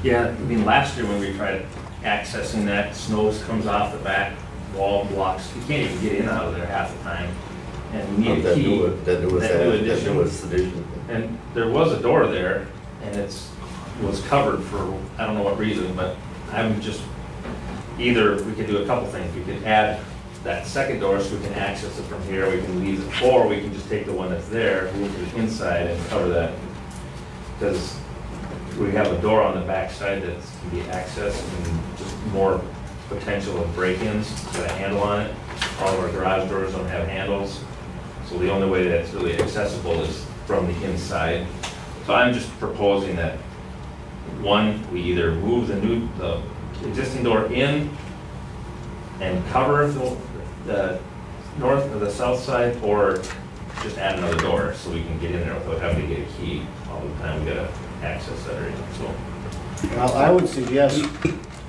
[SPEAKER 7] Yeah, I mean, last year when we tried accessing that, snow comes off the back wall, blocks, you can't even get in out of there half the time. And we need a key.
[SPEAKER 4] That newest addition.
[SPEAKER 7] And there was a door there, and was covered for, I don't know what reason, but I'm just, either we could do a couple things. We could add that second door so we can access it from here, we can leave it, or we can just take the one that's there, move it inside and cover that. Because we have a door on the back side that can be accessed and just more potential of break-ins, with a handle on it. All of our garage doors don't have handles, so the only way that's really accessible is from the inside. So I'm just proposing that, one, we either move the existing door in and cover the north or the south side, or just add another door so we can get in there without having to get a key all the time. We gotta access that area, so.
[SPEAKER 15] Well, I would suggest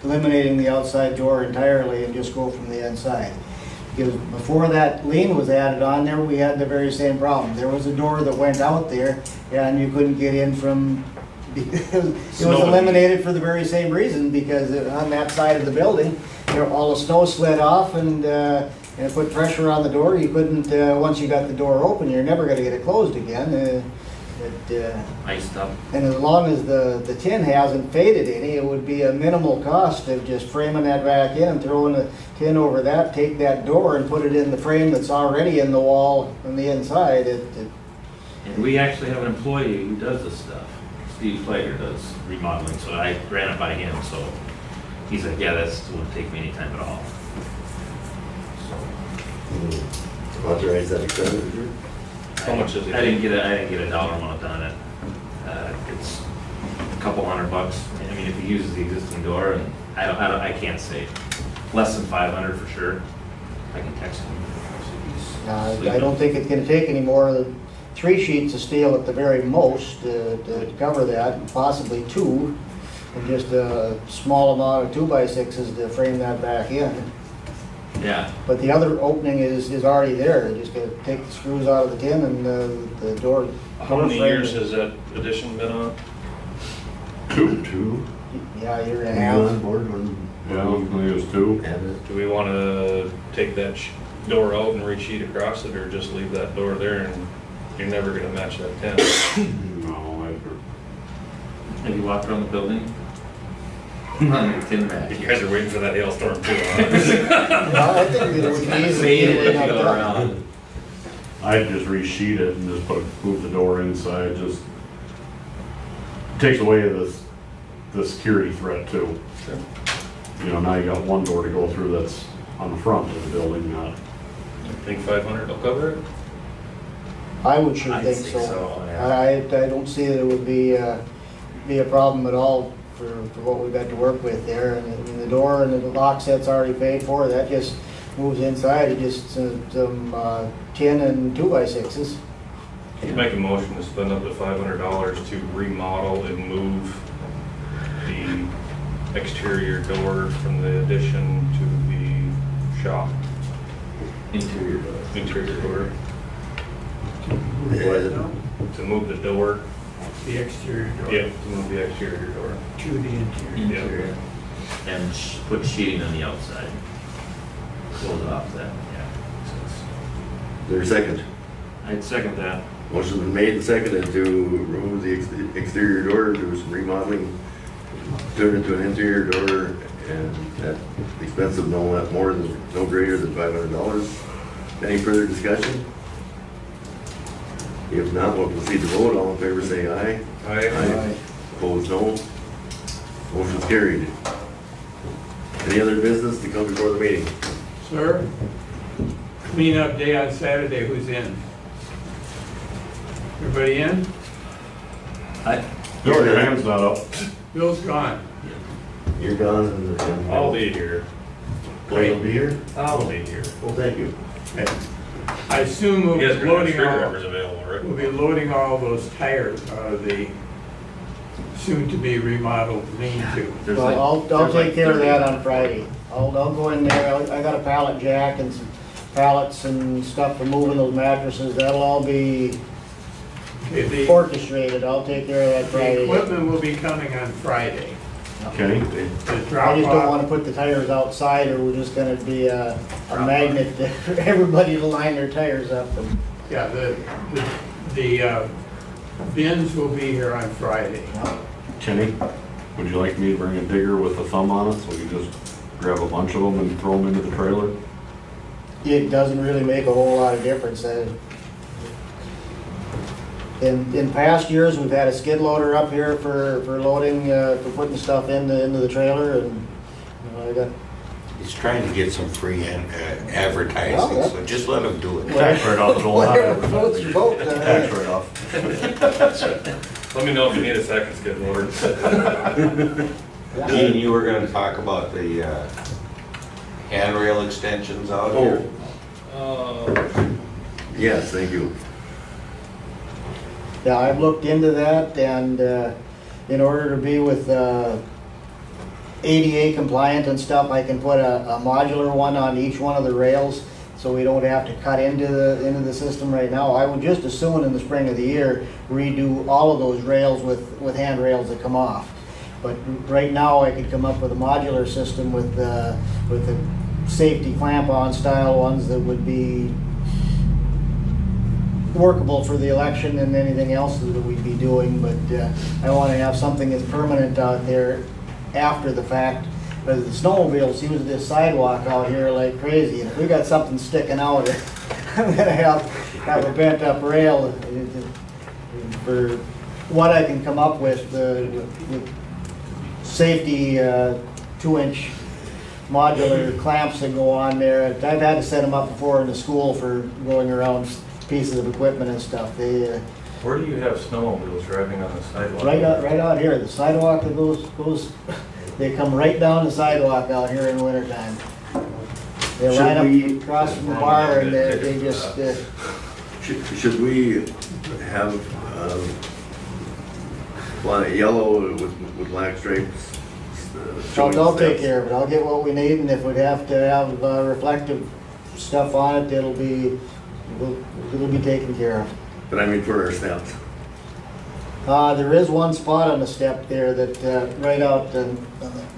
[SPEAKER 15] eliminating the outside door entirely and just go from the inside. Because before that lien was added on there, we had the very same problem. There was a door that went out there and you couldn't get in from, it was eliminated for the very same reason, because on that side of the building, all the snow slid off and it put pressure on the door. You couldn't, once you got the door open, you're never gonna get it closed again.
[SPEAKER 7] Iced up.
[SPEAKER 15] And as long as the tin hasn't faded any, it would be a minimal cost of just framing that back in, throwing the tin over that, take that door and put it in the frame that's already in the wall on the inside.
[SPEAKER 7] And we actually have an employee who does this stuff. Steve Plater does remodeling, so I ran it by him, so he's like, yeah, that wouldn't take me any time at all.
[SPEAKER 4] Authorize that expenditure?
[SPEAKER 1] How much is it?
[SPEAKER 7] I didn't get a dollar amount on it. It's a couple $100. I mean, if he uses the existing door, and I can't say. Less than 500 for sure. I can text him.
[SPEAKER 15] I don't think it's gonna take any more than 3 sheets of steel at the very most to cover that, and possibly 2, and just a small amount of 2x6s to frame that back in.
[SPEAKER 7] Yeah.
[SPEAKER 15] But the other opening is already there. You just gotta take the screws out of the tin and the door.
[SPEAKER 1] How many years has that addition been on?
[SPEAKER 6] 2.
[SPEAKER 15] Yeah, a year and a
[SPEAKER 4] Are you
[SPEAKER 15] half.
[SPEAKER 4] on board when?
[SPEAKER 6] Yeah, I was gonna use 2.
[SPEAKER 1] Do we want to take that door out and re-sheet across it, or just leave that door there and you're never going to match that 10?
[SPEAKER 6] No,
[SPEAKER 7] Have you walked around the building? Tin match.
[SPEAKER 1] You guys are waiting for that hailstorm too,
[SPEAKER 15] Well, I think it would be easy.
[SPEAKER 7] Faded as you go around.
[SPEAKER 6] I'd just resheet it and just move the door inside, just takes away the security threat too.
[SPEAKER 1] Sure.
[SPEAKER 6] You know, now you got one door to go through that's on the front of the building, not.
[SPEAKER 1] I think 500 will cover it?
[SPEAKER 15] I would sure
[SPEAKER 7] I'd
[SPEAKER 15] think
[SPEAKER 7] think
[SPEAKER 15] so.
[SPEAKER 7] so, yeah.
[SPEAKER 15] I don't see that it would be a problem at all for what we've got to work with there. And I mean, the door and the lock set's already paid for. That just moves inside. It just some tin and 2x6s.
[SPEAKER 1] Make a motion to spend up to $500 to remodel and move the exterior door from the addition to the shop.
[SPEAKER 7] Interior door.
[SPEAKER 1] Interior door.
[SPEAKER 4] Yeah.
[SPEAKER 1] To move the door.
[SPEAKER 9] The exterior door.
[SPEAKER 1] Yeah, to move the exterior door.
[SPEAKER 9] To the interior.
[SPEAKER 7] Interior. And put sheeting on the outside. Close it off that, yeah.
[SPEAKER 4] There's a second.
[SPEAKER 7] I'd second that.
[SPEAKER 4] Motion's been made and seconded to remove the exterior door, do some remodeling, turn it into an interior door, and at the expense of no greater than $500. Any further discussion? If not, we'll proceed to vote. All in favor say aye.
[SPEAKER 1] Aye.
[SPEAKER 4] Opposed, no. Motion's carried. Any other business to come before the meeting?
[SPEAKER 9] Sir, cleanup day on Saturday, who's in? Everybody in?
[SPEAKER 6] Bill, your hand's not up.
[SPEAKER 9] Bill's gone.
[SPEAKER 4] You're gone and
[SPEAKER 1] I'll be here.
[SPEAKER 4] Will be here?
[SPEAKER 1] I'll be here.
[SPEAKER 4] Well, thank you.
[SPEAKER 9] I assume we'll
[SPEAKER 1] You
[SPEAKER 9] be
[SPEAKER 1] guys are gonna have
[SPEAKER 9] loading
[SPEAKER 1] screwdrivers available, right?
[SPEAKER 9] we'll be loading all those tires out of the soon-to-be remodeled lean-to.
[SPEAKER 7] There's
[SPEAKER 15] Well,
[SPEAKER 7] like-
[SPEAKER 15] I'll
[SPEAKER 7] there's like
[SPEAKER 15] take care of
[SPEAKER 7] 30.
[SPEAKER 15] that on Friday. I'll go in there, I got a pallet jack and some pallets and stuff for moving those mattresses, that'll all be
[SPEAKER 9] Okay, the
[SPEAKER 15] orchestrated, I'll take care of that
[SPEAKER 9] the
[SPEAKER 15] Friday.
[SPEAKER 9] equipment will be coming on Friday.
[SPEAKER 6] Kenny?
[SPEAKER 9] The
[SPEAKER 15] I
[SPEAKER 9] drop
[SPEAKER 15] just don't wanna
[SPEAKER 9] off,
[SPEAKER 15] put the tires outside, or we're just gonna be a magnet for everybody to line their tires up. And
[SPEAKER 9] yeah, the bins will be here on Friday.
[SPEAKER 6] Kenny, would you like me to bring a digger with a thumb on it, so we can just grab a bunch of them and throw them into the trailer?
[SPEAKER 15] It doesn't really make a whole lot of difference. In past years, we've had a skid loader up here for loading, for putting stuff into the trailer, and I got.
[SPEAKER 8] He's trying to get some free advertising, so just let him do it.
[SPEAKER 6] Tax write-off, Joel.
[SPEAKER 15] Whatever floats your boat.
[SPEAKER 6] Tax write-off.
[SPEAKER 1] Let me know if you need a second skid loader.
[SPEAKER 8] Gene, you were gonna talk about the handrail extensions out here.
[SPEAKER 4] Yes, thank you.
[SPEAKER 15] Yeah, I've looked into that, and in order to be with ADA compliant and stuff, I can put a modular one on each one of the rails, so we don't have to cut into the system right now. I would just as soon in the spring of the year redo all of those rails with handrails that come off. But right now, I could come up with a modular system with the safety clamp-on style ones that would be workable for the election and anything else that we'd be doing, but I want to have something that's permanent out there after the fact. But the snowmobiles use this sidewalk out here like crazy, and if we got something sticking out, I'm gonna have a bent up rail for what I can come up with safety 2-inch modular clamps that go on there. I've had to set them up before in the school for going around pieces of equipment and stuff. They
[SPEAKER 1] Where do you have snowmobiles driving on the sidewalk?
[SPEAKER 15] right out here. The sidewalk that goes. They come right down the sidewalk out here in the wintertime. They line up across from the bar, and they just.
[SPEAKER 4] Should we have yellow with black stripes?
[SPEAKER 15] I'll take care of it. I'll get what we need, and if we'd have to have reflective stuff on it, it'll be taken care of.
[SPEAKER 4] But I mean for our steps.
[SPEAKER 15] There is one spot on the step there that right out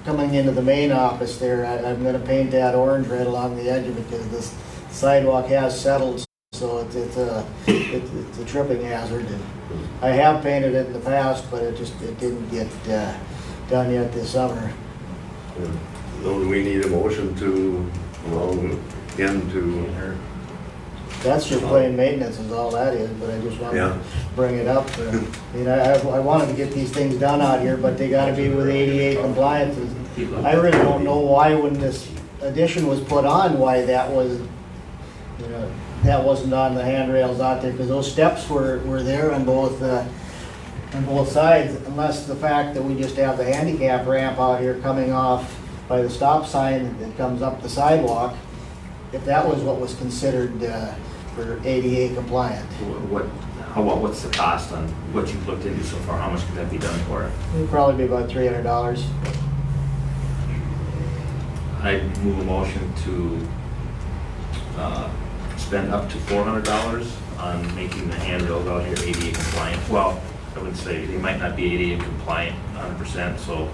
[SPEAKER 15] coming into the main office there. I'm going to paint that orange right along the edge of it because this sidewalk has settled, so it's a tripping hazard. And I have painted it in the past, but it didn't get done yet this summer.
[SPEAKER 4] So do we need a motion to
[SPEAKER 15] That's just plain maintenance is all that is, but I just wanted to bring it up. I wanted to get these things done out here, but they gotta be with ADA compliance. I really don't know why when this addition was put on, why that was, that wasn't on the handrails out there, because those steps were there on both sides, unless the fact that we just have the handicap ramp out here coming off by the stop sign that comes up the sidewalk. If that was what was considered for ADA compliant.
[SPEAKER 11] What's the cost on what you've looked into so far? How much could that be done for?
[SPEAKER 15] It'd probably be about $300.
[SPEAKER 11] I move a motion to spend up to $400 on making the handrails out here ADA compliant. Well, I would say they might not be ADA compliant 100%, so.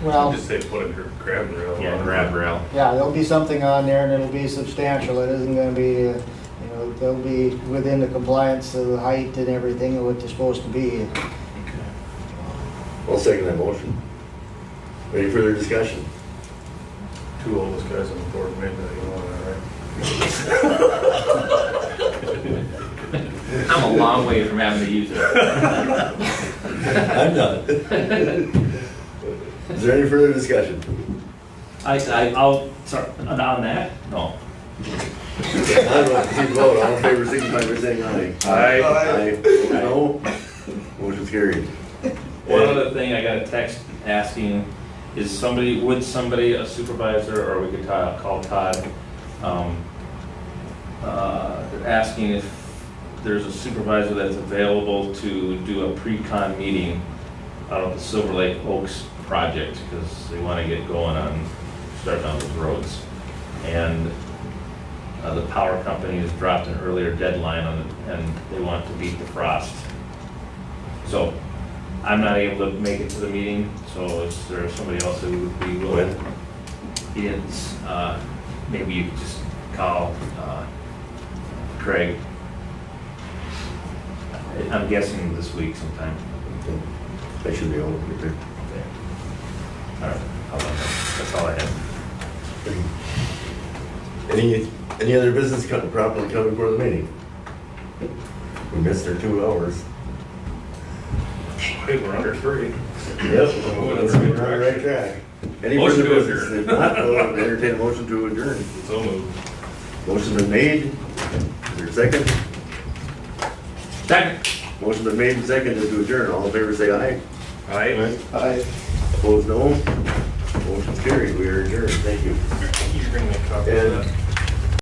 [SPEAKER 15] Well,
[SPEAKER 1] Just say put a grab rail.
[SPEAKER 11] Yeah, grab rail.
[SPEAKER 15] yeah, there'll be something on there, and it'll be substantial. It isn't going to be, they'll be within the compliance of the height and everything of what they're supposed to be.
[SPEAKER 4] I'll second that motion. Any further discussion?
[SPEAKER 1] Two oldest guys on the board made that, you know that, right?
[SPEAKER 11] I'm a long way from having to use it.
[SPEAKER 4] I'm done. Is there any further discussion?
[SPEAKER 11] I'll, sorry, on that? No.
[SPEAKER 4] Vote. All in favor, signify by saying aye. Aye. No? Motion's carried.
[SPEAKER 7] One other thing, I got a text asking, is would somebody, a supervisor, or we could call Todd, asking if there's a supervisor that's available to do a pre-con meeting out of the Silver Lake Oaks project, because they want to get going on start down those roads. And the power company has dropped an earlier deadline on it, and they want to beat the frost. So I'm not able to make it to the meeting, so is there somebody else who would be willing? It's, maybe you could just call Craig. I'm guessing this week sometime.
[SPEAKER 4] I should be able to get there.
[SPEAKER 7] All right, how about that? That's all I have.
[SPEAKER 4] Any other business properly coming before the meeting? We missed our 2 hours.
[SPEAKER 1] Hey, we're under 3.
[SPEAKER 4] Yes, we're on the right track. Any
[SPEAKER 1] Motion
[SPEAKER 4] further
[SPEAKER 1] to
[SPEAKER 4] business?
[SPEAKER 1] adjourn.
[SPEAKER 4] If not, we'll entertain a motion to adjourn.
[SPEAKER 1] So moved.
[SPEAKER 4] Motion been made. Is there a second?
[SPEAKER 7] Second.
[SPEAKER 4] Motion been made and seconded to adjourn. All in favor say aye.
[SPEAKER 1] Aye.
[SPEAKER 4] Aye. Opposed, no. Motion's carried. We are adjourned. Thank you.
[SPEAKER 1] You bring me a copy of
[SPEAKER 4] And
[SPEAKER 1] that.